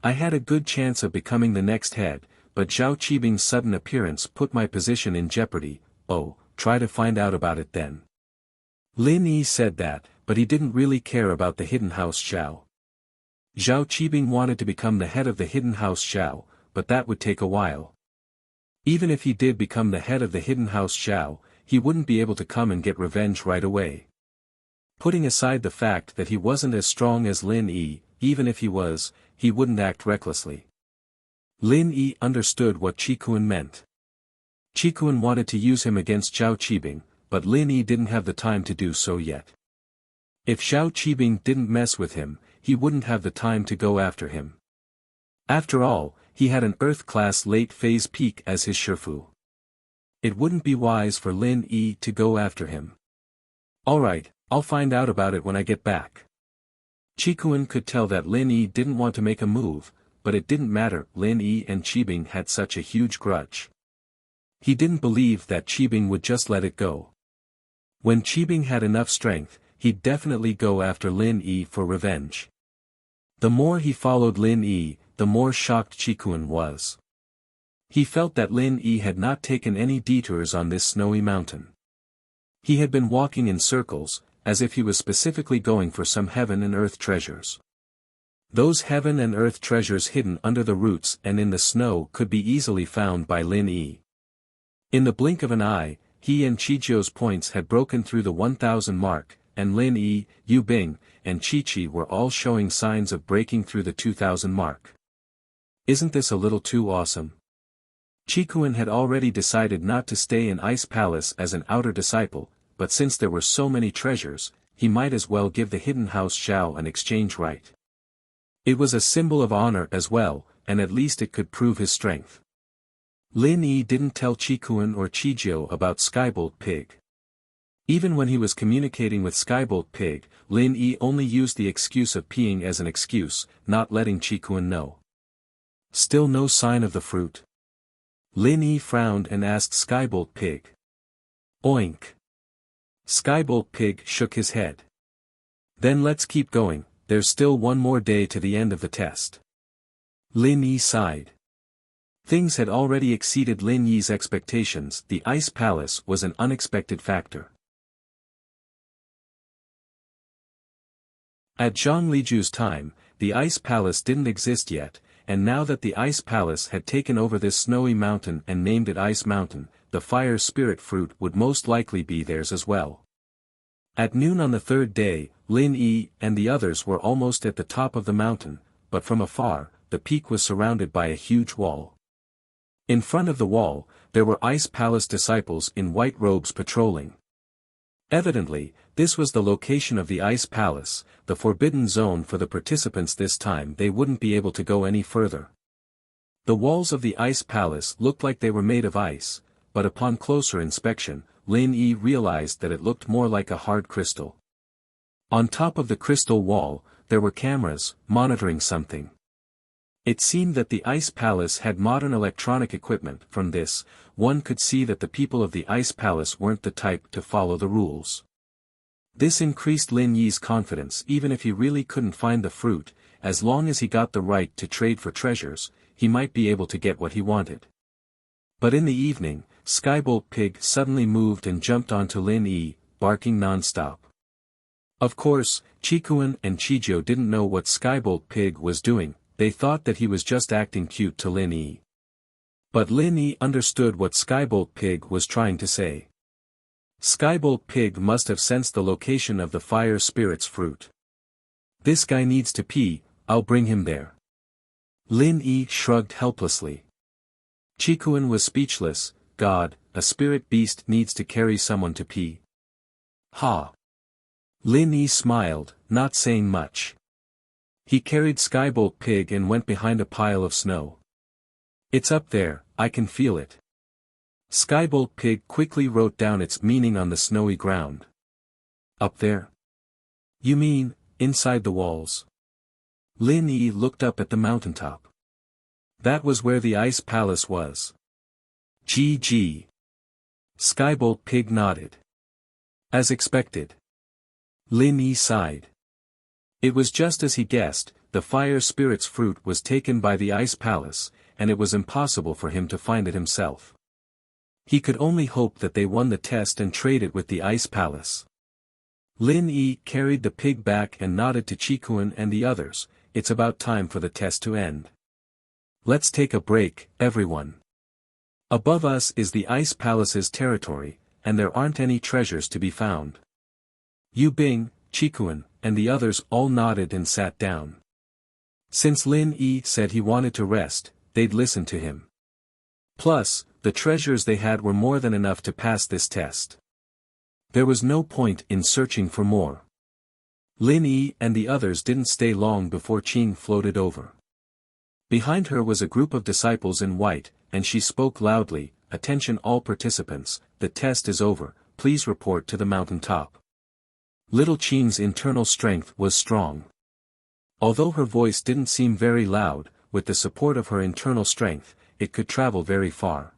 [SPEAKER 1] I had a good chance of becoming the next head, but Zhao Qibing's sudden appearance put my position in jeopardy. Oh, try to find out about it then. Lin Yi said that, but he didn't really care about the hidden house Zhao. Zhao Qibing wanted to become the head of the hidden house Zhao, but that would take a while. Even if he did become the head of the hidden house Zhao, he wouldn't be able to come and get revenge right away. Putting aside the fact that he wasn't as strong as Lin Yi, even if he was, he wouldn't act recklessly. Lin Yi understood what Qikuan meant. Qikuan wanted to use him against Zhao Qibing, but Lin Yi didn't have the time to do so yet. If Zhao Qibing didn't mess with him, he wouldn't have the time to go after him. After all, he had an Earth-class late-phase peak as his Shifu. It wouldn't be wise for Lin Yi to go after him. Alright, I'll find out about it when I get back. Qikuan could tell that Lin Yi didn't want to make a move, but it didn't matter. Lin Yi and Qibing had such a huge grudge. He didn't believe that Qibing would just let it go. When Qibing had enough strength, he'd definitely go after Lin Yi for revenge. The more he followed Lin Yi, the more shocked Qikuan was. He felt that Lin Yi had not taken any detours on this snowy mountain. He had been walking in circles, as if he was specifically going for some heaven and earth treasures. Those heaven and earth treasures hidden under the roots and in the snow could be easily found by Lin Yi. In the blink of an eye, he and Qijiu's points had broken through the 1,000 mark, and Lin Yi, Yu Bing, and Qiqi were all showing signs of breaking through the 2,000 mark. Isn't this a little too awesome? Qikuan had already decided not to stay in Ice Palace as an outer disciple, but since there were so many treasures, he might as well give the hidden house Zhao an exchange right. It was a symbol of honor as well, and at least it could prove his strength. Lin Yi didn't tell Qikuan or Qijiu about Skybolt Pig. Even when he was communicating with Skybolt Pig, Lin Yi only used the excuse of peeing as an excuse, not letting Qikuan know. Still no sign of the fruit. Lin Yi frowned and asked Skybolt Pig. Oink. Skybolt Pig shook his head. Then let's keep going, there's still one more day to the end of the test. Lin Yi sighed. Things had already exceeded Lin Yi's expectations. The Ice Palace was an unexpected factor. At Zhang Liju's time, the Ice Palace didn't exist yet, and now that the Ice Palace had taken over this snowy mountain and named it Ice Mountain, the fire spirit fruit would most likely be theirs as well. At noon on the third day, Lin Yi and the others were almost at the top of the mountain, but from afar, the peak was surrounded by a huge wall. In front of the wall, there were Ice Palace disciples in white robes patrolling. Evidently, this was the location of the Ice Palace, the forbidden zone for the participants. This time they wouldn't be able to go any further. The walls of the Ice Palace looked like they were made of ice, but upon closer inspection, Lin Yi realized that it looked more like a hard crystal. On top of the crystal wall, there were cameras, monitoring something. It seemed that the Ice Palace had modern electronic equipment. From this, one could see that the people of the Ice Palace weren't the type to follow the rules. This increased Lin Yi's confidence. Even if he really couldn't find the fruit, as long as he got the right to trade for treasures, he might be able to get what he wanted. But in the evening, Skybolt Pig suddenly moved and jumped onto Lin Yi, barking non-stop. Of course, Qikuan and Qijiu didn't know what Skybolt Pig was doing. They thought that he was just acting cute to Lin Yi. But Lin Yi understood what Skybolt Pig was trying to say. Skybolt Pig must have sensed the location of the fire spirit's fruit. This guy needs to pee, I'll bring him there. Lin Yi shrugged helplessly. Qikuan was speechless. God, a spirit beast needs to carry someone to pee. Ha! Lin Yi smiled, not saying much. He carried Skybolt Pig and went behind a pile of snow. It's up there, I can feel it. Skybolt Pig quickly wrote down its meaning on the snowy ground. Up there? You mean, inside the walls? Lin Yi looked up at the mountaintop. That was where the Ice Palace was. GG. Skybolt Pig nodded. As expected. Lin Yi sighed. It was just as he guessed, the fire spirit's fruit was taken by the Ice Palace, and it was impossible for him to find it himself. He could only hope that they won the test and trade it with the Ice Palace. Lin Yi carried the pig back and nodded to Qikuan and the others. It's about time for the test to end. Let's take a break, everyone. Above us is the Ice Palace's territory, and there aren't any treasures to be found. Yu Bing, Qikuan, and the others all nodded and sat down. Since Lin Yi said he wanted to rest, they'd listen to him. Plus, the treasures they had were more than enough to pass this test. There was no point in searching for more. Lin Yi and the others didn't stay long before Qing floated over. Behind her was a group of disciples in white, and she spoke loudly, "Attention all participants, the test is over, please report to the mountain top." Little Qing's internal strength was strong. Although her voice didn't seem very loud, with the support of her internal strength, it could travel very far.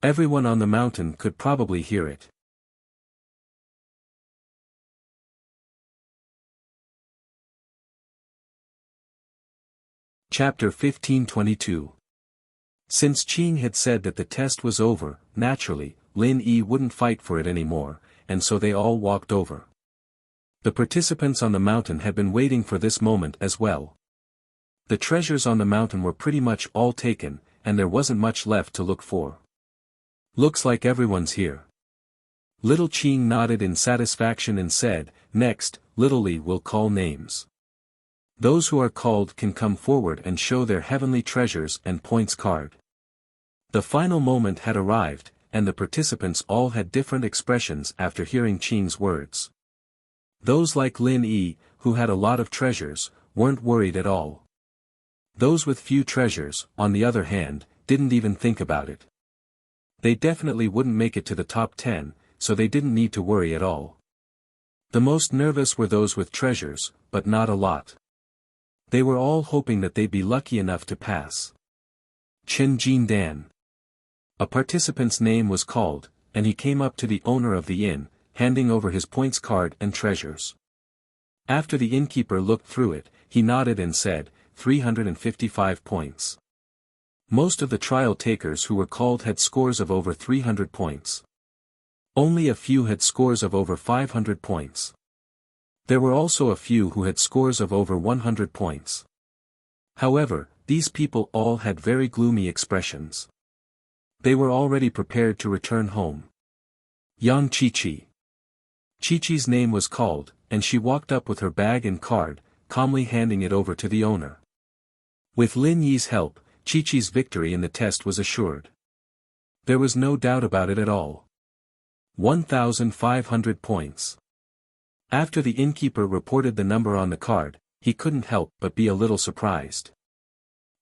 [SPEAKER 1] Everyone on the mountain could probably hear it. Chapter 1522. Since Qing had said that the test was over, naturally, Lin Yi wouldn't fight for it anymore, and so they all walked over. The participants on the mountain had been waiting for this moment as well. The treasures on the mountain were pretty much all taken, and there wasn't much left to look for. Looks like everyone's here. Little Qing nodded in satisfaction and said, "Next, Little Li will call names. Those who are called can come forward and show their heavenly treasures and points card." The final moment had arrived, and the participants all had different expressions after hearing Qing's words. Those like Lin Yi, who had a lot of treasures, weren't worried at all. Those with few treasures, on the other hand, didn't even think about it. They definitely wouldn't make it to the top 10, so they didn't need to worry at all. The most nervous were those with treasures, but not a lot. They were all hoping that they'd be lucky enough to pass. Chen Jindan. A participant's name was called, and he came up to the owner of the inn, handing over his points card and treasures. After the innkeeper looked through it, he nodded and said, 355 points. Most of the trial takers who were called had scores of over 300 points. Only a few had scores of over 500 points. There were also a few who had scores of over 100 points. However, these people all had very gloomy expressions. They were already prepared to return home. Yang Qiqi. Qiqi's name was called, and she walked up with her bag and card, calmly handing it over to the owner. With Lin Yi's help, Qiqi's victory in the test was assured. There was no doubt about it at all. 1,500 points. After the innkeeper reported the number on the card, he couldn't help but be a little surprised.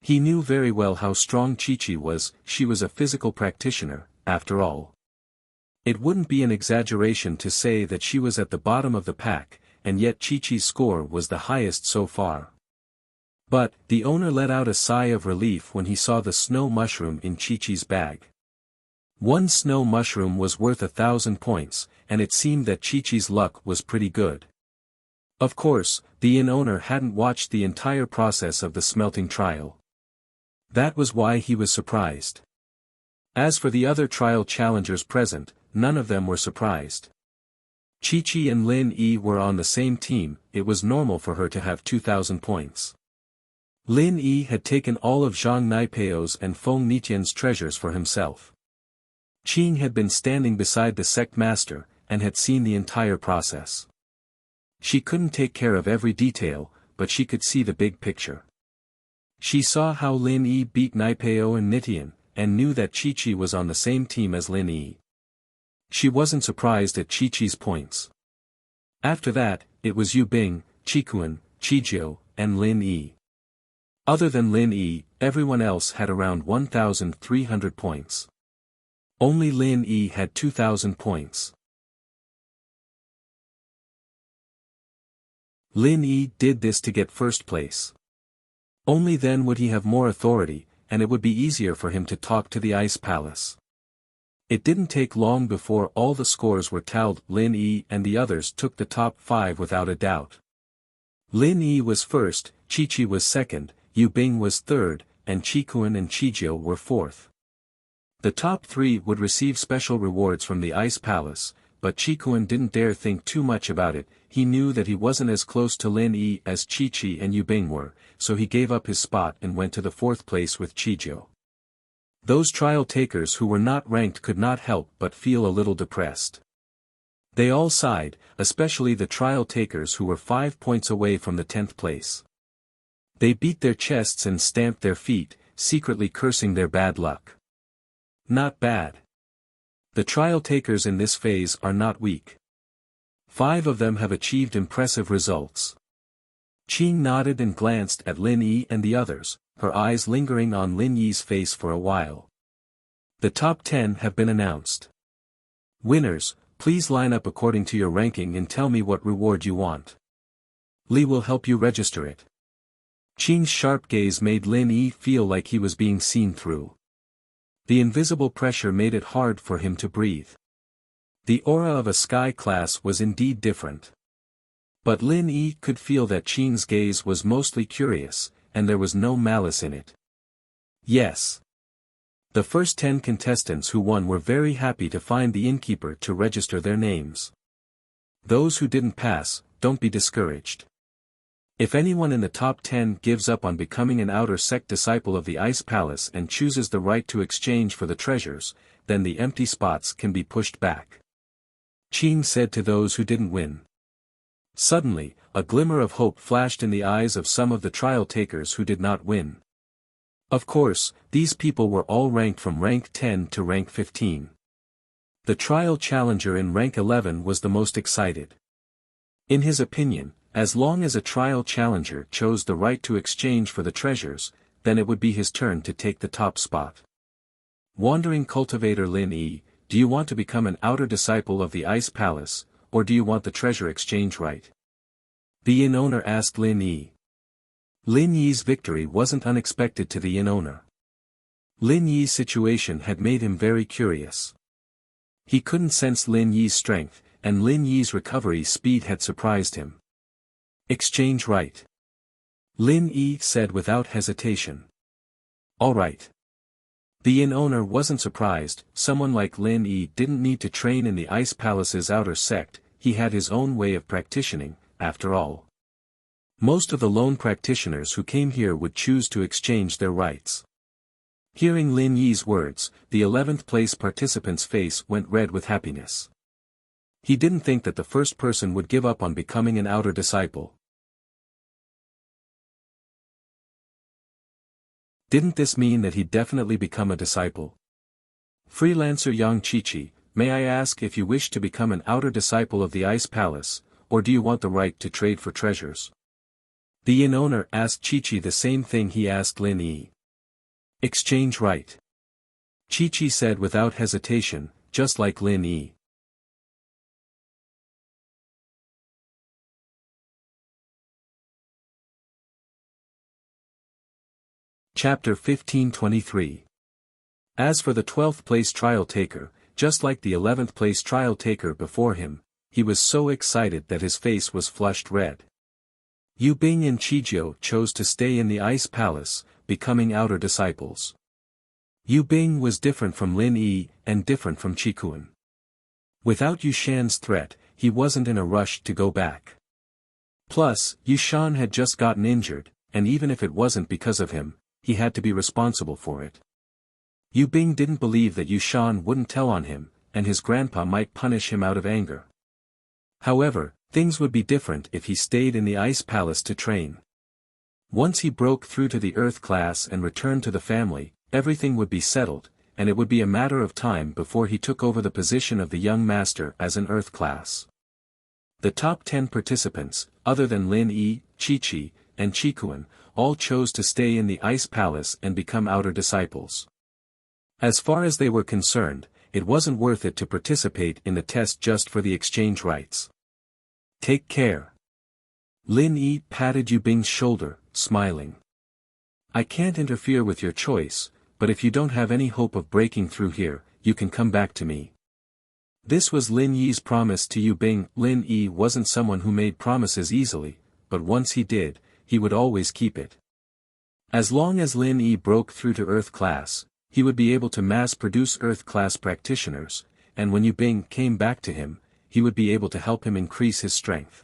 [SPEAKER 1] He knew very well how strong Qiqi was. She was a physical practitioner, after all. It wouldn't be an exaggeration to say that she was at the bottom of the pack, and yet Qiqi's score was the highest so far. But, the owner let out a sigh of relief when he saw the snow mushroom in Qiqi's bag. One snow mushroom was worth 1,000 points, and it seemed that Qiqi's luck was pretty good. Of course, the inn owner hadn't watched the entire process of the smelting trial. That was why he was surprised. As for the other trial challengers present, none of them were surprised. Qiqi and Lin Yi were on the same team. It was normal for her to have 2,000 points. Lin Yi had taken all of Zhang Naipeo's and Feng Nitian's treasures for himself. Qing had been standing beside the sect master, and had seen the entire process. She couldn't take care of every detail, but she could see the big picture. She saw how Lin Yi beat Naipeo and Nitian, and knew that Qiqi was on the same team as Lin Yi. She wasn't surprised at Qiqi's points. After that, it was Yu Bing, Qikuan, Qijiu, and Lin Yi. Other than Lin Yi, everyone else had around 1,300 points. Only Lin Yi had 2,000 points. Lin Yi did this to get first place. Only then would he have more authority, and it would be easier for him to talk to the Ice Palace. It didn't take long before all the scores were tallied. Lin Yi and the others took the top 5 without a doubt. Lin Yi was first, Chi-Chi was second, Yu Bing was third, and Qikuan and Qijio were fourth. The top three would receive special rewards from the Ice Palace, but Qikuan didn't dare think too much about it. He knew that he wasn't as close to Lin Yi as Chi-Chi and Yu Bing were, so he gave up his spot and went to the fourth place with Qijio. Those trial takers who were not ranked could not help but feel a little depressed. They all sighed, especially the trial takers who were 5 points away from the 10th place. They beat their chests and stamped their feet, secretly cursing their bad luck. Not bad. The trial takers in this phase are not weak. 5 of them have achieved impressive results. Qing nodded and glanced at Lin Yi and the others, her eyes lingering on Lin Yi's face for a while. The top 10 have been announced. Winners, please line up according to your ranking and tell me what reward you want. Li will help you register it. Qing's sharp gaze made Lin Yi feel like he was being seen through. The invisible pressure made it hard for him to breathe. The aura of a sky class was indeed different. But Lin Yi could feel that Qing's gaze was mostly curious, and there was no malice in it. Yes. The first 10 contestants who won were very happy to find the innkeeper to register their names. Those who didn't pass, don't be discouraged. If anyone in the top 10 gives up on becoming an outer sect disciple of the Ice Palace and chooses the right to exchange for the treasures, then the empty spots can be pushed back. Qing said to those who didn't win. Suddenly, a glimmer of hope flashed in the eyes of some of the trial takers who did not win. Of course, these people were all ranked from rank 10 to rank 15. The trial challenger in rank 11 was the most excited. In his opinion, as long as a trial challenger chose the right to exchange for the treasures, then it would be his turn to take the top spot. Wandering cultivator Lin Yi, do you want to become an outer disciple of the Ice Palace, or do you want the treasure exchange right? The inn owner asked Lin Yi. Lin Yi's victory wasn't unexpected to the inn owner. Lin Yi's situation had made him very curious. He couldn't sense Lin Yi's strength, and Lin Yi's recovery speed had surprised him. Exchange right. Lin Yi said without hesitation. All right. The inn owner wasn't surprised. Someone like Lin Yi didn't need to train in the Ice Palace's outer sect, he had his own way of practicing, after all. Most of the lone practitioners who came here would choose to exchange their rights. Hearing Lin Yi's words, the 11th place participant's face went red with happiness. He didn't think that the first person would give up on becoming an outer disciple. Didn't this mean that he'd definitely become a disciple? Freelancer Yang Chi-Chi, may I ask if you wish to become an outer disciple of the Ice Palace, or do you want the right to trade for treasures? The inn owner asked Chi-Chi the same thing he asked Lin Yi. Exchange right. Chi-Chi said without hesitation, just like Lin Yi. Chapter 1523. As for the 12th place trial taker, just like the 11th place trial taker before him, he was so excited that his face was flushed red. Yu Bing and Qijio chose to stay in the Ice Palace, becoming outer disciples. Yu Bing was different from Lin Yi and different from Qikuan. Without Yu Shan's threat, he wasn't in a rush to go back. Plus, Yu Shan had just gotten injured, and even if it wasn't because of him, he had to be responsible for it. Yu Bing didn't believe that Yu Shan wouldn't tell on him, and his grandpa might punish him out of anger. However, things would be different if he stayed in the Ice Palace to train. Once he broke through to the Earth class and returned to the family, everything would be settled, and it would be a matter of time before he took over the position of the young master as an Earth class. The top 10 participants, other than Lin Yi, Chi-Chi, and Qikuan, all chose to stay in the Ice Palace and become outer disciples. As far as they were concerned, it wasn't worth it to participate in the test just for the exchange rights. Take care. Lin Yi patted Yu Bing's shoulder, smiling. I can't interfere with your choice, but if you don't have any hope of breaking through here, you can come back to me. This was Lin Yi's promise to Yu Bing. Lin Yi wasn't someone who made promises easily, but once he did, he would always keep it. As long as Lin Yi broke through to Earth class, he would be able to mass-produce Earth class practitioners, and when Yu Bing came back to him, he would be able to help him increase his strength.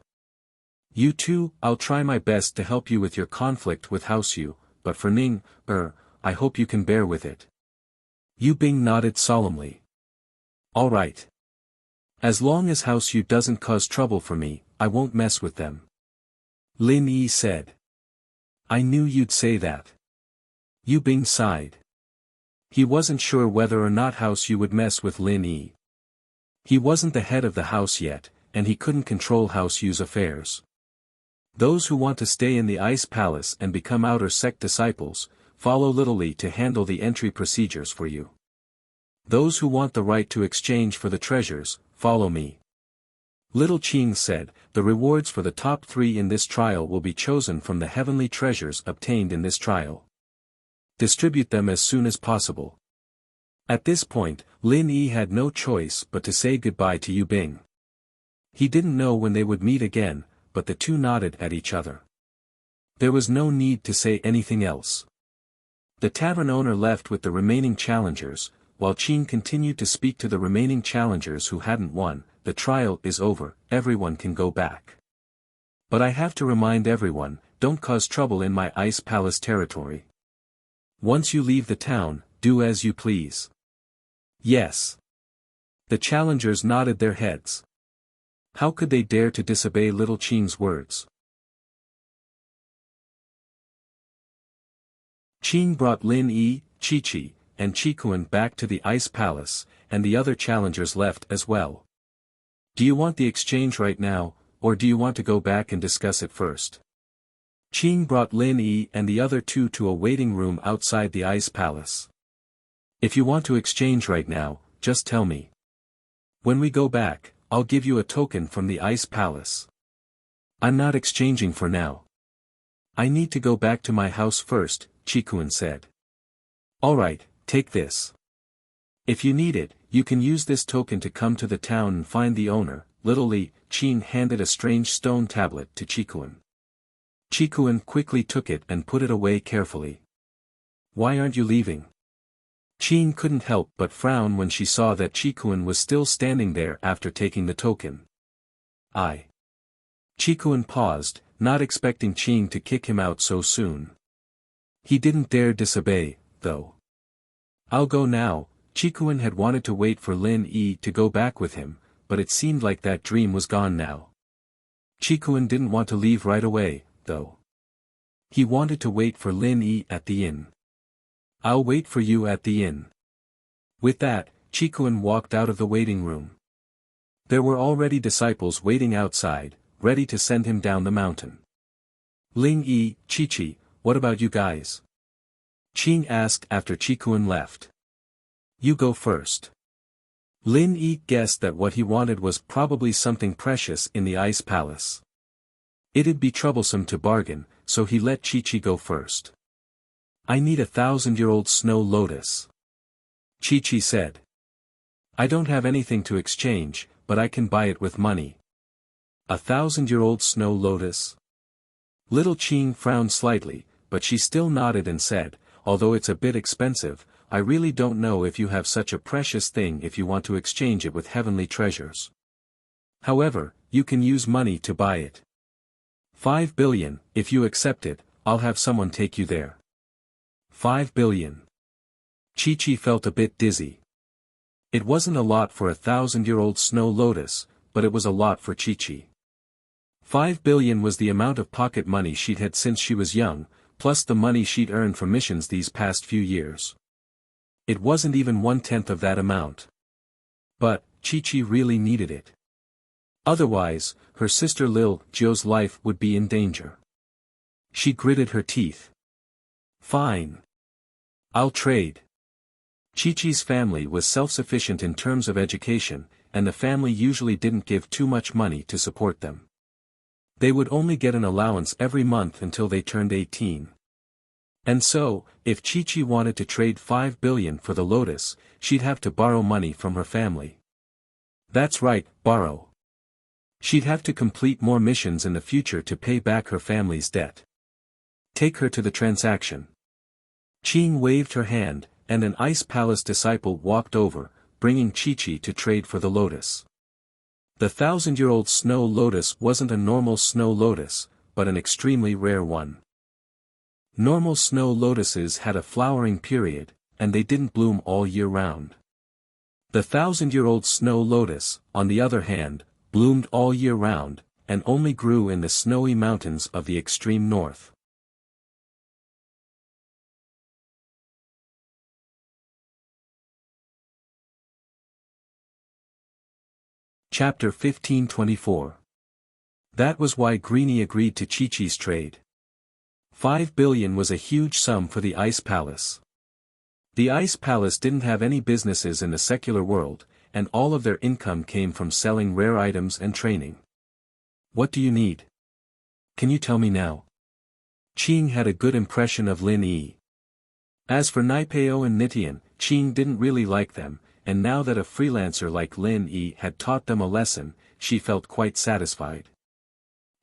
[SPEAKER 1] You too, I'll try my best to help you with your conflict with House Yu, but for Ning, I hope you can bear with it. Yu Bing nodded solemnly. All right. As long as House Yu doesn't cause trouble for me, I won't mess with them. Lin Yi said. I knew you'd say that. Yu Bing sighed. He wasn't sure whether or not House Yu would mess with Lin Yi. He wasn't the head of the house yet, and he couldn't control House Yu's affairs. Those who want to stay in the Ice Palace and become outer sect disciples, follow Little Li to handle the entry procedures for you. Those who want the right to exchange for the treasures, follow me. Little Qing said, the rewards for the top 3 in this trial will be chosen from the heavenly treasures obtained in this trial. Distribute them as soon as possible. At this point, Lin Yi had no choice but to say goodbye to Yu Bing. He didn't know when they would meet again, but the two nodded at each other. There was no need to say anything else. The tavern owner left with the remaining challengers, while Qing continued to speak to the remaining challengers who hadn't won. The trial is over, everyone can go back. But I have to remind everyone, don't cause trouble in my Ice Palace territory. Once you leave the town, do as you please. Yes. The challengers nodded their heads. How could they dare to disobey Little Qing's words? Qing brought Lin Yi, Chi-Chi, and Qikuan back to the Ice Palace, and the other challengers left as well. Do you want the exchange right now, or do you want to go back and discuss it first? Qing brought Lin Yi and the other two to a waiting room outside the Ice Palace. If you want to exchange right now, just tell me. When we go back, I'll give you a token from the Ice Palace. I'm not exchanging for now. I need to go back to my house first, Qikuan said. Alright, take this. If you need it, you can use this token to come to the town and find the owner. Little Li. Qing handed a strange stone tablet to Qikuan. Qikuan quickly took it and put it away carefully. Why aren't you leaving? Qing couldn't help but frown when she saw that Qikuan was still standing there after taking the token. Qikuan paused, not expecting Qing to kick him out so soon. He didn't dare disobey, though. I'll go now. Qikuan had wanted to wait for Lin Yi to go back with him, but it seemed like that dream was gone now. Qikuan didn't want to leave right away, though. He wanted to wait for Lin Yi at the inn. I'll wait for you at the inn. With that, Qikuan walked out of the waiting room. There were already disciples waiting outside, ready to send him down the mountain. Ling Yi, Chi-Chi, what about you guys? Qing asked after Qikuan left. You go first. Lin Yi guessed that what he wanted was probably something precious in the Ice Palace. It'd be troublesome to bargain, so he let Chi-Chi go first. I need 1,000-year-old snow lotus. Chi-Chi said. I don't have anything to exchange, but I can buy it with money. 1,000-year-old snow lotus? Little Qing frowned slightly, but she still nodded and said, although it's a bit expensive, I really don't know if you have such a precious thing if you want to exchange it with heavenly treasures. However, you can use money to buy it. 5 billion, if you accept it, I'll have someone take you there. 5 billion. Chi-Chi felt a bit dizzy. It wasn't a lot for 1,000-year-old snow lotus, but it was a lot for Chi-Chi. 5 billion was the amount of pocket money she'd had since she was young, plus the money she'd earned from missions these past few years. It wasn't even 1/10 of that amount. But, Chi-Chi really needed it. Otherwise, her sister Lil Jio's life would be in danger. She gritted her teeth. Fine. I'll trade. Chi-Chi's family was self-sufficient in terms of education, and the family usually didn't give too much money to support them. They would only get an allowance every month until they turned 18. And so, if Chi-Chi wanted to trade 5 billion for the lotus, she'd have to borrow money from her family. That's right, borrow. She'd have to complete more missions in the future to pay back her family's debt. Take her to the transaction. Qing waved her hand, and an Ice Palace disciple walked over, bringing Chi-Chi to trade for the lotus. The 1,000-year-old snow lotus wasn't a normal snow lotus, but an extremely rare one. Normal snow lotuses had a flowering period, and they didn't bloom all year round. The 1,000-year-old snow lotus, on the other hand, bloomed all year round, and only grew in the snowy mountains of the extreme north. Chapter 1524. That was why Greenie agreed to Chi-Chi's trade. 5 billion was a huge sum for the Ice Palace. The Ice Palace didn't have any businesses in the secular world, and all of their income came from selling rare items and training. What do you need? Can you tell me now? Qing had a good impression of Lin Yi. As for Naipeo and Nitian, Qing didn't really like them, and now that a freelancer like Lin Yi had taught them a lesson, she felt quite satisfied.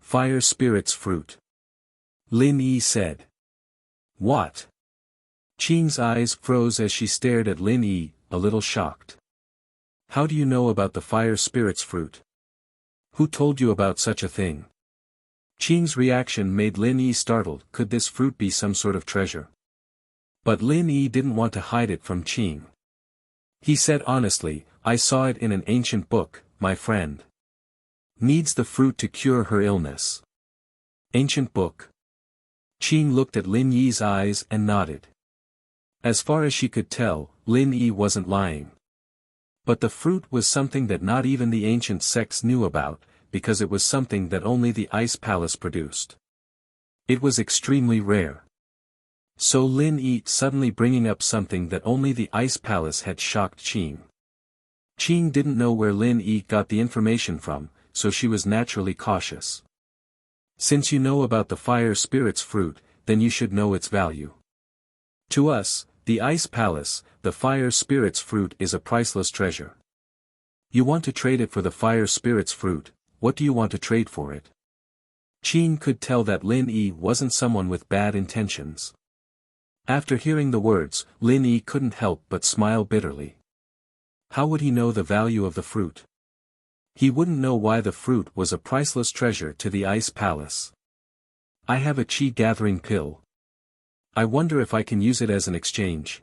[SPEAKER 1] Fire Spirit's fruit. Lin Yi said. What? Qing's eyes froze as she stared at Lin Yi, a little shocked. How do you know about the Fire Spirit's fruit? Who told you about such a thing? Qing's reaction made Lin Yi startled. Could this fruit be some sort of treasure? But Lin Yi didn't want to hide it from Qing. He said honestly, I saw it in an ancient book, my friend. Needs the fruit to cure her illness. Ancient book? Qing looked at Lin Yi's eyes and nodded. As far as she could tell, Lin Yi wasn't lying. But the fruit was something that not even the ancient sects knew about, because it was something that only the Ice Palace produced. It was extremely rare. So Lin Yi suddenly bringing up something that only the Ice Palace had shocked Qing. Qing didn't know where Lin Yi got the information from, so she was naturally cautious. Since you know about the Fire Spirit's fruit, then you should know its value. To us, the Ice Palace, the Fire Spirit's fruit is a priceless treasure. You want to trade it for the Fire Spirit's fruit. What do you want to trade for it? Qing could tell that Lin Yi wasn't someone with bad intentions. After hearing the words, Lin Yi couldn't help but smile bitterly. How would he know the value of the fruit? He wouldn't know why the fruit was a priceless treasure to the Ice Palace. I have a chi gathering pill. I wonder if I can use it as an exchange.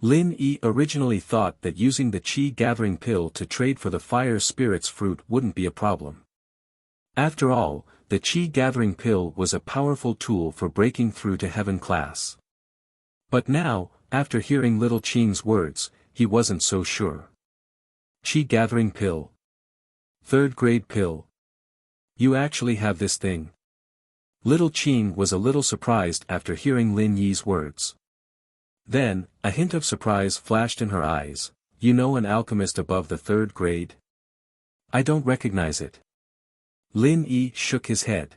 [SPEAKER 1] Lin Yi originally thought that using the chi gathering pill to trade for the Fire Spirit's fruit wouldn't be a problem. After all, the chi gathering pill was a powerful tool for breaking through to heaven class. But now, after hearing little Qing's words, he wasn't so sure. Chi gathering pill. 3rd grade pill. You actually have this thing. Little Qing was a little surprised after hearing Lin Yi's words. Then, a hint of surprise flashed in her eyes. You know an alchemist above the 3rd grade? I don't recognize it. Lin Yi shook his head.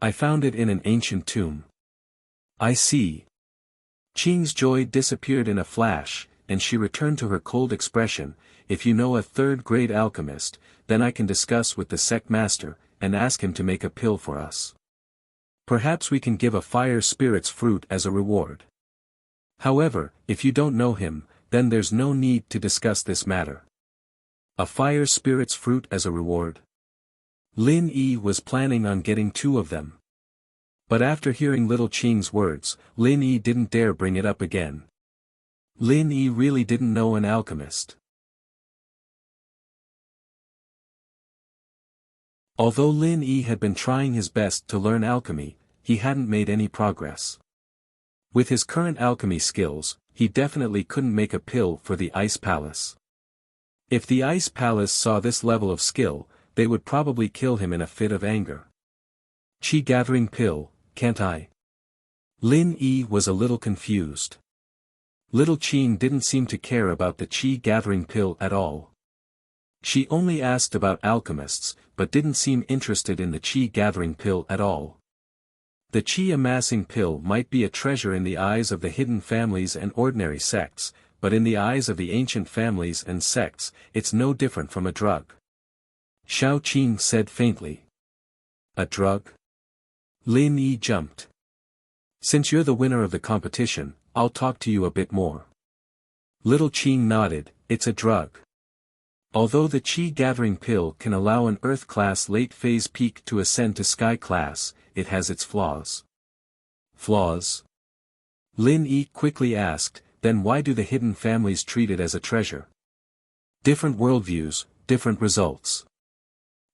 [SPEAKER 1] I found it in an ancient tomb. I see. Qing's joy disappeared in a flash, and she returned to her cold expression. If you know a 3rd grade alchemist, then I can discuss with the sect master, and ask him to make a pill for us. Perhaps we can give a Fire Spirit's fruit as a reward. However, if you don't know him, then there's no need to discuss this matter. A Fire Spirit's fruit as a reward? Lin Yi was planning on getting 2 of them. But after hearing little Qing's words, Lin Yi didn't dare bring it up again. Lin Yi really didn't know an alchemist. Although Lin Yi had been trying his best to learn alchemy, he hadn't made any progress. With his current alchemy skills, he definitely couldn't make a pill for the Ice Palace. If the Ice Palace saw this level of skill, they would probably kill him in a fit of anger. Chi gathering pill, can't I? Lin Yi was a little confused. Little Qing didn't seem to care about the chi gathering pill at all. She only asked about alchemists, but didn't seem interested in the chi gathering pill at all. The chi amassing pill might be a treasure in the eyes of the hidden families and ordinary sects, but in the eyes of the ancient families and sects, it's no different from a drug. Xiao Qing said faintly. A drug? Lin Yi jumped. Since you're the winner of the competition, I'll talk to you a bit more. Little Qing nodded, it's a drug. Although the Qi gathering pill can allow an Earth-class late-phase peak to ascend to Sky-class, it has its flaws. Flaws? Lin Yi quickly asked, then why do the hidden families treat it as a treasure? Different worldviews, different results.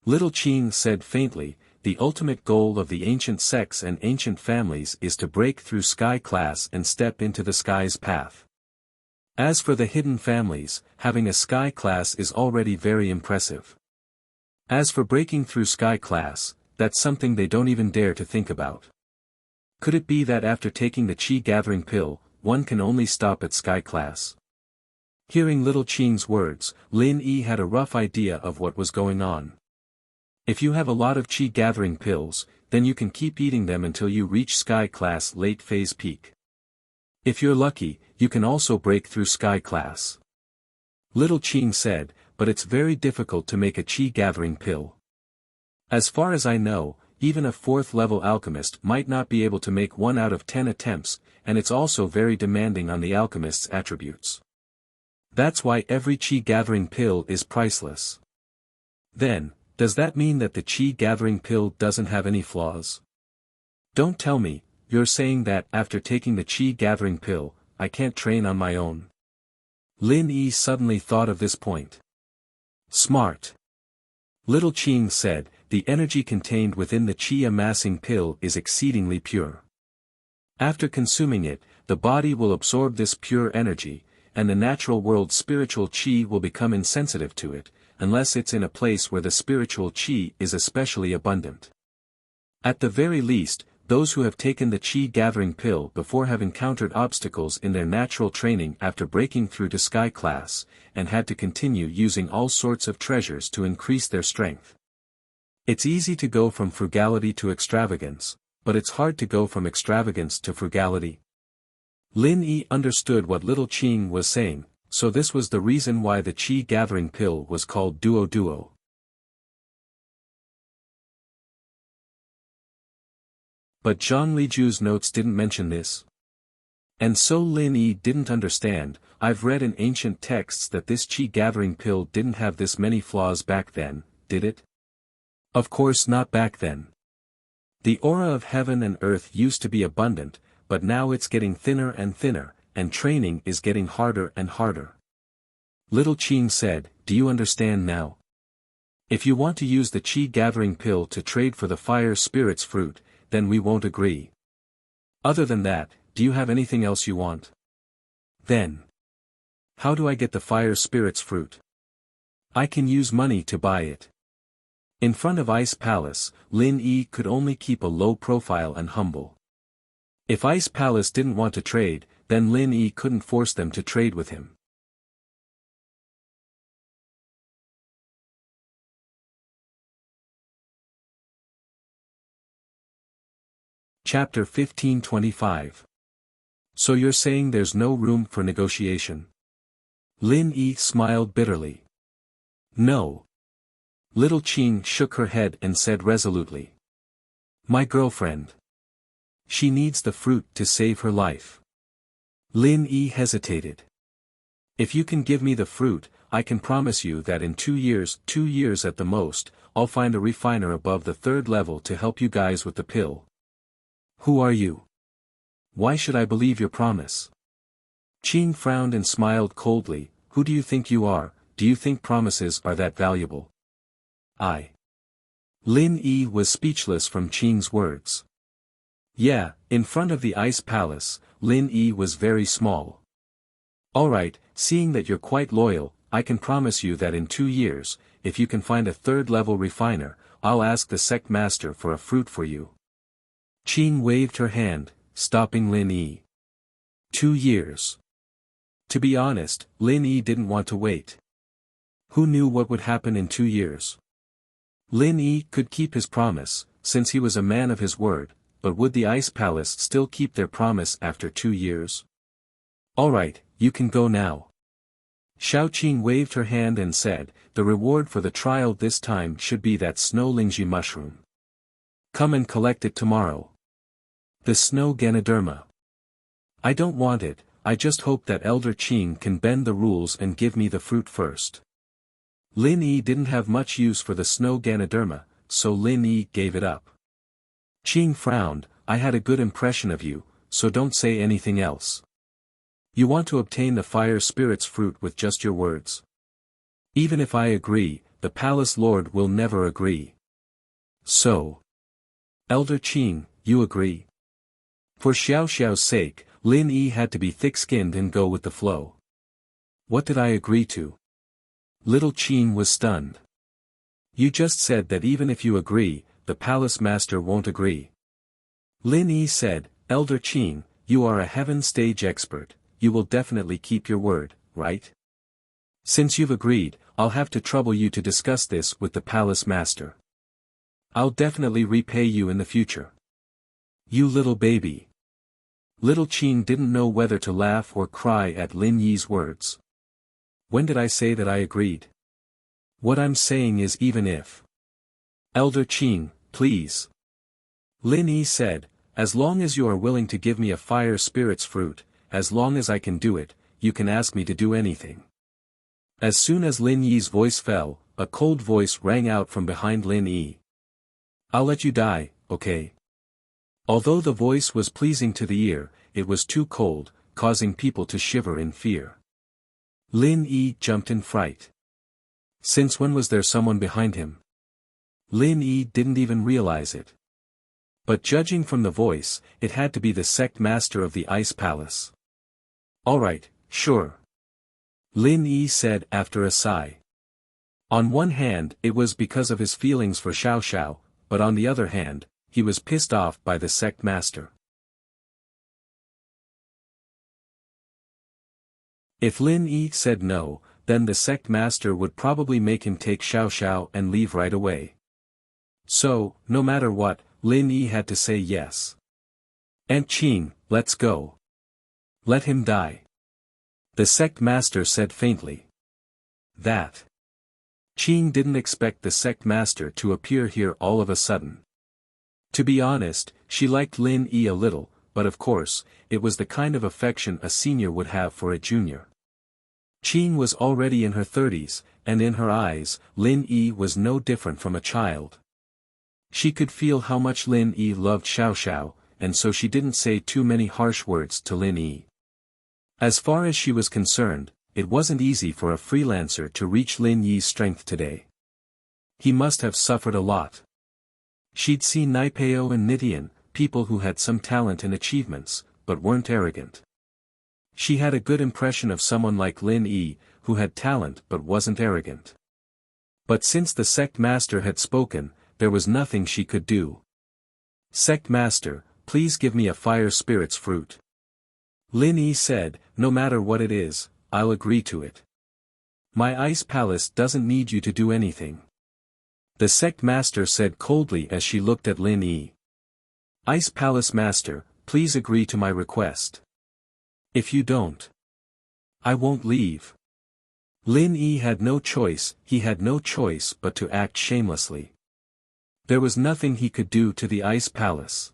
[SPEAKER 1] Little Qing said faintly, the ultimate goal of the ancient sects and ancient families is to break through Sky-class and step into the Sky's path. As for the hidden families, having a Sky class is already very impressive. As for breaking through Sky class, that's something they don't even dare to think about. Could it be that after taking the Qi gathering pill, one can only stop at Sky class? Hearing Little Qing's words, Lin Yi had a rough idea of what was going on. If you have a lot of Qi gathering pills, then you can keep eating them until you reach Sky class late phase peak. If you're lucky, you can also break through Sky class. Little Qing said, but it's very difficult to make a Qi gathering pill. As far as I know, even a 4th level alchemist might not be able to make 1 out of 10 attempts, and it's also very demanding on the alchemist's attributes. That's why every Qi gathering pill is priceless. Then, does that mean that the Qi gathering pill doesn't have any flaws? Don't tell me, you're saying that after taking the Qi gathering pill, I can't train on my own. Lin Yi suddenly thought of this point. Smart. Little Qing said, the energy contained within the Qi amassing pill is exceedingly pure. After consuming it, the body will absorb this pure energy, and the natural world's spiritual Qi will become insensitive to it, unless it's in a place where the spiritual Qi is especially abundant. At the very least, those who have taken the Qi gathering pill before have encountered obstacles in their natural training after breaking through to Sky class, and had to continue using all sorts of treasures to increase their strength. It's easy to go from frugality to extravagance, but it's hard to go from extravagance to frugality. Lin Yi understood what Little Qing was saying, so this was the reason why the Qi gathering pill was called Duo Duo. But Zhang Liju's notes didn't mention this. And so Lin Yi didn't understand. I've read in ancient texts that this Qi gathering pill didn't have this many flaws back then, did it? Of course not back then. The aura of heaven and earth used to be abundant, but now it's getting thinner and thinner, and training is getting harder and harder. Little Qing said, do you understand now? If you want to use the Qi gathering pill to trade for the fire spirit's fruit, then we won't agree. Other than that, do you have anything else you want? Then, how do I get the fire spirit's fruit? I can use money to buy it. In front of Ice Palace, Lin Yi could only keep a low profile and humble. If Ice Palace didn't want to trade, then Lin Yi couldn't force them to trade with him. Chapter 1525. So you're saying there's no room for negotiation? Lin Yi smiled bitterly. No. Little Qing shook her head and said resolutely. My girlfriend. She needs the fruit to save her life. Lin Yi hesitated. If you can give me the fruit, I can promise you that in 2 years at the most, I'll find a refiner above the 3rd level to help you guys with the pill. Who are you? Why should I believe your promise? Qing frowned and smiled coldly. Who do you think you are? Do you think promises are that valuable? Lin Yi was speechless from Qing's words. Yeah, in front of the Ice Palace, Lin Yi was very small. Alright, seeing that you're quite loyal, I can promise you that in 2 years, if you can find a 3rd level refiner, I'll ask the sect master for a fruit for you. Qing waved her hand, stopping Lin Yi. 2 years. To be honest, Lin Yi didn't want to wait. Who knew what would happen in 2 years? Lin Yi could keep his promise, since he was a man of his word, but would the Ice Palace still keep their promise after 2 years? Alright, you can go now. Xiao Qing waved her hand and said, the reward for the trial this time should be that snow lingji mushroom. Come and collect it tomorrow. The snow Ganoderma. I don't want it, I just hope that Elder Qing can bend the rules and give me the fruit first. Lin Yi didn't have much use for the snow Ganoderma, so Lin Yi gave it up. Qing frowned, I had a good impression of you, so don't say anything else. You want to obtain the fire spirit's fruit with just your words. Even if I agree, the palace lord will never agree. So. Elder Qing, you agree? For Xiao Xiao's sake, Lin Yi had to be thick-skinned and go with the flow. What did I agree to? Little Qing was stunned. You just said that even if you agree, the palace master won't agree. Lin Yi said, Elder Qing, you are a heaven stage expert, you will definitely keep your word, right? Since you've agreed, I'll have to trouble you to discuss this with the palace master. I'll definitely repay you in the future. You little baby. Little Qing didn't know whether to laugh or cry at Lin Yi's words. When did I say that I agreed? What I'm saying is even if. Elder Qing, please. Lin Yi said, as long as you are willing to give me a fire spirit's fruit, as long as I can do it, you can ask me to do anything. As soon as Lin Yi's voice fell, a cold voice rang out from behind Lin Yi. I'll let you die, okay? Although the voice was pleasing to the ear, it was too cold, causing people to shiver in fear. Lin Yi jumped in fright. Since when was there someone behind him? Lin Yi didn't even realize it. But judging from the voice, it had to be the sect master of the Ice Palace. Alright, sure. Lin Yi said after a sigh. On one hand, it was because of his feelings for Xiao Xiao, but on the other hand, he was pissed off by the sect master. If Lin Yi said no, then the sect master would probably make him take Xiao Xiao and leave right away. So, no matter what, Lin Yi had to say yes. Aunt Qing, let's go. Let him die. The sect master said faintly. That. Qing didn't expect the sect master to appear here all of a sudden. To be honest, she liked Lin Yi a little, but of course, it was the kind of affection a senior would have for a junior. Qing was already in her 30s, and in her eyes, Lin Yi was no different from a child. She could feel how much Lin Yi loved Xiao Xiao, and so she didn't say too many harsh words to Lin Yi. As far as she was concerned, it wasn't easy for a freelancer to reach Lin Yi's strength today. He must have suffered a lot. She'd seen Naipeo and Nidian, people who had some talent and achievements, but weren't arrogant. She had a good impression of someone like Lin Yi, who had talent but wasn't arrogant. But since the sect master had spoken, there was nothing she could do. Sect master, please give me a fire spirit's fruit. Lin Yi said, no matter what it is, I'll agree to it. My ice palace doesn't need you to do anything. The sect master said coldly as she looked at Lin Yi. Ice palace master, please agree to my request. If you don't, I won't leave. Lin Yi had no choice, he had no choice but to act shamelessly. There was nothing he could do to the ice palace.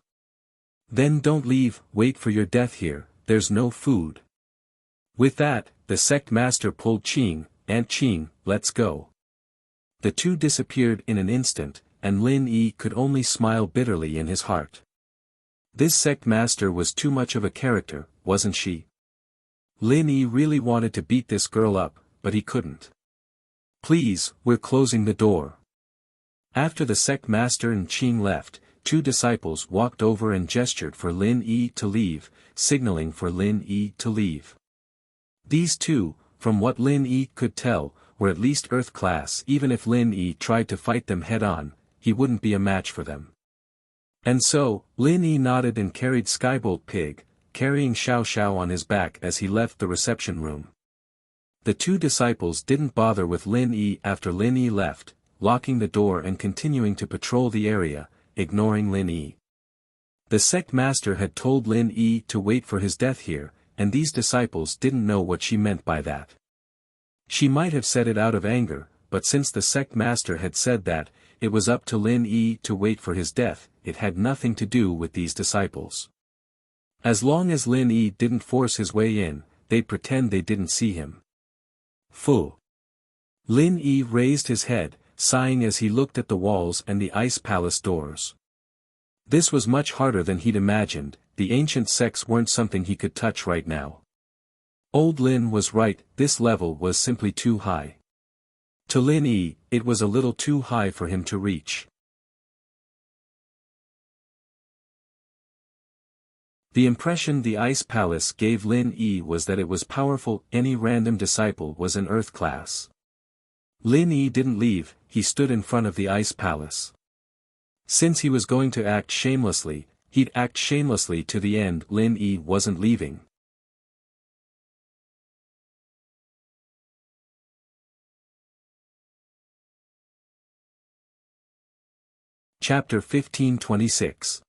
[SPEAKER 1] Then don't leave, wait for your death here, there's no food. With that, the sect master pulled Qing, Aunt Qing, let's go. The two disappeared in an instant, and Lin Yi could only smile bitterly in his heart. This sect master was too much of a character, wasn't she? Lin Yi really wanted to beat this girl up, but he couldn't. Please, we're closing the door. After the sect master and Qing left, two disciples walked over and gestured for Lin Yi to leave, signaling for Lin Yi to leave. These two, from what Lin Yi could tell, were at least Earth class. Even if Lin Yi tried to fight them head-on, he wouldn't be a match for them. And so, Lin Yi nodded and carried Skybolt Pig, carrying Xiao Xiao on his back as he left the reception room. The two disciples didn't bother with Lin Yi after Lin Yi left, locking the door and continuing to patrol the area, ignoring Lin Yi. The sect master had told Lin Yi to wait for his death here, and these disciples didn't know what she meant by that. She might have said it out of anger, but since the sect master had said that, it was up to Lin Yi to wait for his death, it had nothing to do with these disciples. As long as Lin Yi didn't force his way in, they'd pretend they didn't see him. Fu. Lin Yi raised his head, sighing as he looked at the walls and the ice palace doors. This was much harder than he'd imagined, the ancient sects weren't something he could touch right now. Old Lin was right, this level was simply too high. To Lin Yi, it was a little too high for him to reach. The impression the ice palace gave Lin Yi was that it was powerful, any random disciple was an earth class. Lin Yi didn't leave, he stood in front of the ice palace. Since he was going to act shamelessly, he'd act shamelessly to the end. Lin Yi wasn't leaving. Chapter 1526.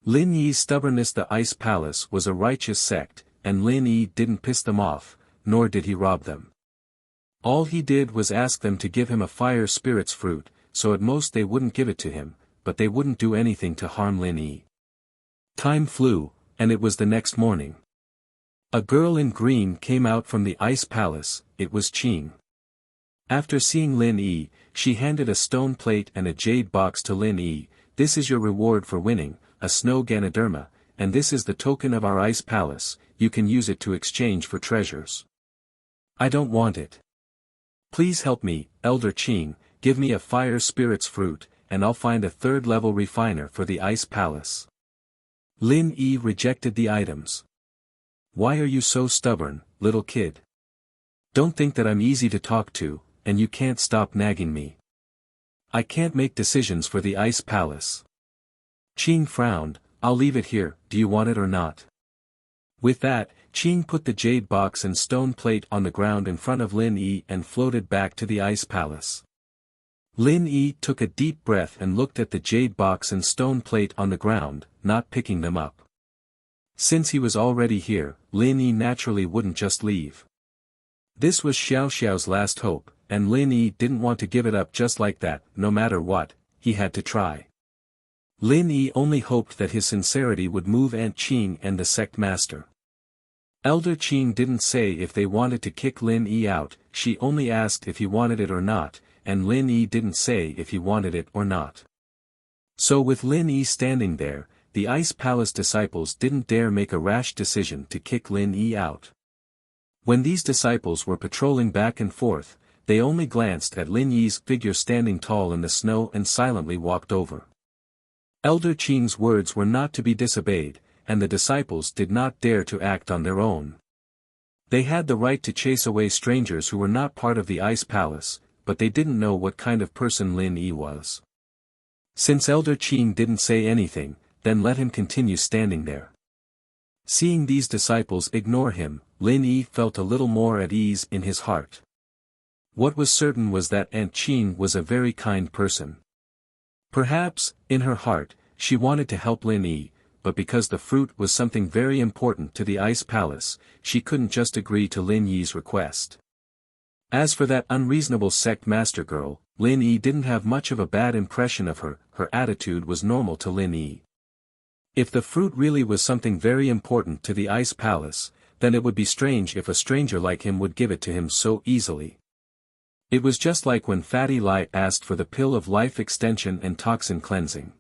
[SPEAKER 1] Lin Yi's stubbornness. The Ice Palace was a righteous sect, and Lin Yi didn't piss them off, nor did he rob them. All he did was ask them to give him a fire spirit's fruit, so at most they wouldn't give it to him, but they wouldn't do anything to harm Lin Yi. Time flew, and it was the next morning. A girl in green came out from the Ice Palace, it was Qing. After seeing Lin Yi, she handed a stone plate and a jade box to Lin Yi. This is your reward for winning, a snow Ganoderma, and this is the token of our ice palace, you can use it to exchange for treasures. I don't want it. Please help me, Elder Qing, give me a fire spirit's fruit, and I'll find a third-level refiner for the ice palace. Lin Yi rejected the items. Why are you so stubborn, little kid? Don't think that I'm easy to talk to, and you can't stop nagging me. I can't make decisions for the ice palace. Qing frowned, I'll leave it here, do you want it or not? With that, Qing put the jade box and stone plate on the ground in front of Lin Yi and floated back to the ice palace. Lin Yi took a deep breath and looked at the jade box and stone plate on the ground, not picking them up. Since he was already here, Lin Yi naturally wouldn't just leave. This was Xiao Xiao's last hope, and Lin Yi didn't want to give it up just like that. No matter what, he had to try. Lin Yi only hoped that his sincerity would move Aunt Qing and the sect master. Elder Qing didn't say if they wanted to kick Lin Yi out, she only asked if he wanted it or not, and Lin Yi didn't say if he wanted it or not. So with Lin Yi standing there, the Ice Palace disciples didn't dare make a rash decision to kick Lin Yi out. When these disciples were patrolling back and forth, they only glanced at Lin Yi's figure standing tall in the snow and silently walked over. Elder Qing's words were not to be disobeyed, and the disciples did not dare to act on their own. They had the right to chase away strangers who were not part of the Ice Palace, but they didn't know what kind of person Lin Yi was. Since Elder Qing didn't say anything, then let him continue standing there. Seeing these disciples ignore him, Lin Yi felt a little more at ease in his heart. What was certain was that Aunt Qing was a very kind person. Perhaps, in her heart, she wanted to help Lin Yi, but because the fruit was something very important to the Ice Palace, she couldn't just agree to Lin Yi's request. As for that unreasonable sect master girl, Lin Yi didn't have much of a bad impression of her, her attitude was normal to Lin Yi. If the fruit really was something very important to the Ice Palace, then it would be strange if a stranger like him would give it to him so easily. It was just like when Fatty Lai asked for the pill of life extension and toxin cleansing.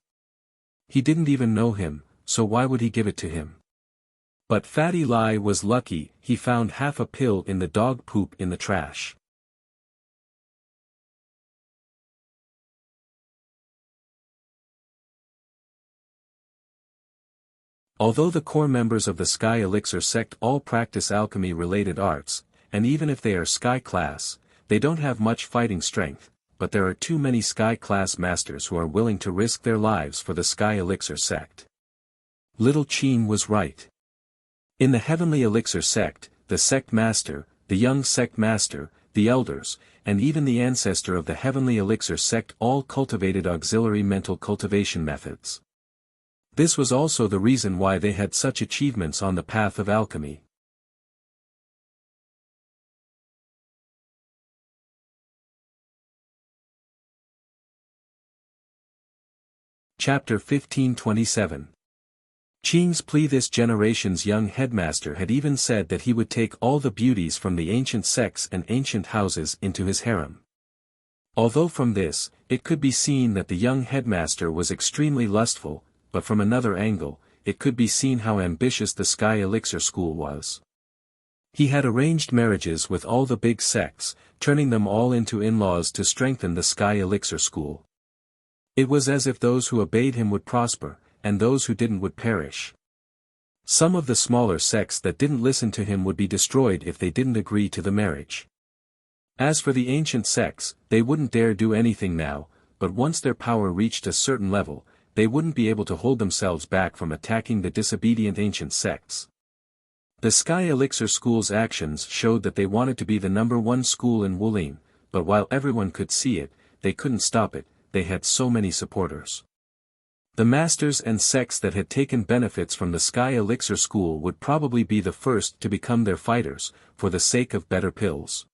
[SPEAKER 1] He didn't even know him, so why would he give it to him? But Fatty Lai was lucky, he found half a pill in the dog poop in the trash. Although the core members of the Sky Elixir sect all practice alchemy-related arts, and even if they are Sky class, they don't have much fighting strength, but there are too many Sky class masters who are willing to risk their lives for the Sky Elixir sect. Little Qing was right. In the Heavenly Elixir sect, the sect master, the young sect master, the elders, and even the ancestor of the Heavenly Elixir sect all cultivated auxiliary mental cultivation methods. This was also the reason why they had such achievements on the path of alchemy. Chapter 1527. Qing's plea. This generation's young headmaster had even said that he would take all the beauties from the ancient sects and ancient houses into his harem. Although from this, it could be seen that the young headmaster was extremely lustful, but from another angle, it could be seen how ambitious the Sky Elixir School was. He had arranged marriages with all the big sects, turning them all into in-laws to strengthen the Sky Elixir School. It was as if those who obeyed him would prosper, and those who didn't would perish. Some of the smaller sects that didn't listen to him would be destroyed if they didn't agree to the marriage. As for the ancient sects, they wouldn't dare do anything now, but once their power reached a certain level, they wouldn't be able to hold themselves back from attacking the disobedient ancient sects. The Sky Elixir School's actions showed that they wanted to be the #1 school in Wuling, but while everyone could see it, they couldn't stop it. They had so many supporters. The masters and sects that had taken benefits from the Sky Elixir School would probably be the first to become their fighters, for the sake of better pills.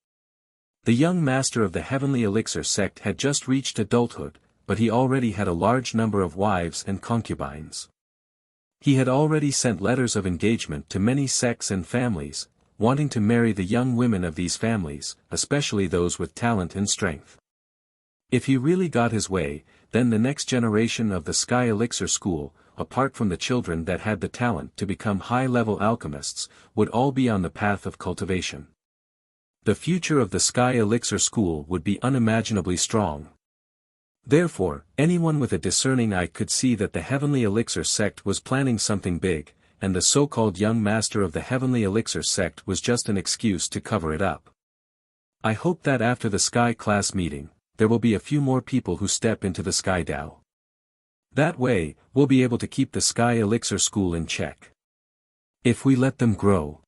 [SPEAKER 1] The young master of the Heavenly Elixir sect had just reached adulthood, but he already had a large number of wives and concubines. He had already sent letters of engagement to many sects and families, wanting to marry the young women of these families, especially those with talent and strength. If he really got his way, then the next generation of the Sky Elixir School, apart from the children that had the talent to become high-level alchemists, would all be on the path of cultivation. The future of the Sky Elixir School would be unimaginably strong. Therefore, anyone with a discerning eye could see that the Heavenly Elixir sect was planning something big, and the so-called young master of the Heavenly Elixir sect was just an excuse to cover it up. I hope that after the Sky class meeting, there will be a few more people who step into the Sky Dao. That way, we'll be able to keep the Sky Elixir School in check. If we let them grow.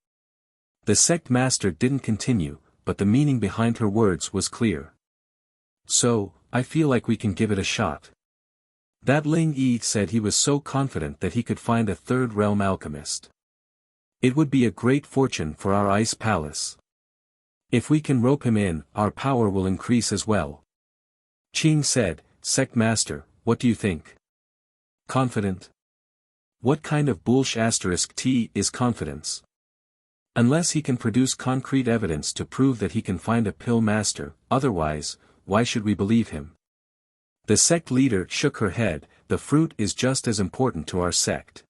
[SPEAKER 1] The sect master didn't continue, but the meaning behind her words was clear. So, I feel like we can give it a shot. That Ling Yi said he was so confident that he could find a third realm alchemist. It would be a great fortune for our ice palace. If we can rope him in, our power will increase as well. Qing said, Sect Master, what do you think? Confident? What kind of bullsh** T is confidence? Unless he can produce concrete evidence to prove that he can find a pill master, otherwise, why should we believe him? The sect leader shook her head. The fruit is just as important to our sect.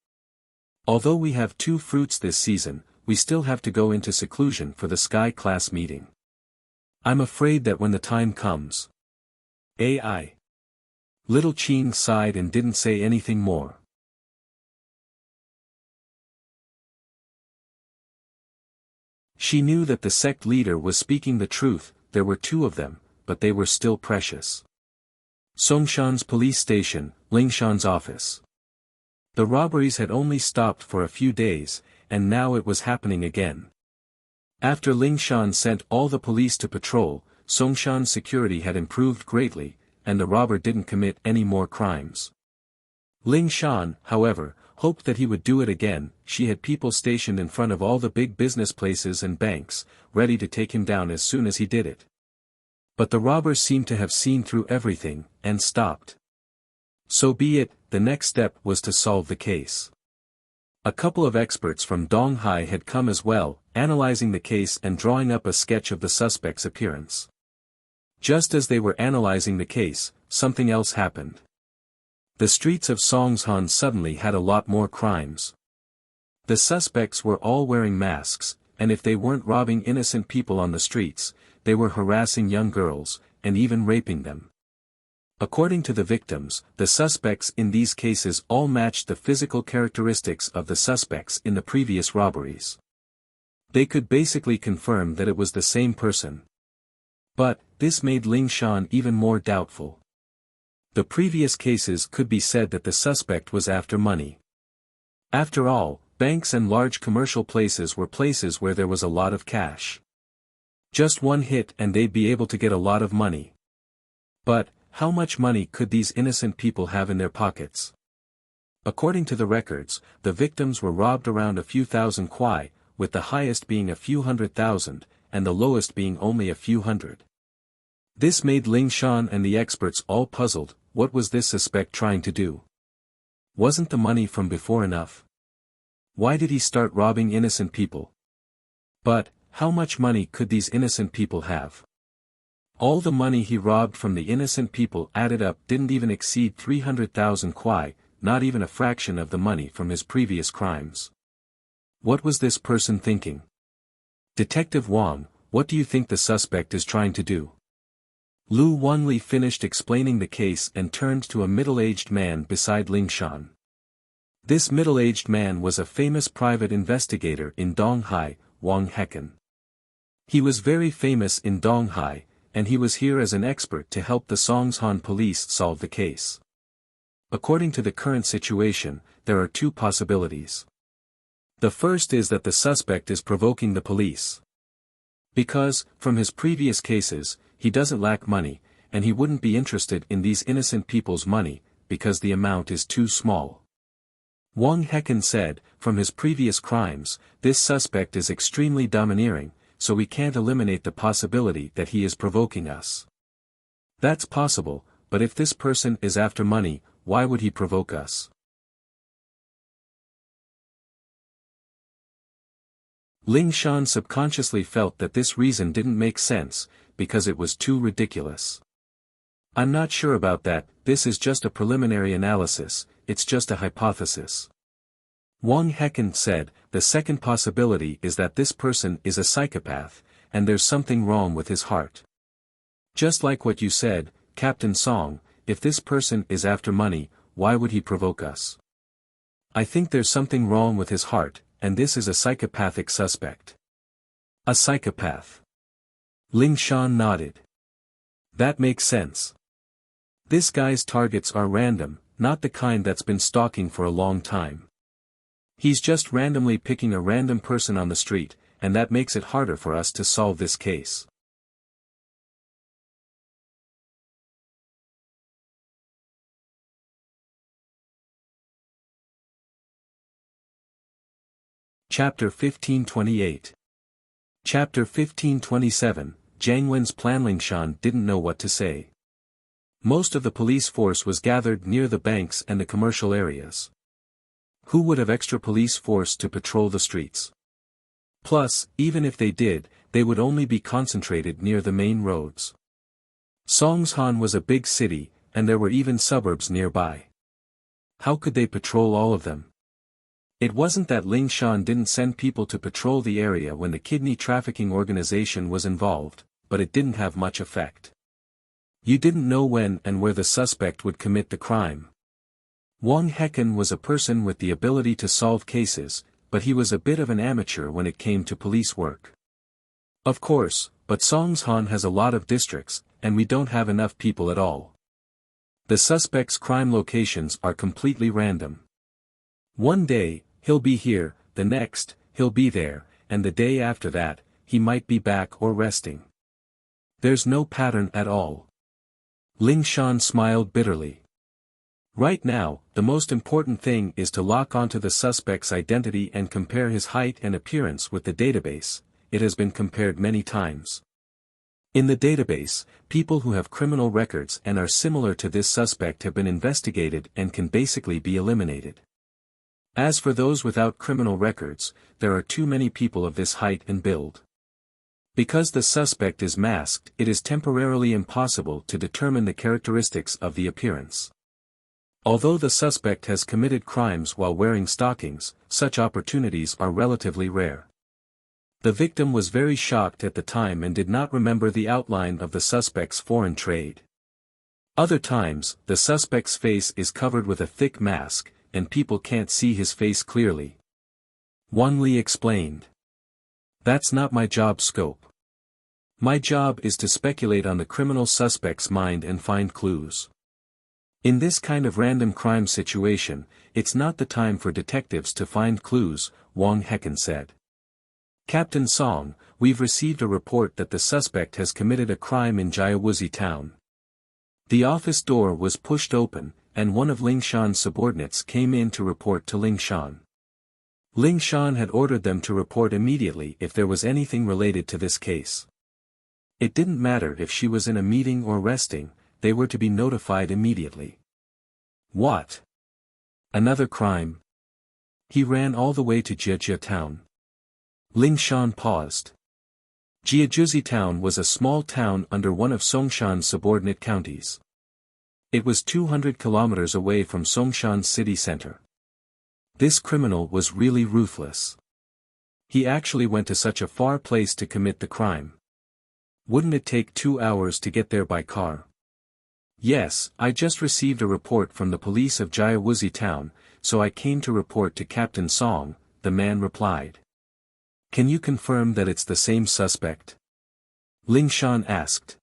[SPEAKER 1] Although we have 2 fruits this season, we still have to go into seclusion for the Sky class meeting. I'm afraid that when the time comes. AI. Little Qing sighed and didn't say anything more. She knew that the sect leader was speaking the truth. There were 2 of them, but they were still precious. Songshan's police station, Lingshan's office. The robberies had only stopped for a few days, and now it was happening again. After Lingshan sent all the police to patrol, Songshan's security had improved greatly, and the robber didn't commit any more crimes. Lingshan, however, hoped that he would do it again. She had people stationed in front of all the big business places and banks, ready to take him down as soon as he did it. But the robbers seemed to have seen through everything, and stopped. So be it, the next step was to solve the case. A couple of experts from Donghai had come as well, analyzing the case and drawing up a sketch of the suspect's appearance. Just as they were analyzing the case, something else happened. The streets of Songshan suddenly had a lot more crimes. The suspects were all wearing masks, and if they weren't robbing innocent people on the streets, they were harassing young girls, and even raping them. According to the victims, the suspects in these cases all matched the physical characteristics of the suspects in the previous robberies. They could basically confirm that it was the same person. But, this made Lingshan even more doubtful. The previous cases could be said that the suspect was after money. After all, banks and large commercial places were places where there was a lot of cash. Just one hit and they'd be able to get a lot of money. But, how much money could these innocent people have in their pockets? According to the records, the victims were robbed around a few thousand kwai, with the highest being a few 100,000, and the lowest being only a few hundred. This made Lingshan and the experts all puzzled. What was this suspect trying to do? Wasn't the money from before enough? Why did he start robbing innocent people? But, how much money could these innocent people have? All the money he robbed from the innocent people added up didn't even exceed 300,000 kwai, not even a fraction of the money from his previous crimes. What was this person thinking? Detective Wang, what do you think the suspect is trying to do? Lu Wanli finished explaining the case and turned to a middle-aged man beside Ling Shan. This middle-aged man was a famous private investigator in Donghai, Wang Hecken. He was very famous in Donghai, and he was here as an expert to help the Songshan police solve the case. According to the current situation, there are two possibilities. The first is that the suspect is provoking the police. Because, from his previous cases, he doesn't lack money, and he wouldn't be interested in these innocent people's money, because the amount is too small. Wang Hecken said, from his previous crimes, this suspect is extremely domineering, so we can't eliminate the possibility that he is provoking us. That's possible, but if this person is after money, why would he provoke us? Ling Shan subconsciously felt that this reason didn't make sense, because it was too ridiculous. I'm not sure about that, this is just a preliminary analysis, it's just a hypothesis. Wang Hecken said, the second possibility is that this person is a psychopath, and there's something wrong with his heart. Just like what you said, Captain Song, if this person is after money, why would he provoke us? I think there's something wrong with his heart, and this is a psychopathic suspect. A psychopath. Ling Shan nodded. That makes sense. This guy's targets are random, not the kind that's been stalking for a long time. He's just randomly picking a random person on the street, and that makes it harder for us to solve this case. Chapter 1528. Chapter 1527, Jiang Wen's plan. Ling Shan didn't know what to say. Most of the police force was gathered near the banks and the commercial areas. Who would have extra police force to patrol the streets? Plus, even if they did, they would only be concentrated near the main roads. Songshan was a big city, and there were even suburbs nearby. How could they patrol all of them? It wasn't that Ling Shan didn't send people to patrol the area when the kidney trafficking organization was involved, but it didn't have much effect. You didn't know when and where the suspect would commit the crime. Wang Hecken was a person with the ability to solve cases, but he was a bit of an amateur when it came to police work. Of course, but Songshan has a lot of districts, and we don't have enough people at all. The suspect's crime locations are completely random. One day, he'll be here, the next, he'll be there, and the day after that, he might be back or resting. There's no pattern at all. Ling Shan smiled bitterly. Right now, the most important thing is to lock onto the suspect's identity and compare his height and appearance with the database. It has been compared many times. In the database, people who have criminal records and are similar to this suspect have been investigated and can basically be eliminated. As for those without criminal records, there are too many people of this height and build. Because the suspect is masked, it is temporarily impossible to determine the characteristics of the appearance. Although the suspect has committed crimes while wearing stockings, such opportunities are relatively rare. The victim was very shocked at the time and did not remember the outline of the suspect's foreign trade. Other times, the suspect's face is covered with a thick mask, and people can't see his face clearly. Wan Li explained. That's not my job scope. My job is to speculate on the criminal suspect's mind and find clues. In this kind of random crime situation, it's not the time for detectives to find clues, Wang Hecken said. Captain Song, we've received a report that the suspect has committed a crime in Jiawuzi town. The office door was pushed open, and one of Ling Shan's subordinates came in to report to Ling Shan. Ling Shan had ordered them to report immediately if there was anything related to this case. It didn't matter if she was in a meeting or resting, they were to be notified immediately. What? Another crime. He ran all the way to Jiejia town. Ling Shan paused. Jiejia town was a small town under one of Songshan's subordinate counties. It was 200 kilometers away from Songshan's city center. This criminal was really ruthless. He actually went to such a far place to commit the crime. Wouldn't it take 2 hours to get there by car? Yes, I just received a report from the police of Wuxia town, so I came to report to Captain Song, the man replied. Can you confirm that it's the same suspect? Ling Shan asked.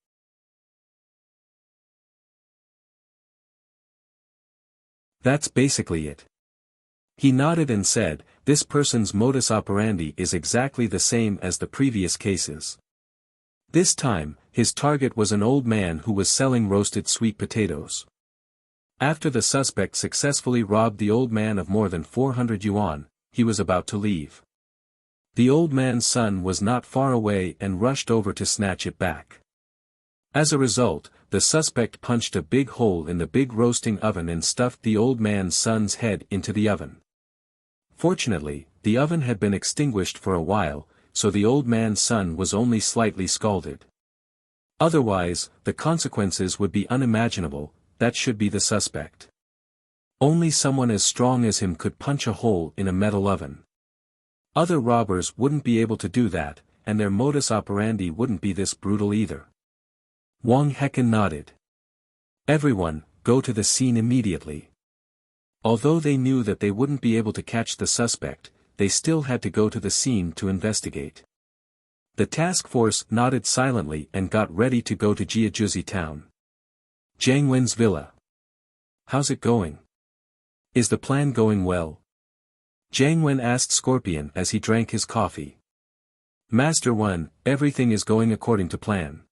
[SPEAKER 1] That's basically it. He nodded and said, this person's modus operandi is exactly the same as the previous cases. This time, his target was an old man who was selling roasted sweet potatoes. After the suspect successfully robbed the old man of more than 400 yuan, he was about to leave. The old man's son was not far away and rushed over to snatch it back. As a result, the suspect punched a big hole in the big roasting oven and stuffed the old man's son's head into the oven. Fortunately, the oven had been extinguished for a while, so the old man's son was only slightly scalded. Otherwise, the consequences would be unimaginable. That should be the suspect. Only someone as strong as him could punch a hole in a metal oven. Other robbers wouldn't be able to do that, and their modus operandi wouldn't be this brutal either. Wang Hecken nodded. Everyone, go to the scene immediately. Although they knew that they wouldn't be able to catch the suspect, they still had to go to the scene to investigate. The task force nodded silently and got ready to go to Jiejia town. Jiang Wen's villa. How's it going? Is the plan going well? Jiang Wen asked Scorpion as he drank his coffee. Master Wen, everything is going according to plan.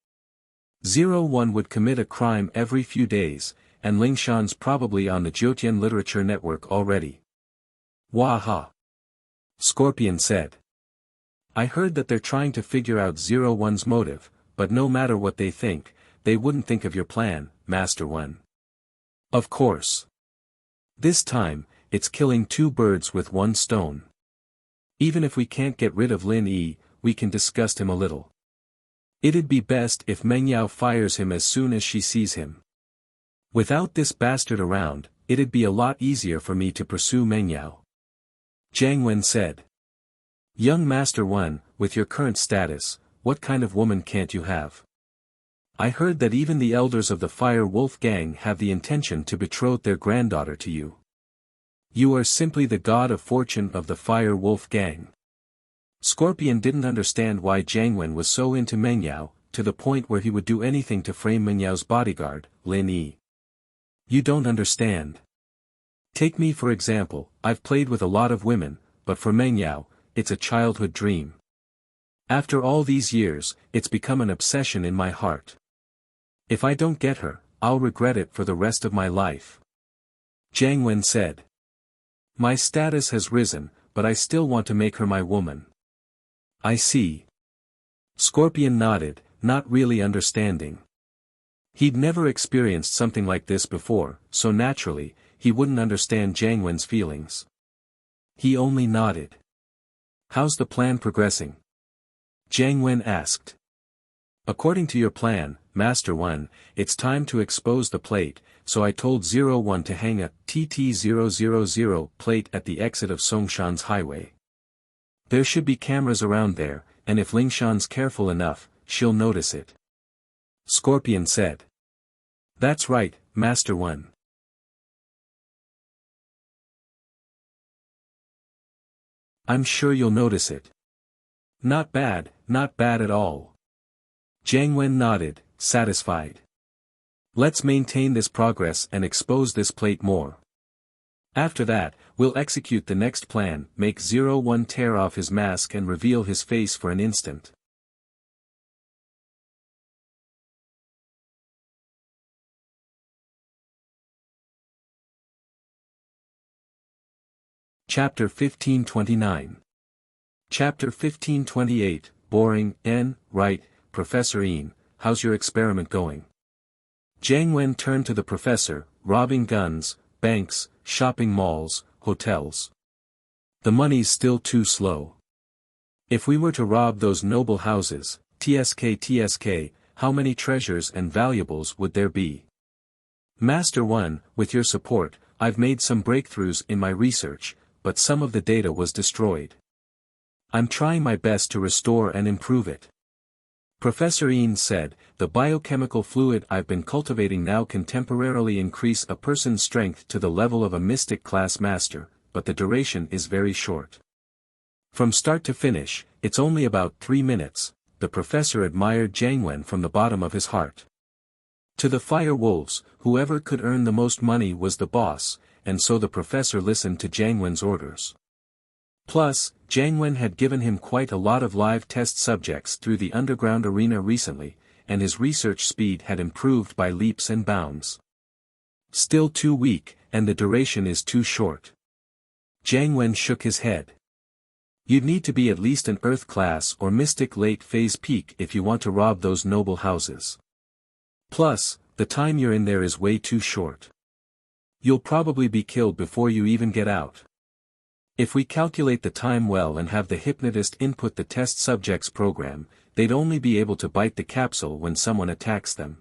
[SPEAKER 1] 01 would commit a crime every few days, and Ling Shan's probably on the Jiutian literature network already. Waha! Scorpion said. I heard that they're trying to figure out 01's motive, but no matter what they think, they wouldn't think of your plan, Master Wen. Of course. This time, it's killing 2 birds with 1 stone. Even if we can't get rid of Lin Yi, we can disgust him a little. It'd be best if Meng Yao fires him as soon as she sees him. Without this bastard around, it'd be a lot easier for me to pursue Meng Yao. Jiang Wen said. Young Master Wen, with your current status, what kind of woman can't you have? I heard that even the elders of the Fire Wolf gang have the intention to betroth their granddaughter to you. You are simply the god of fortune of the Fire Wolf gang. Scorpion didn't understand why Jiang Wen was so into Meng Yao, to the point where he would do anything to frame Meng Yao's bodyguard, Lin Yi. You don't understand. Take me for example, I've played with a lot of women, but for Meng Yao, it's a childhood dream. After all these years, it's become an obsession in my heart. If I don't get her, I'll regret it for the rest of my life. Jiang Wen said. My status has risen, but I still want to make her my woman. I see. Scorpion nodded, not really understanding. He'd never experienced something like this before, so naturally, he wouldn't understand Jiang Wen's feelings. He only nodded. How's the plan progressing? Jiang Wen asked. According to your plan, Master Wen, it's time to expose the plate, so I told 01 to hang a TT000 plate at the exit of Songshan's highway. There should be cameras around there, and if Ling Shan's careful enough, she'll notice it. Scorpion said. That's right, Master Wen. I'm sure you'll notice it. Not bad at all. Jiang Wen nodded, satisfied. Let's maintain this progress and expose this plate more. After that, we'll execute the next plan, make 01 tear off his mask and reveal his face for an instant. Chapter 1529. Chapter 1528, Boring, N, right, Professor Yin, how's your experiment going? Jiang Wen turned to the professor, robbing guns, banks, shopping malls, hotels. The money's still too slow. If we were to rob those noble houses, TSK, how many treasures and valuables would there be? Master 1, with your support, I've made some breakthroughs in my research, but some of the data was destroyed. I'm trying my best to restore and improve it. Professor Ian said, the biochemical fluid I've been cultivating now can temporarily increase a person's strength to the level of a mystic class master, but the duration is very short. From start to finish, it's only about 3 minutes, the professor admired Jiang Wen from the bottom of his heart. To the fire wolves, whoever could earn the most money was the boss, and so the professor listened to Jiang Wen's orders. Plus, Jiang Wen had given him quite a lot of live test subjects through the underground arena recently, and his research speed had improved by leaps and bounds. Still too weak, and the duration is too short. Jiang Wen shook his head. You'd need to be at least an Earth class or mystic late phase peak if you want to rob those noble houses. Plus, the time you're in there is way too short. You'll probably be killed before you even get out. If we calculate the time well and have the hypnotist input the test subject's program, they'd only be able to bite the capsule when someone attacks them.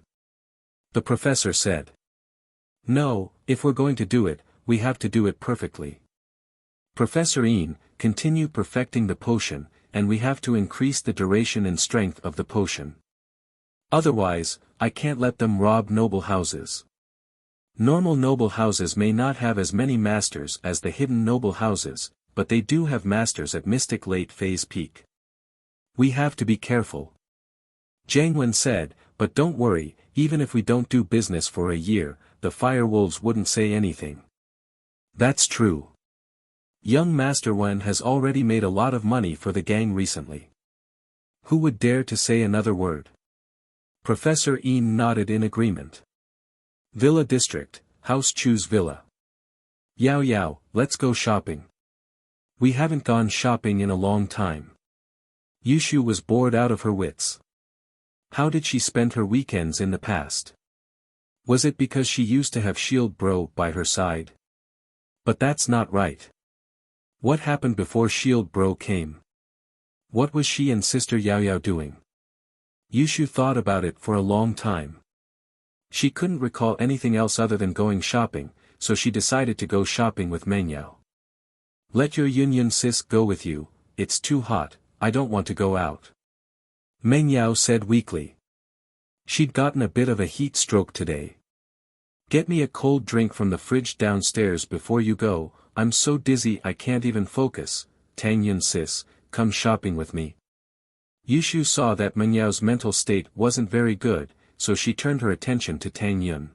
[SPEAKER 1] The professor said. No, if we're going to do it, we have to do it perfectly. Professor Ian, continue perfecting the potion, and we have to increase the duration and strength of the potion. Otherwise, I can't let them rob noble houses. Normal noble houses may not have as many masters as the hidden noble houses, but they do have masters at mystic late phase peak. We have to be careful. Jiang Wen said, but don't worry, even if we don't do business for a year, the fire wolves wouldn't say anything. That's true. Young Master Wen has already made a lot of money for the gang recently. Who would dare to say another word? Professor Ian nodded in agreement. Villa District, House Choose Villa. Yao Yao, let's go shopping. We haven't gone shopping in a long time. Yushu was bored out of her wits. How did she spend her weekends in the past? Was it because she used to have Shield Bro by her side? But that's not right. What happened before Shield Bro came? What was she and Sister Yao Yao doing? Yushu thought about it for a long time. She couldn't recall anything else other than going shopping, so she decided to go shopping with Mengyao. Let your Yun sis go with you, it's too hot, I don't want to go out. Mengyao said weakly. She'd gotten a bit of a heat stroke today. Get me a cold drink from the fridge downstairs before you go, I'm so dizzy I can't even focus. Tang Yun sis, come shopping with me. Yushu saw that Menyao's mental state wasn't very good, so she turned her attention to Tang Yun.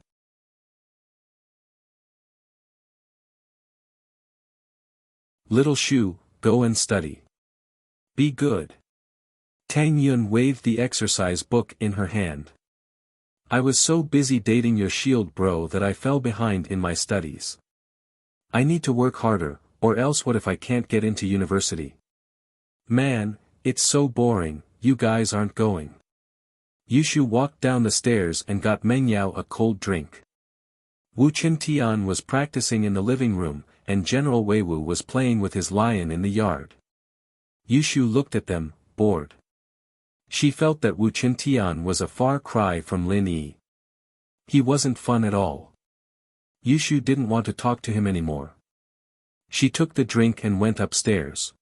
[SPEAKER 1] Little Shu, go and study. Be good. Tang Yun waved the exercise book in her hand. I was so busy dating your Shield Bro that I fell behind in my studies. I need to work harder, or else what if I can't get into university? Man, it's so boring, you guys aren't going. Yushu walked down the stairs and got Mengyao a cold drink. Wu Qintian was practicing in the living room, and General Weiwu was playing with his lion in the yard. Yushu looked at them, bored. She felt that Wu Qintian was a far cry from Lin Yi. He wasn't fun at all. Yushu didn't want to talk to him anymore. She took the drink and went upstairs.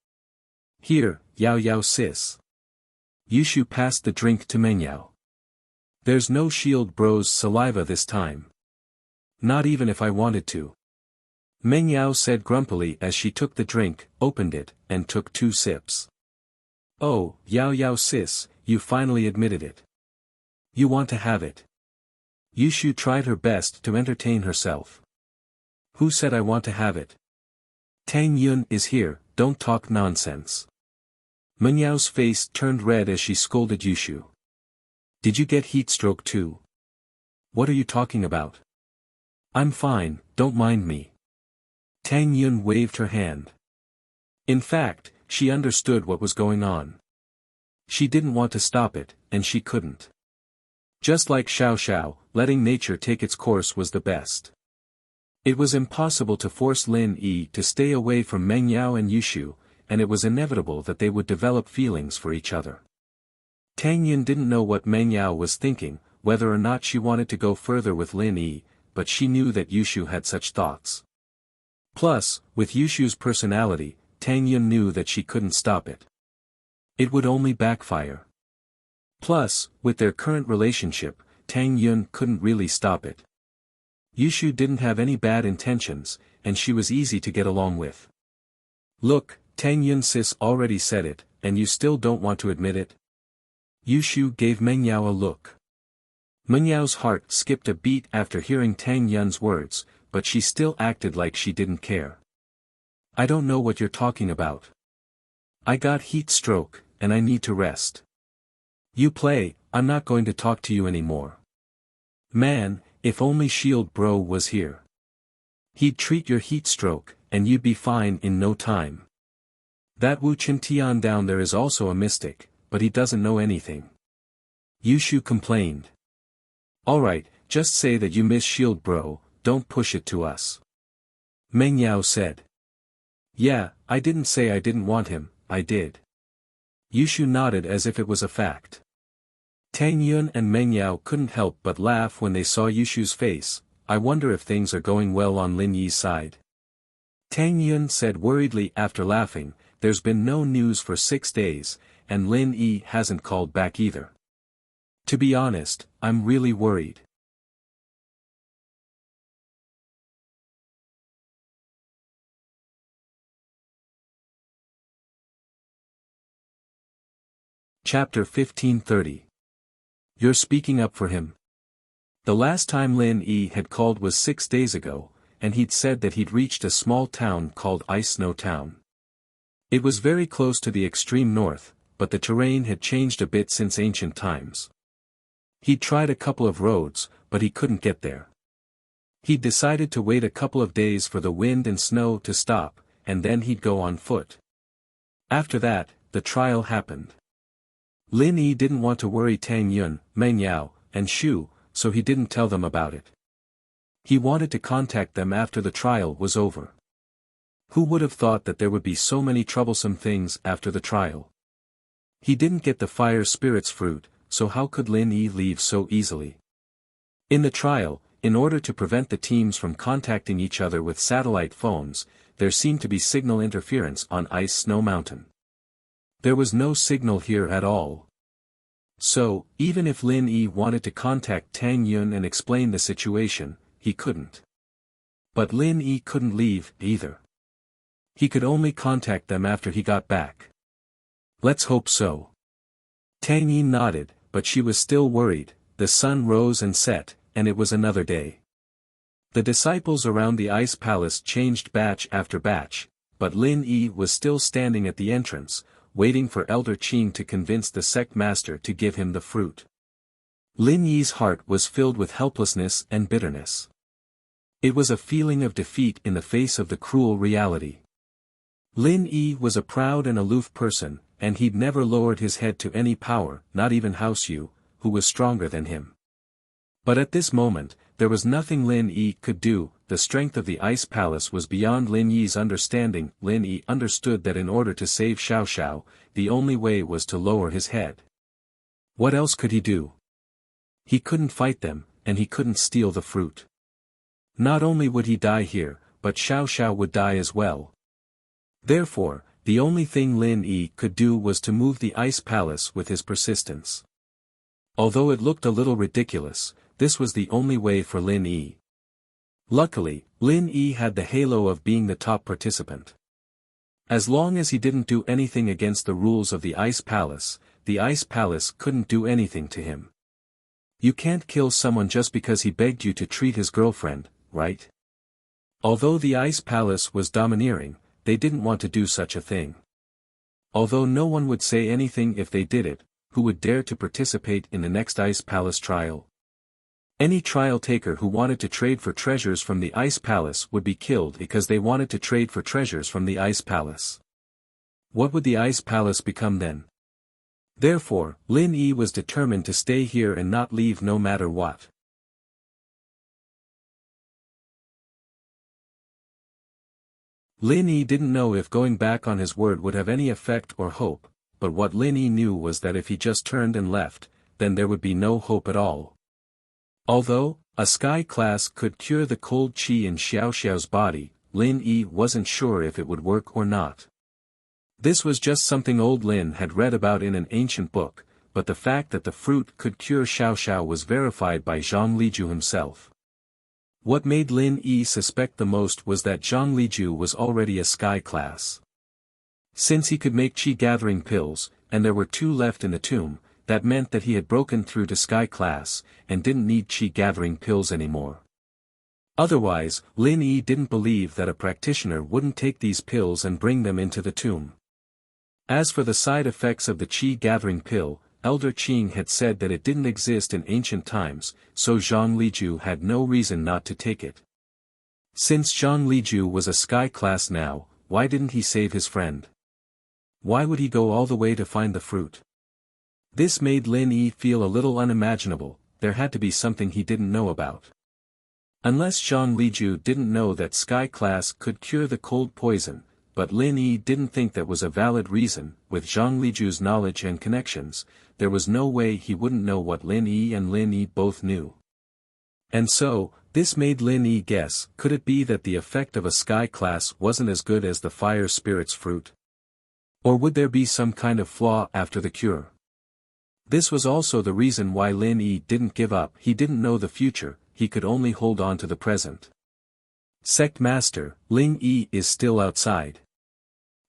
[SPEAKER 1] Here, Yao Yao sis. Yushu passed the drink to Mengyao. There's no Shield Bro's saliva this time. Not even if I wanted to. Mengyao said grumpily as she took the drink, opened it, and took 2 sips. Oh, Yao Yao sis, you finally admitted it. You want to have it. Yushu tried her best to entertain herself. Who said I want to have it? Tang Yun is here, don't talk nonsense. Menyao's face turned red as she scolded Yushu. Did you get heat stroke too? What are you talking about? I'm fine, don't mind me. Tang Yun waved her hand. In fact, she understood what was going on. She didn't want to stop it, and she couldn't. Just like Xiao Xiao, letting nature take its course was the best. It was impossible to force Lin Yi to stay away from Meng Yao and Yushu, and it was inevitable that they would develop feelings for each other. Tang Yun didn't know what Meng Yao was thinking, whether or not she wanted to go further with Lin Yi, but she knew that Yushu had such thoughts. Plus, with Yushu's personality, Tang Yun knew that she couldn't stop it. It would only backfire. Plus, with their current relationship, Tang Yun couldn't really stop it. Yushu didn't have any bad intentions, and she was easy to get along with. Look, Tang Yun sis already said it, and you still don't want to admit it? Yushu gave Meng Yao a look. Meng Yao's heart skipped a beat after hearing Tang Yun's words, but she still acted like she didn't care. I don't know what you're talking about. I got heat stroke, and I need to rest. You play, I'm not going to talk to you anymore. Man, if only Shield Bro was here. He'd treat your heat stroke, and you'd be fine in no time. That Wu Tian down there is also a mystic, but he doesn't know anything. Yushu complained. Alright, just say that you miss Shield Bro, don't push it to us. Meng Yao said. Yeah, I didn't say I didn't want him, I did. Yushu nodded as if it was a fact. Tang Yun and Meng Yao couldn't help but laugh when they saw Yushu's face. I wonder if things are going well on Lin Yi's side. Tang Yun said worriedly after laughing, there's been no news for 6 days, and Lin Yi hasn't called back either. To be honest, I'm really worried. Chapter 1530. You're speaking up for him. The last time Lin Yi had called was 6 days ago, and he'd said that he'd reached a small town called Ice Snow Town. It was very close to the extreme north, but the terrain had changed a bit since ancient times. He'd tried a couple of roads, but he couldn't get there. He'd decided to wait a couple of days for the wind and snow to stop, and then he'd go on foot. After that, the trial happened. Lin Yi didn't want to worry Tang Yun, Meng Yao, and Shu, so he didn't tell them about it. He wanted to contact them after the trial was over. Who would have thought that there would be so many troublesome things after the trial? He didn't get the fire spirit's fruit, so how could Lin Yi leave so easily? In the trial, in order to prevent the teams from contacting each other with satellite phones, there seemed to be signal interference on Ice Snow Mountain. There was no signal here at all. So, even if Lin Yi wanted to contact Tang Yun and explain the situation, he couldn't. But Lin Yi couldn't leave, either. He could only contact them after he got back. Let's hope so. Tang Yi nodded, but she was still worried. The sun rose and set, and it was another day. The disciples around the ice palace changed batch after batch, but Lin Yi was still standing at the entrance, waiting for Elder Qing to convince the sect master to give him the fruit. Lin Yi's heart was filled with helplessness and bitterness. It was a feeling of defeat in the face of the cruel reality. Lin Yi was a proud and aloof person, and he'd never lowered his head to any power, not even House Yu, who was stronger than him. But at this moment, there was nothing Lin Yi could do. The strength of the ice palace was beyond Lin Yi's understanding. Lin Yi understood that in order to save Xiao Xiao, the only way was to lower his head. What else could he do? He couldn't fight them, and he couldn't steal the fruit. Not only would he die here, but Xiao Xiao would die as well. Therefore, the only thing Lin Yi could do was to move the ice palace with his persistence. Although it looked a little ridiculous, this was the only way for Lin Yi. Luckily, Lin Yi had the halo of being the top participant. As long as he didn't do anything against the rules of the ice palace couldn't do anything to him. You can't kill someone just because he begged you to treat his girlfriend, right? Although the ice palace was domineering, they didn't want to do such a thing. Although no one would say anything if they did it, who would dare to participate in the next ice palace trial? Any trial taker who wanted to trade for treasures from the ice palace would be killed because they wanted to trade for treasures from the ice palace. What would the ice palace become then? Therefore, Lin Yi was determined to stay here and not leave no matter what. Lin Yi didn't know if going back on his word would have any effect or hope, but what Lin Yi knew was that if he just turned and left, then there would be no hope at all. Although, a sky class could cure the cold qi in Xiao Xiao's body, Lin Yi wasn't sure if it would work or not. This was just something old Lin had read about in an ancient book, but the fact that the fruit could cure Xiao Xiao was verified by Zhang Liju himself. What made Lin Yi suspect the most was that Zhang Liju was already a sky class. Since he could make qi-gathering pills, and there were 2 left in the tomb, that meant that he had broken through to sky class, and didn't need qi-gathering pills anymore. Otherwise, Lin Yi didn't believe that a practitioner wouldn't take these pills and bring them into the tomb. As for the side effects of the qi-gathering pill, Elder Qing had said that it didn't exist in ancient times, so Zhang Liju had no reason not to take it. Since Zhang Liju was a sky class now, why didn't he save his friend? Why would he go all the way to find the fruit? This made Lin Yi feel a little unimaginable. There had to be something he didn't know about. Unless Zhang Liju didn't know that sky class could cure the cold poison, but Lin Yi didn't think that was a valid reason. With Zhang Liju's knowledge and connections, there was no way he wouldn't know what Lin Yi and Lin Yi both knew. And so, this made Lin Yi guess, could it be that the effect of a sky class wasn't as good as the fire spirit's fruit? Or would there be some kind of flaw after the cure? This was also the reason why Lin Yi didn't give up. He didn't know the future, he could only hold on to the present. Sect Master, Lin Yi is still outside.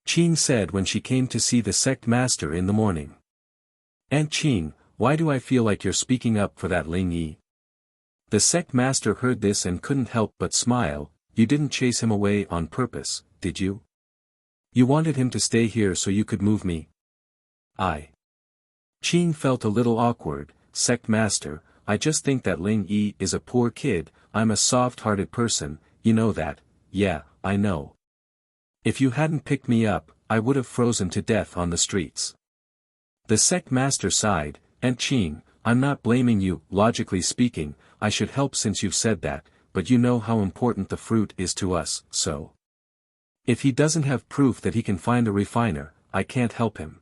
[SPEAKER 1] Qing said when she came to see the sect master in the morning. Aunt Qing, why do I feel like you're speaking up for that Lin Yi? The sect master heard this and couldn't help but smile. You didn't chase him away on purpose, did you? You wanted him to stay here so you could move me? Qing felt a little awkward. Sect master, I just think that Lin Yi is a poor kid. I'm a soft-hearted person, you know that. Yeah, I know. If you hadn't picked me up, I would have frozen to death on the streets. The sect master sighed. Aunt Qing, I'm not blaming you. Logically speaking, I should help since you've said that, but you know how important the fruit is to us, so. If he doesn't have proof that he can find a refiner, I can't help him.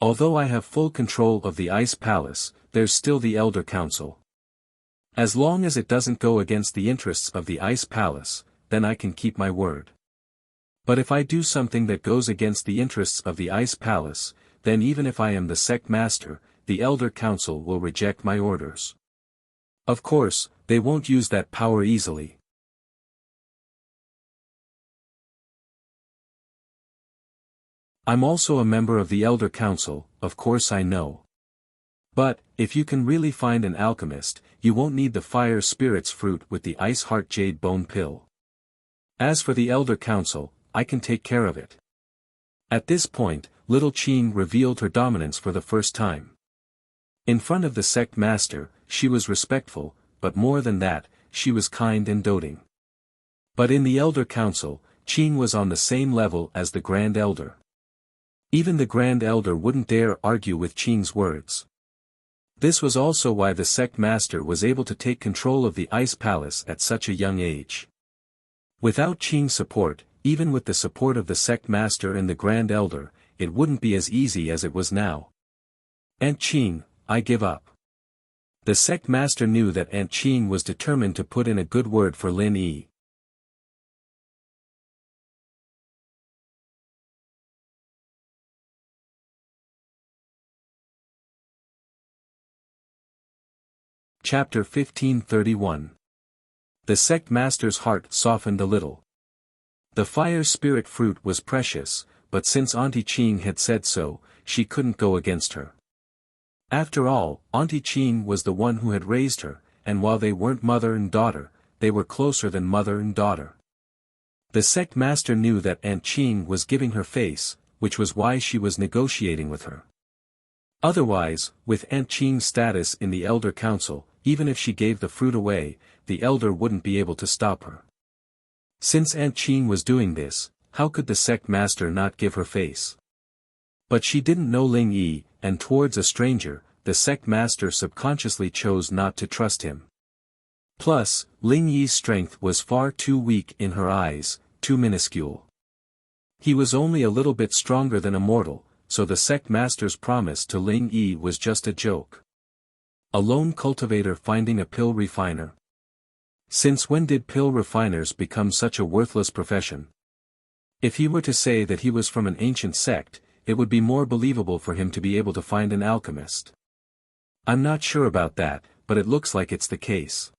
[SPEAKER 1] Although I have full control of the Ice Palace, there's still the Elder Council. As long as it doesn't go against the interests of the Ice Palace, then I can keep my word. But if I do something that goes against the interests of the Ice Palace, then even if I am the sect master, the Elder Council will reject my orders. Of course, they won't use that power easily. I'm also a member of the Elder Council, of course I know. But, if you can really find an alchemist, you won't need the fire spirit's fruit with the ice heart jade bone pill. As for the Elder Council, I can take care of it. At this point, little Qing revealed her dominance for the first time. In front of the sect master, she was respectful, but more than that, she was kind and doting. But in the Elder Council, Qing was on the same level as the Grand Elder. Even the Grand Elder wouldn't dare argue with Qing's words. This was also why the sect master was able to take control of the Ice Palace at such a young age. Without Qing's support, even with the support of the sect master and the Grand Elder, it wouldn't be as easy as it was now. Aunt Qing, I give up. The sect master knew that Aunt Qing was determined to put in a good word for Lin Yi. Chapter 1531. The sect master's heart softened a little. The fire spirit fruit was precious, but since Auntie Qing had said so, she couldn't go against her. After all, Auntie Qing was the one who had raised her, and while they weren't mother and daughter, they were closer than mother and daughter. The sect master knew that Aunt Qing was giving her face, which was why she was negotiating with her. Otherwise, with Aunt Qing's status in the Elder Council, even if she gave the fruit away, the Elder wouldn't be able to stop her. Since Aunt Qing was doing this, how could the sect master not give her face? But she didn't know Lin Yi, and towards a stranger, the sect master subconsciously chose not to trust him. Plus, Lin Yi's strength was far too weak in her eyes, too minuscule. He was only a little bit stronger than a mortal, so the sect master's promise to Ling Yi was just a joke. A lone cultivator finding a pill refiner. Since when did pill refiners become such a worthless profession? If he were to say that he was from an ancient sect, it would be more believable for him to be able to find an alchemist. I'm not sure about that, but it looks like it's the case.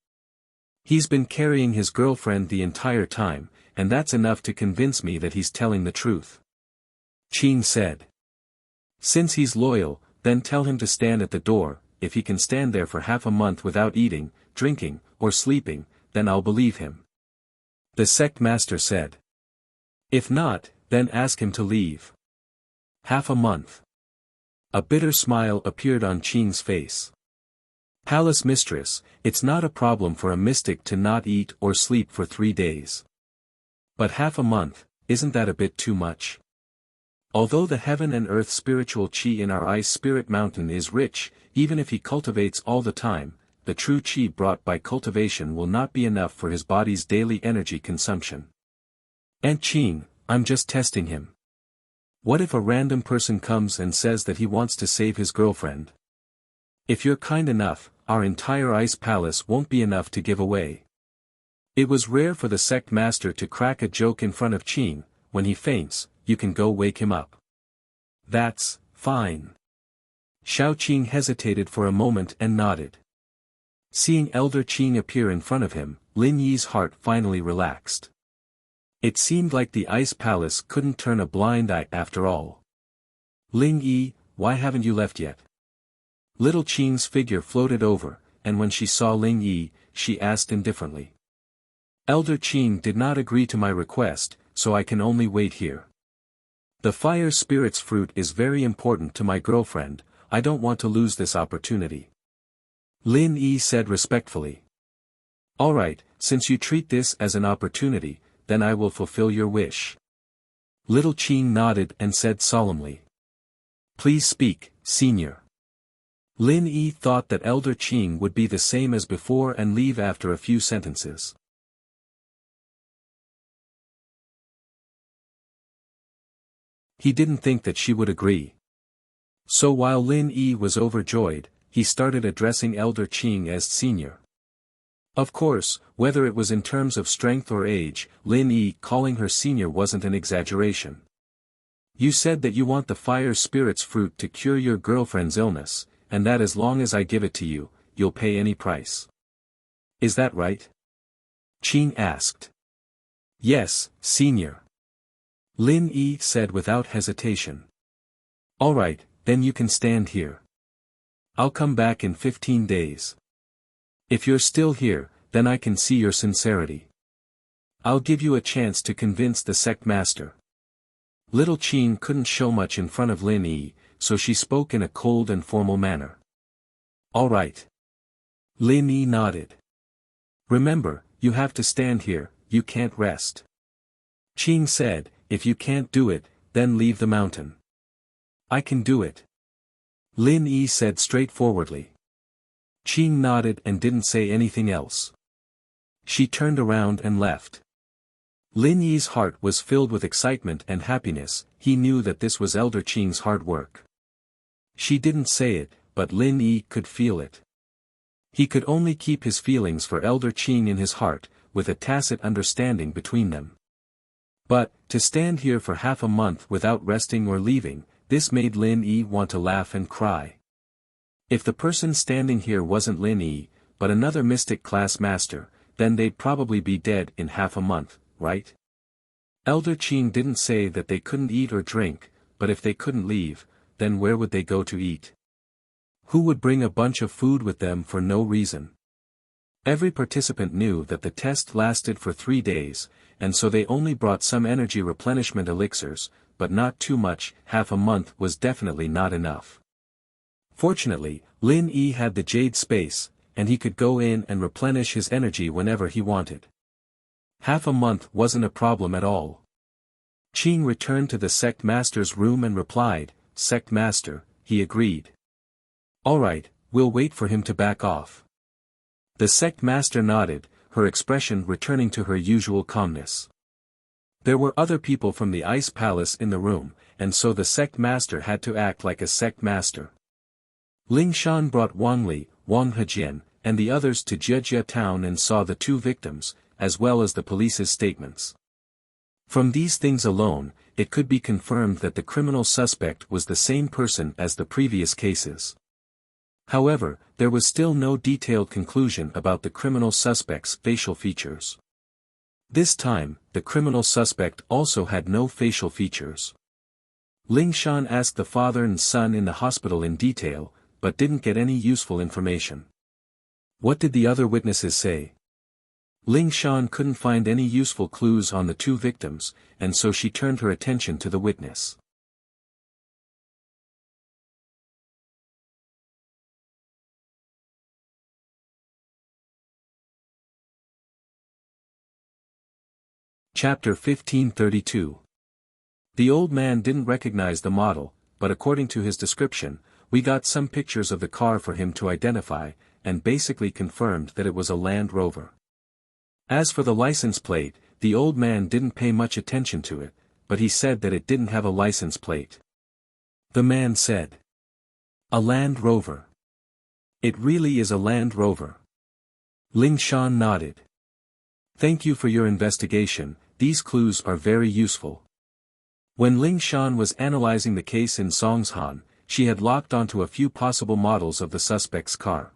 [SPEAKER 1] He's been carrying his girlfriend the entire time, and that's enough to convince me that he's telling the truth. Qing said. Since he's loyal, then tell him to stand at the door. If he can stand there for half a month without eating, drinking, or sleeping, then I'll believe him. The sect master said. If not, then ask him to leave. Half a month. A bitter smile appeared on Qing's face. Palace mistress, it's not a problem for a mystic to not eat or sleep for 3 days. But half a month, isn't that a bit too much? Although the heaven and earth spiritual qi in our ice spirit mountain is rich, even if he cultivates all the time, the true qi brought by cultivation will not be enough for his body's daily energy consumption. And Qing, I'm just testing him. What if a random person comes and says that he wants to save his girlfriend? If you're kind enough, our entire ice palace won't be enough to give away. It was rare for the sect master to crack a joke in front of Qing. When he faints, you can go wake him up. That's fine. Xiao Qing hesitated for a moment and nodded. Seeing Elder Qing appear in front of him, Lin Yi's heart finally relaxed. It seemed like the ice palace couldn't turn a blind eye after all. Ling Yi, why haven't you left yet? Little Qing's figure floated over, and when she saw Ling Yi, she asked indifferently. Elder Qing did not agree to my request, so I can only wait here. The fire spirit's fruit is very important to my girlfriend, I don't want to lose this opportunity. Lin Yi said respectfully. Alright, since you treat this as an opportunity, then I will fulfill your wish. Little Qing nodded and said solemnly. Please speak, senior. Lin Yi thought that Elder Qing would be the same as before and leave after a few sentences. He didn't think that she would agree. So while Lin Yi was overjoyed, he started addressing Elder Qing as senior. Of course, whether it was in terms of strength or age, Lin Yi calling her senior wasn't an exaggeration. You said that you want the fire spirit's fruit to cure your girlfriend's illness, and that as long as I give it to you, you'll pay any price. Is that right? Qing asked. Yes, senior. Lin Yi said without hesitation. Alright, then you can stand here. I'll come back in 15 days. If you're still here, then I can see your sincerity. I'll give you a chance to convince the sect master. Little Qing couldn't show much in front of Lin Yi, so she spoke in a cold and formal manner. Alright. Lin Yi nodded. Remember, you have to stand here, you can't rest. Qing said, if you can't do it, then leave the mountain. I can do it. Lin Yi said straightforwardly. Qing nodded and didn't say anything else. She turned around and left. Lin Yi's heart was filled with excitement and happiness, he knew that this was Elder Qing's hard work. She didn't say it, but Lin Yi could feel it. He could only keep his feelings for Elder Qing in his heart, with a tacit understanding between them. But, to stand here for half a month without resting or leaving, this made Lin Yi want to laugh and cry. If the person standing here wasn't Lin Yi, but another mystic class master, then they'd probably be dead in half a month, right? Elder Qing didn't say that they couldn't eat or drink, but if they couldn't leave, then where would they go to eat? Who would bring a bunch of food with them for no reason? Every participant knew that the test lasted for 3 days, and so they only brought some energy replenishment elixirs, but not too much. Half a month was definitely not enough. Fortunately, Lin Yi had the jade space, and he could go in and replenish his energy whenever he wanted. Half a month wasn't a problem at all. Qing returned to the sect master's room and replied, Sect master, he agreed. Alright, we'll wait for him to back off. The sect master nodded, her expression returning to her usual calmness.
[SPEAKER 2] There were other people from the Ice Palace in the room, and so the sect master had to act like a sect master. Ling Shan brought Wang Li, Wang Hejian, and the others to Jejia town and saw the two victims, as well as the police's statements. From these things alone, it could be confirmed that the criminal suspect was the same person as the previous cases. However, there was still no detailed conclusion about the criminal suspect's facial features. This time, the criminal suspect also had no facial features. Ling Shan asked the father and son in the hospital in detail, but didn't get any useful information. What did the other witnesses say? Ling Shan couldn't find any useful clues on the two victims, and so she turned her attention to the witness. Chapter 1532. The old man didn't recognize the model, but according to his description, we got some pictures of the car for him to identify, and basically confirmed that it was a Land Rover. As for the license plate, the old man didn't pay much attention to it, but he said that it didn't have a license plate. The man said, "A Land Rover. It really is a Land Rover." Ling Shan nodded. "Thank you for your investigation, these clues are very useful." When Ling Shan was analyzing the case in Songshan, she had locked onto a few possible models of the suspect's car.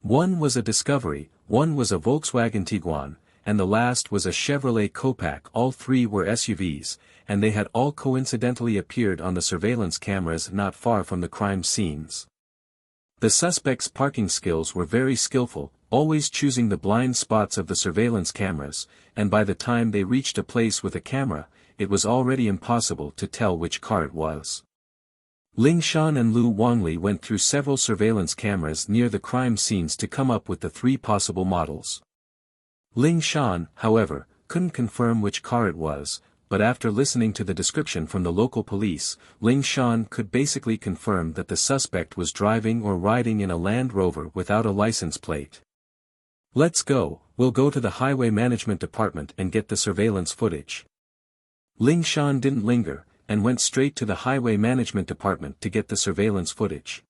[SPEAKER 2] One was a Discovery, one was a Volkswagen Tiguan, and the last was a Chevrolet Copaq. All three were SUVs, and they had all coincidentally appeared on the surveillance cameras not far from the crime scenes. The suspect's parking skills were very skillful, always choosing the blind spots of the surveillance cameras, and by the time they reached a place with a camera, it was already impossible to tell which car it was. Ling Shan and Lu Wangli went through several surveillance cameras near the crime scenes to come up with the three possible models. Ling Shan, however, couldn't confirm which car it was, but after listening to the description from the local police, Ling Shan could basically confirm that the suspect was driving or riding in a Land Rover without a license plate. "Let's go, we'll go to the Highway Management Department and get the surveillance footage." Ling Shan didn't linger, and went straight to the Highway Management Department to get the surveillance footage.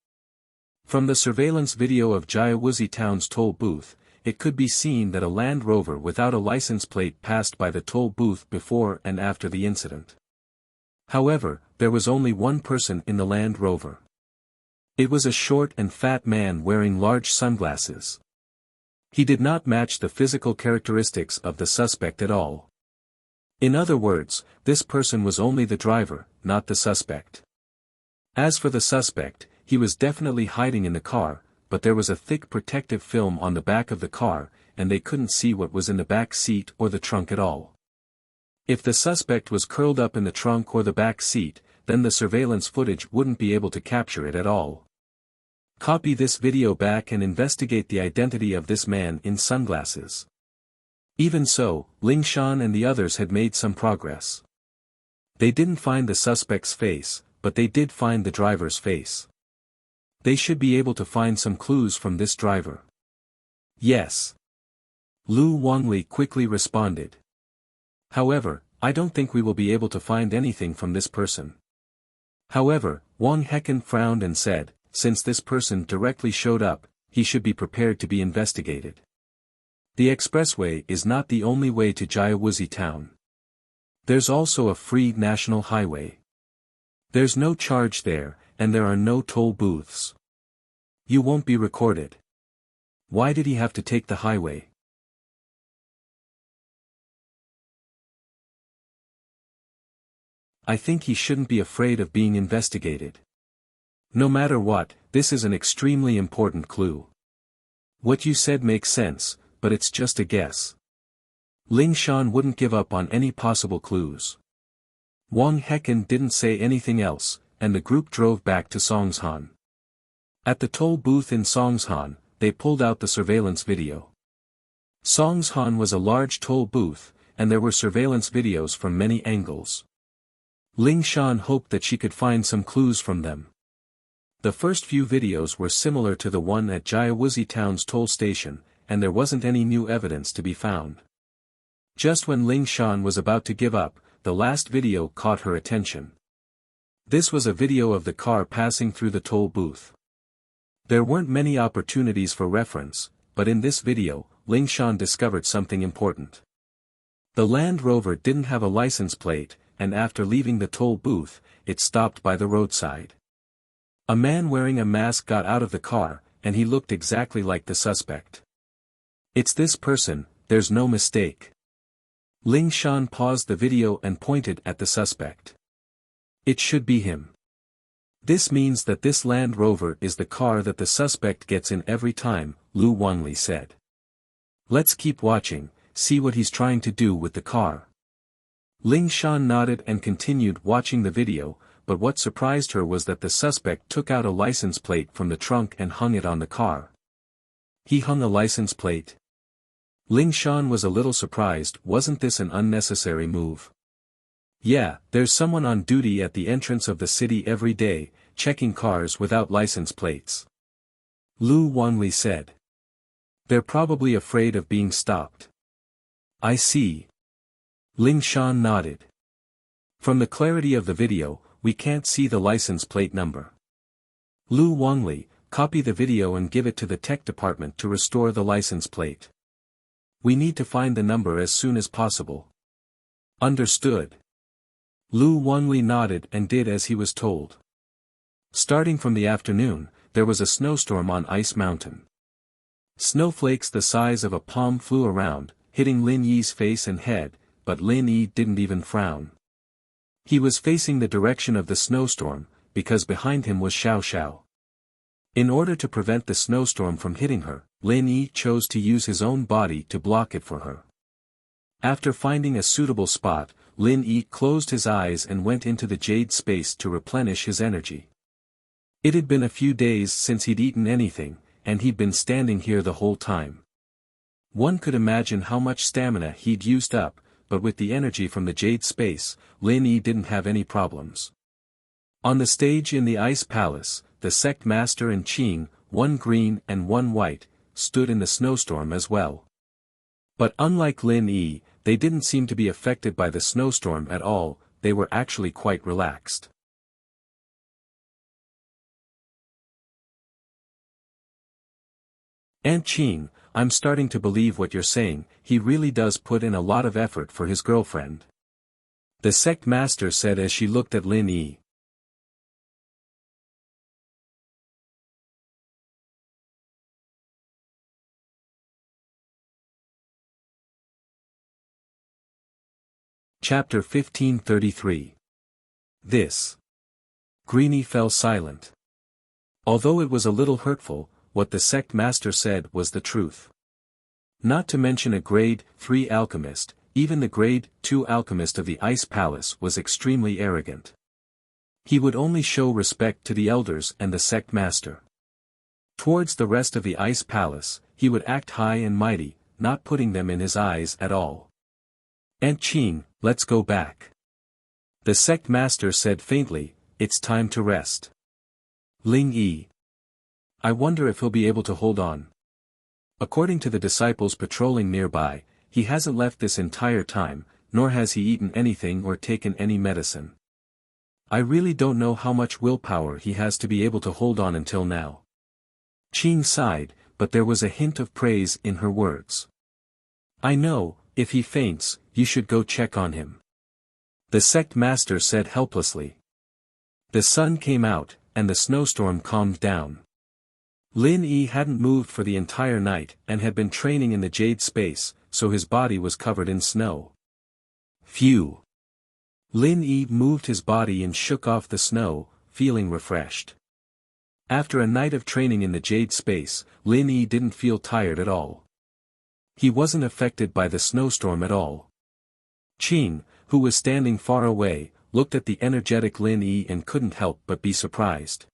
[SPEAKER 2] From the surveillance video of Jiawuzi Town's toll booth, it could be seen that a Land Rover without a license plate passed by the toll booth before and after the incident. However, there was only one person in the Land Rover. It was a short and fat man wearing large sunglasses. He did not match the physical characteristics of the suspect at all. In other words, this person was only the driver, not the suspect. As for the suspect, he was definitely hiding in the car, but there was a thick protective film on the back of the car, and they couldn't see what was in the back seat or the trunk at all. If the suspect was curled up in the trunk or the back seat, then the surveillance footage wouldn't be able to capture it at all. Copy this video back and investigate the identity of this man in sunglasses. Even so, Ling Shan and the others had made some progress. They didn't find the suspect's face, but they did find the driver's face. They should be able to find some clues from this driver. Yes. Lu Wangli quickly responded. However, I don't think we will be able to find anything from this person. However, Wang Hecken frowned and said, since this person directly showed up, he should be prepared to be investigated. The expressway is not the only way to Jiawuzi Town. There's also a free national highway. There's no charge there, and there are no toll booths. You won't be recorded. Why did he have to take the highway? I think he shouldn't be afraid of being investigated. No matter what, this is an extremely important clue. What you said makes sense, but it's just a guess. Ling Shan wouldn't give up on any possible clues. Wang Hecken didn't say anything else, and the group drove back to Songshan. At the toll booth in Songshan, they pulled out the surveillance video. Songshan was a large toll booth, and there were surveillance videos from many angles. Ling Shan hoped that she could find some clues from them. The first few videos were similar to the one at Jiawuzi Town's toll station, and there wasn't any new evidence to be found. Just when Ling Shan was about to give up, the last video caught her attention. This was a video of the car passing through the toll booth. There weren't many opportunities for reference, but in this video, Ling Shan discovered something important. The Land Rover didn't have a license plate, and after leaving the toll booth, it stopped by the roadside. A man wearing a mask got out of the car, and he looked exactly like the suspect. It's this person, there's no mistake. Ling Shan paused the video and pointed at the suspect. It should be him. This means that this Land Rover is the car that the suspect gets in every time, Lu Wanli said. Let's keep watching, see what he's trying to do with the car. Ling Shan nodded and continued watching the video, but what surprised her was that the suspect took out a license plate from the trunk and hung it on the car. He hung a license plate? Ling Shan was a little surprised. Wasn't this an unnecessary move? Yeah, there's someone on duty at the entrance of the city every day, checking cars without license plates. Lu Wanli said. They're probably afraid of being stopped. I see. Ling Shan nodded. From the clarity of the video, we can't see the license plate number. Lu Wanli, copy the video and give it to the tech department to restore the license plate. We need to find the number as soon as possible. Understood. Lu Wanli nodded and did as he was told. Starting from the afternoon, there was a snowstorm on Ice Mountain. Snowflakes the size of a palm flew around, hitting Lin Yi's face and head, but Lin Yi didn't even frown. He was facing the direction of the snowstorm, because behind him was Xiao Xiao. In order to prevent the snowstorm from hitting her, Lin Yi chose to use his own body to block it for her. After finding a suitable spot, Lin Yi closed his eyes and went into the jade space to replenish his energy. It had been a few days since he'd eaten anything, and he'd been standing here the whole time. One could imagine how much stamina he'd used up, but with the energy from the jade space, Lin Yi didn't have any problems. On the stage in the Ice Palace, the sect master and Qing, one green and one white, stood in the snowstorm as well. But unlike Lin Yi, they didn't seem to be affected by the snowstorm at all, they were actually quite relaxed. Aunt Qing, I'm starting to believe what you're saying, he really does put in a lot of effort for his girlfriend. The sect master said as she looked at Lin Yi. Chapter 1533. This. Greenie fell silent. Although it was a little hurtful, what the sect master said was the truth. Not to mention a grade 3 alchemist, even the grade 2 alchemist of the Ice Palace was extremely arrogant. He would only show respect to the elders and the sect master. Towards the rest of the Ice Palace, he would act high and mighty, not putting them in his eyes at all. Aunt Qing, let's go back. The sect master said faintly, it's time to rest. Ling Yi. I wonder if he'll be able to hold on. According to the disciples patrolling nearby, he hasn't left this entire time, nor has he eaten anything or taken any medicine. I really don't know how much willpower he has to be able to hold on until now. Qing sighed, but there was a hint of praise in her words. I know, if he faints, you should go check on him. The sect master said helplessly. The sun came out, and the snowstorm calmed down. Lin Yi hadn't moved for the entire night and had been training in the jade space, so his body was covered in snow. Phew! Lin Yi moved his body and shook off the snow, feeling refreshed. After a night of training in the jade space, Lin Yi didn't feel tired at all. He wasn't affected by the snowstorm at all. Qing, who was standing far away, looked at the energetic Lin Yi and couldn't help but be surprised.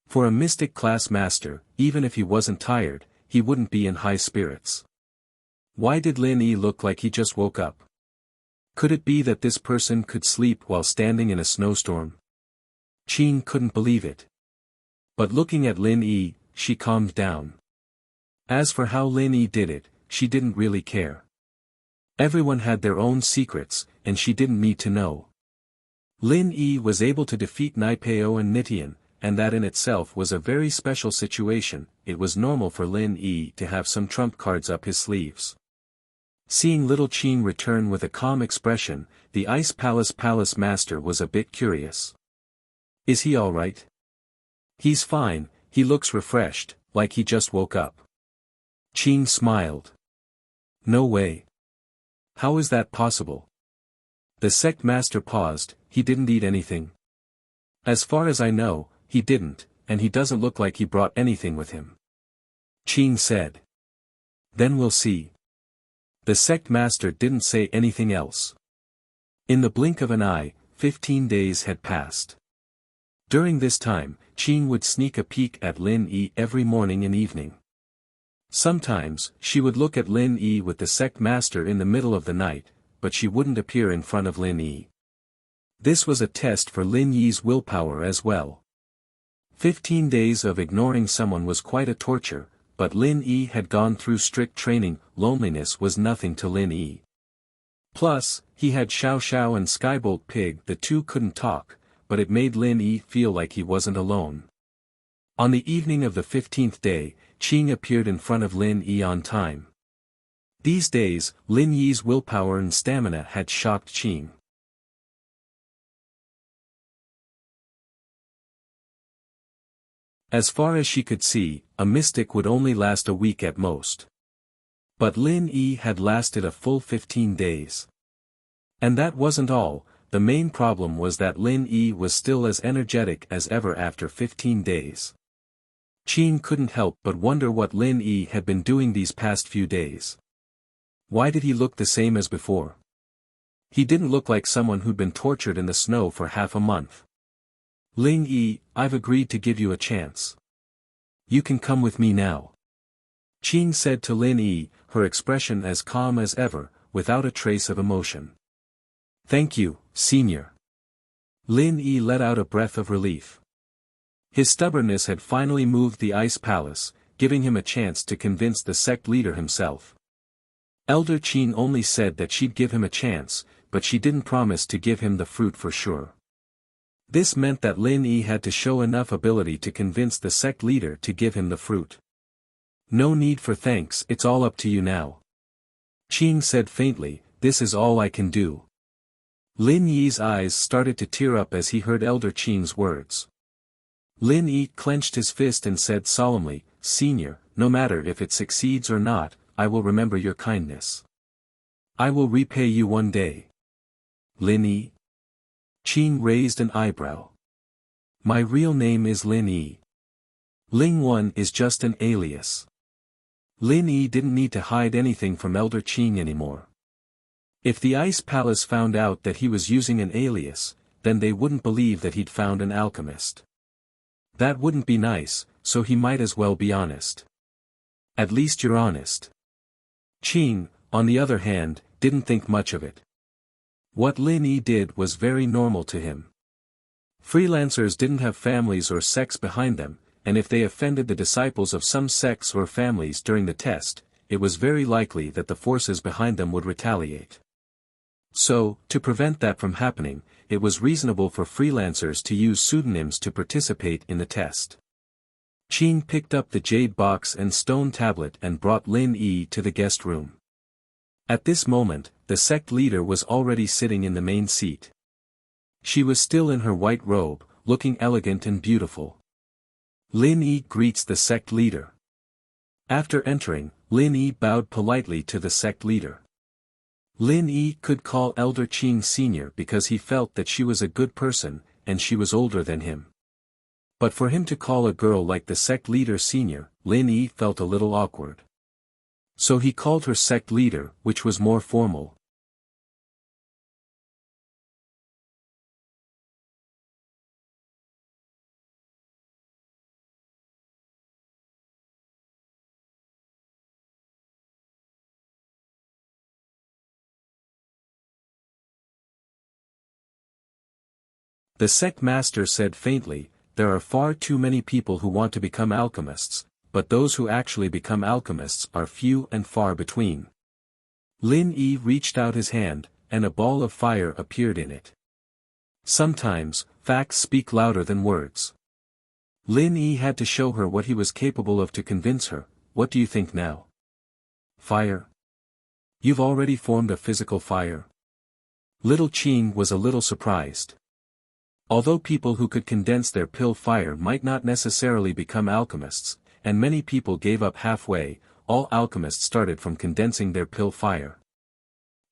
[SPEAKER 2] For a mystic class master, even if he wasn't tired, he wouldn't be in high spirits. Why did Lin Yi look like he just woke up? Could it be that this person could sleep while standing in a snowstorm? Qing couldn't believe it. But looking at Lin Yi, she calmed down. As for how Lin Yi did it, she didn't really care.
[SPEAKER 1] Everyone had their own secrets, and she didn't need to know. Lin Yi was able to defeat Naipeo and Nitian, and that in itself was a very special situation. It was normal for Lin Yi to have some trump cards up his sleeves. Seeing little Qing return with a calm expression, the Ice Palace master was a bit curious. Is he alright? He's fine, he looks refreshed, like he just woke up. Qing smiled. No way. How is that possible? The sect master paused. He didn't eat anything. As far as I know, he didn't, and he doesn't look like he brought anything with him. Qing said. Then we'll see. The sect master didn't say anything else. In the blink of an eye, 15 days had passed. During this time, Qing would sneak a peek at Lin Yi every morning and evening. Sometimes, she would look at Lin Yi with the sect master in the middle of the night, but she wouldn't appear in front of Lin Yi. This was a test for Lin Yi's willpower as well. 15 days of ignoring someone was quite a torture, but Lin Yi had gone through strict training. Loneliness was nothing to Lin Yi. Plus, he had Xiao Xiao and Skybolt Pig. The two couldn't talk, but it made Lin Yi feel like he wasn't alone. On the evening of the 15th day, Qing appeared in front of Lin Yi on time. These days, Lin Yi's willpower and stamina had shocked Qing. As far as she could see, a mystic would only last a week at most. But Lin Yi had lasted a full 15 days. And that wasn't all. The main problem was that Lin Yi was still as energetic as ever after 15 days. Qing couldn't help but wonder what Lin Yi had been doing these past few days. Why did he look the same as before? He didn't look like someone who'd been tortured in the snow for half a month. Lin Yi, I've agreed to give you a chance. You can come with me now. Qing said to Lin Yi, her expression as calm as ever, without a trace of emotion. Thank you, senior. Lin Yi let out a breath of relief. His stubbornness had finally moved the Ice Palace, giving him a chance to convince the sect leader himself. Elder Qing only said that she'd give him a chance, but she didn't promise to give him the fruit for sure. This meant that Lin Yi had to show enough ability to convince the sect leader to give him the fruit. No need for thanks, it's all up to you now. Qing said faintly, this is all I can do. Lin Yi's eyes started to tear up as he heard Elder Qing's words. Lin Yi clenched his fist and said solemnly, Senior, no matter if it succeeds or not, I will remember your kindness. I will repay you one day. Lin Yi? Qing raised an eyebrow. My real name is Lin Yi. Ling One is just an alias. Lin Yi didn't need to hide anything from Elder Qing anymore. If the Ice Palace found out that he was using an alias, then they wouldn't believe that he'd found an alchemist. That wouldn't be nice, so he might as well be honest. At least you're honest. Qing, on the other hand, didn't think much of it. What Lin Yi did was very normal to him. Freelancers didn't have families or sects behind them, and if they offended the disciples of some sects or families during the test, it was very likely that the forces behind them would retaliate. So, to prevent that from happening, it was reasonable for freelancers to use pseudonyms to participate in the test. Qing picked up the jade box and stone tablet and brought Lin Yi to the guest room. At this moment, the sect leader was already sitting in the main seat. She was still in her white robe, looking elegant and beautiful. Lin Yi greets the sect leader. After entering, Lin Yi bowed politely to the sect leader. Lin Yi could call Elder Qing Senior because he felt that she was a good person, and she was older than him. But for him to call a girl like the sect leader Senior, Lin Yi felt a little awkward. So he called her sect leader, which was more formal. The sect master said faintly, there are far too many people who want to become alchemists, but those who actually become alchemists are few and far between. Lin Yi reached out his hand, and a ball of fire appeared in it. Sometimes, facts speak louder than words. Lin Yi had to show her what he was capable of to convince her. What do you think now? Fire? You've already formed a physical fire? Little Qing was a little surprised. Although people who could condense their pill fire might not necessarily become alchemists, and many people gave up halfway, all alchemists started from condensing their pill fire.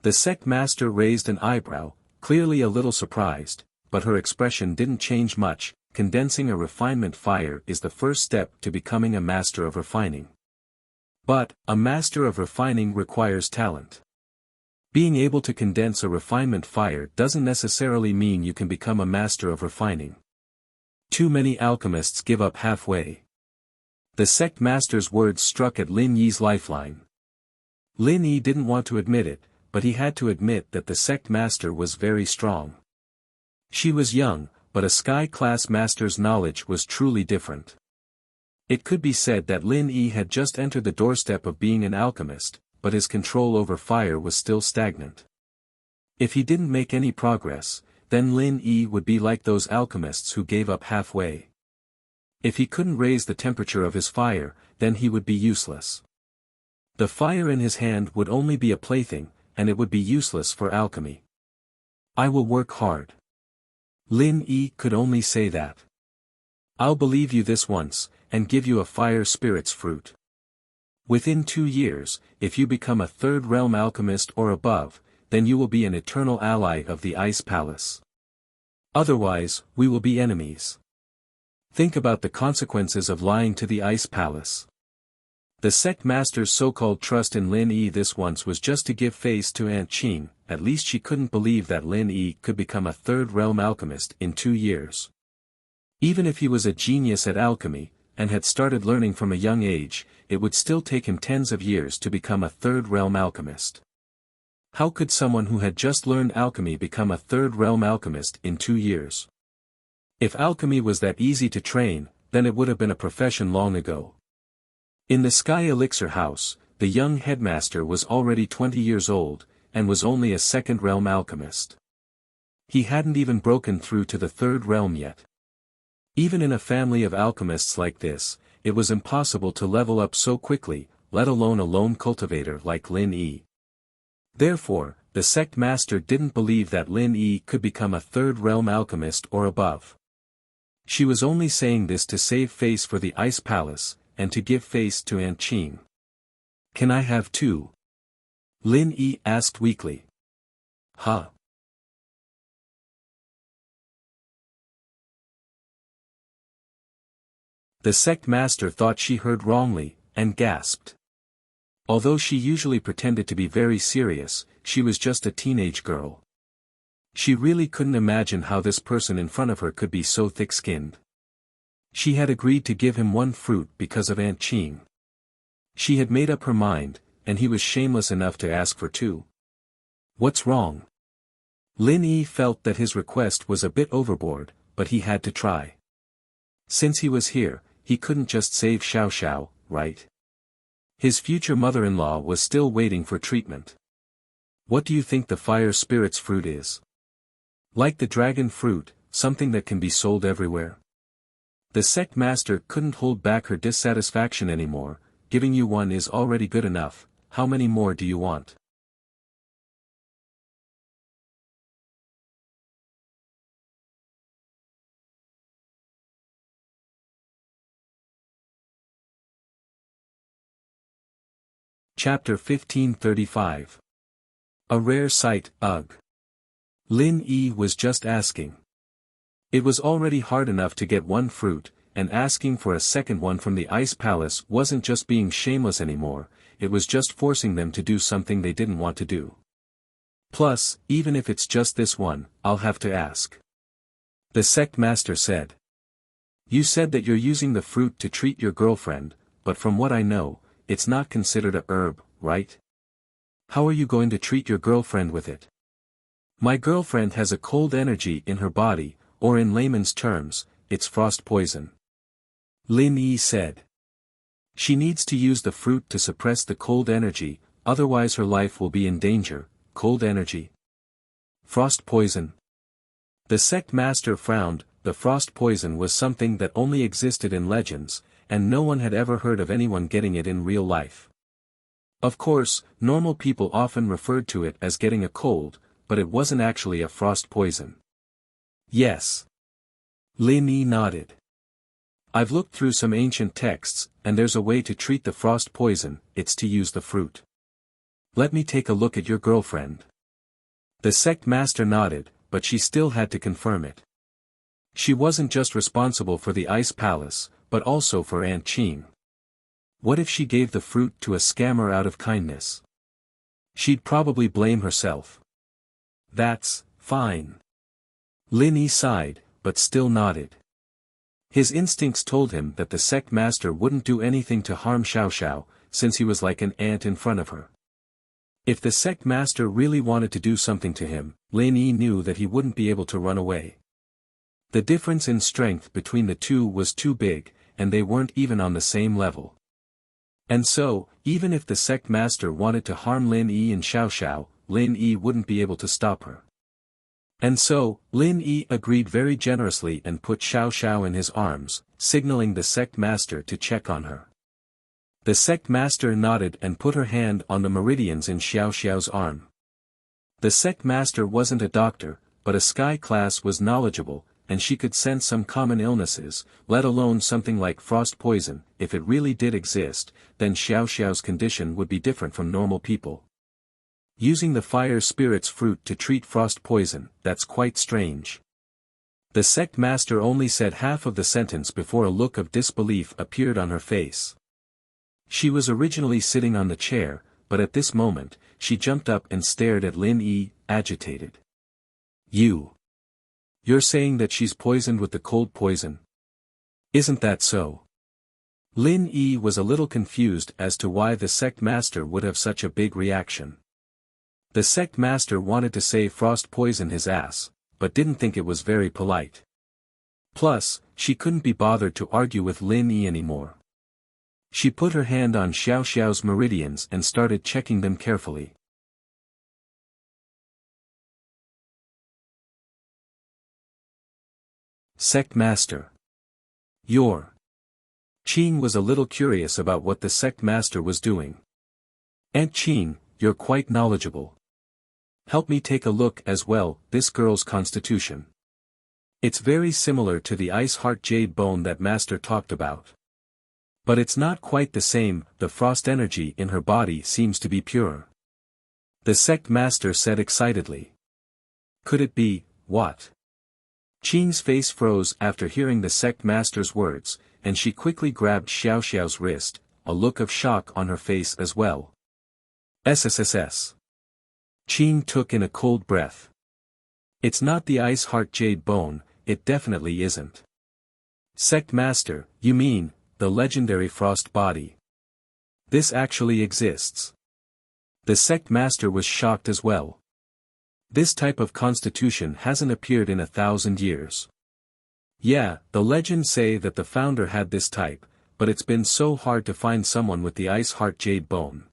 [SPEAKER 1] The sect master raised an eyebrow, clearly a little surprised, but her expression didn't change much. Condensing a refinement fire is the first step to becoming a master of refining. But, a master of refining requires talent. Being able to condense a refinement fire doesn't necessarily mean you can become a master of refining. Too many alchemists give up halfway. The sect master's words struck at Lin Yi's lifeline. Lin Yi didn't want to admit it, but he had to admit that the sect master was very strong. She was young, but a sky-class master's knowledge was truly different. It could be said that Lin Yi had just entered the doorstep of being an alchemist, but his control over fire was still stagnant. If he didn't make any progress, then Lin Yi would be like those alchemists who gave up halfway. If he couldn't raise the temperature of his fire, then he would be useless. The fire in his hand would only be a plaything, and it would be useless for alchemy. I will work hard. Lin Yi could only say that. I'll believe you this once, and give you a fire spirit's fruit. Within 2 years, if you become a third realm alchemist or above, then you will be an eternal ally of the Ice Palace. Otherwise, we will be enemies. Think about the consequences of lying to the Ice Palace. The sect master's so-called trust in Lin Yi this once was just to give face to Aunt Qing. At least she couldn't believe that Lin Yi could become a third realm alchemist in 2 years. Even if he was a genius at alchemy, and had started learning from a young age, it would still take him tens of years to become a third realm alchemist. How could someone who had just learned alchemy become a third realm alchemist in 2 years? If alchemy was that easy to train, then it would have been a profession long ago. In the Sky Elixir House, the young headmaster was already 20 years old, and was only a second realm alchemist. He hadn't even broken through to the third realm yet. Even in a family of alchemists like this, it was impossible to level up so quickly, let alone a lone cultivator like Lin Yi. Therefore, the sect master didn't believe that Lin Yi could become a third realm alchemist or above. She was only saying this to save face for the Ice Palace, and to give face to Aunt Qing. Can I have 2? Lin Yi asked weakly. Huh? The sect master thought she heard wrongly, and gasped. Although she usually pretended to be very serious, she was just a teenage girl. She really couldn't imagine how this person in front of her could be so thick-skinned. She had agreed to give him 1 fruit because of Aunt Qing. She had made up her mind, and he was shameless enough to ask for 2. What's wrong? Lin Yi felt that his request was a bit overboard, but he had to try. Since he was here, he couldn't just save Xiao Xiao, right? His future mother-in-law was still waiting for treatment. What do you think the fire spirit's fruit is? Like the dragon fruit, something that can be sold everywhere? The sect master couldn't hold back her dissatisfaction anymore. Giving you 1 is already good enough. How many more do you want? Chapter 1535. A rare sight, ugh. Lin Yi was just asking. It was already hard enough to get 1 fruit, and asking for a second one from the Ice Palace wasn't just being shameless anymore, it was just forcing them to do something they didn't want to do. Plus, even if it's just this one, I'll have to ask. The sect master said. You said that you're using the fruit to treat your girlfriend, but from what I know, it's not considered a herb, right? How are you going to treat your girlfriend with it? My girlfriend has a cold energy in her body, or in layman's terms, it's frost poison. Lin Yi said. She needs to use the fruit to suppress the cold energy, otherwise her life will be in danger. Cold energy. Frost poison. The sect master frowned. The frost poison was something that only existed in legends, and no one had ever heard of anyone getting it in real life. Of course, normal people often referred to it as getting a cold, but it wasn't actually a frost poison. Yes. Lin Yi nodded. I've looked through some ancient texts, and there's a way to treat the frost poison. It's to use the fruit. Let me take a look at your girlfriend. The sect master nodded, but she still had to confirm it. She wasn't just responsible for the ice palace, but also for Aunt Qing. What if she gave the fruit to a scammer out of kindness? She'd probably blame herself. That's fine. Lin Yi sighed, but still nodded. His instincts told him that the sect master wouldn't do anything to harm Xiao Xiao, since he was like an ant in front of her. If the sect master really wanted to do something to him, Lin Yi knew that he wouldn't be able to run away. The difference in strength between the two was too big, and they weren't even on the same level. And so, even if the sect master wanted to harm Lin Yi and Xiao Xiao, Lin Yi wouldn't be able to stop her. And so, Lin Yi agreed very generously and put Xiao Xiao in his arms, signaling the sect master to check on her. The sect master nodded and put her hand on the meridians in Xiao Xiao's arm. The sect master wasn't a doctor, but a sky class was knowledgeable, and she could sense some common illnesses, let alone something like frost poison. If it really did exist, then Xiao Xiao's condition would be different from normal people. Using the fire spirit's fruit to treat frost poison, that's quite strange. The sect master only said half of the sentence before a look of disbelief appeared on her face. She was originally sitting on the chair, but at this moment, she jumped up and stared at Lin Yi, agitated. You're saying that she's poisoned with the cold poison? Isn't that so? Lin Yi was a little confused as to why the sect master would have such a big reaction. The sect master wanted to say frost poison his ass, but didn't think it was very polite. Plus, she couldn't be bothered to argue with Lin Yi anymore. She put her hand on Xiao Xiao's meridians and started checking them carefully. Sect master. Your. Qing was a little curious about what the sect master was doing. Aunt Qing, you're quite knowledgeable. Help me take a look as well. This girl's constitution. It's very similar to the ice heart jade bone that master talked about. But it's not quite the same. The frost energy in her body seems to be pure. The sect master said excitedly. Could it be, what? Qing's face froze after hearing the sect master's words, and she quickly grabbed Xiao Xiao's wrist, a look of shock on her face as well. SSSS. Qing took in a cold breath. It's not the ice heart jade bone, it definitely isn't. Sect master, you mean, the legendary frost body. This actually exists. The sect master was shocked as well. This type of constitution hasn't appeared in 1,000 years. Yeah, the legends say that the founder had this type, but it's been so hard to find someone with the ice heart jade bone.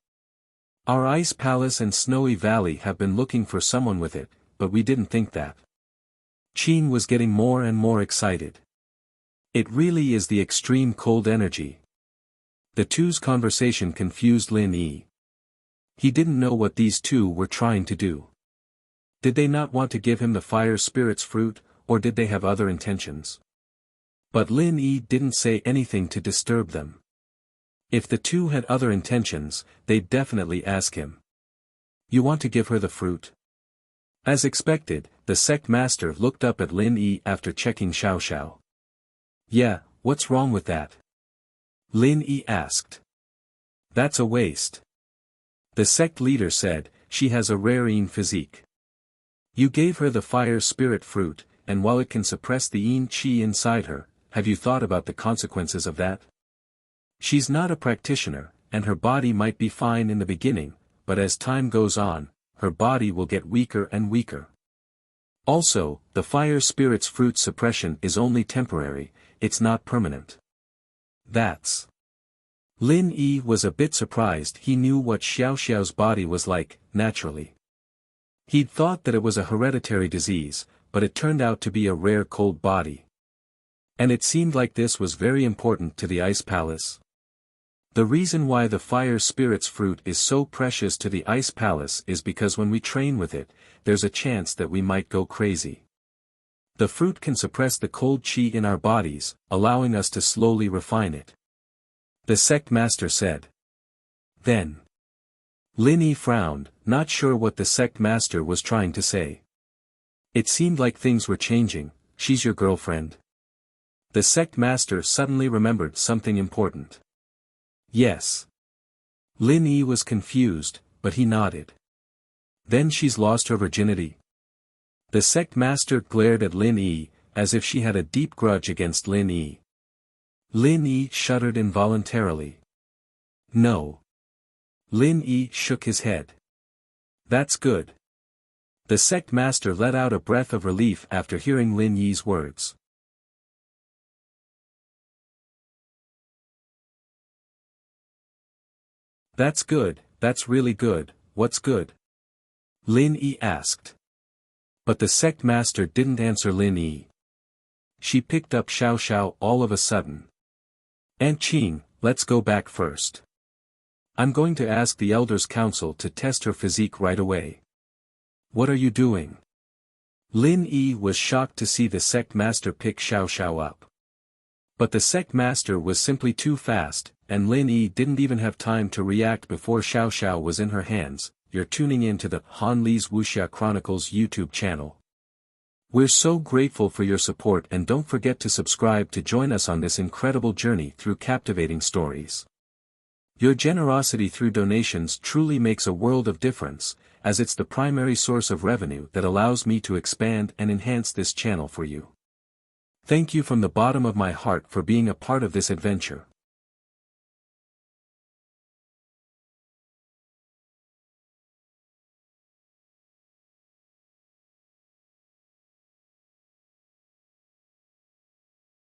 [SPEAKER 1] Our ice palace and snowy valley have been looking for someone with it, but we didn't think that. Qing was getting more and more excited. It really is the extreme cold energy. The two's conversation confused Lin Yi. He didn't know what these two were trying to do. Did they not want to give him the fire spirit's fruit, or did they have other intentions? But Lin Yi didn't say anything to disturb them. If the two had other intentions, they'd definitely ask him. You want to give her the fruit? As expected, the sect master looked up at Lin Yi after checking Xiao Xiao. Yeah, what's wrong with that? Lin Yi asked. That's a waste. The sect leader said, she has a rare physique. You gave her the fire spirit fruit, and while it can suppress the yin qi inside her, have you thought about the consequences of that? She's not a practitioner, and her body might be fine in the beginning, but as time goes on, her body will get weaker and weaker. Also, the fire spirit's fruit suppression is only temporary, it's not permanent. That's. Lin Yi was a bit surprised. He knew what Xiao Xiao's body was like, naturally. He'd thought that it was a hereditary disease, but it turned out to be a rare cold body. And it seemed like this was very important to the Ice Palace. The reason why the Fire Spirit's fruit is so precious to the Ice Palace is because when we train with it, there's a chance that we might go crazy. The fruit can suppress the cold qi in our bodies, allowing us to slowly refine it. The sect master said. Then. Lin Yi frowned, not sure what the sect master was trying to say. It seemed like things were changing. She's your girlfriend? The sect master suddenly remembered something important. Yes. Lin Yi was confused, but he nodded. Then she's lost her virginity? The sect master glared at Lin Yi, as if she had a deep grudge against Lin Yi. Lin Yi shuddered involuntarily. No. Lin Yi shook his head. That's good. The sect master let out a breath of relief after hearing Lin Yi's words. That's good, that's really good. What's good? Lin Yi asked. But the sect master didn't answer Lin Yi. She picked up Xiao Xiao all of a sudden. Aunt Qing, let's go back first. I'm going to ask the Elders' Council to test her physique right away. What are you doing? Lin Yi was shocked to see the sect master pick Xiao Xiao up. But the sect master was simply too fast, and Lin Yi didn't even have time to react before Xiao Xiao was in her hands. You're tuning in to the Han Li's Wuxia Chronicles YouTube channel. We're so grateful for your support, and don't forget to subscribe to join us on this incredible journey through captivating stories. Your generosity through donations truly makes a world of difference, as it's the primary source of revenue that allows me to expand and enhance this channel for you. Thank you from the bottom of my heart for being a part of this adventure.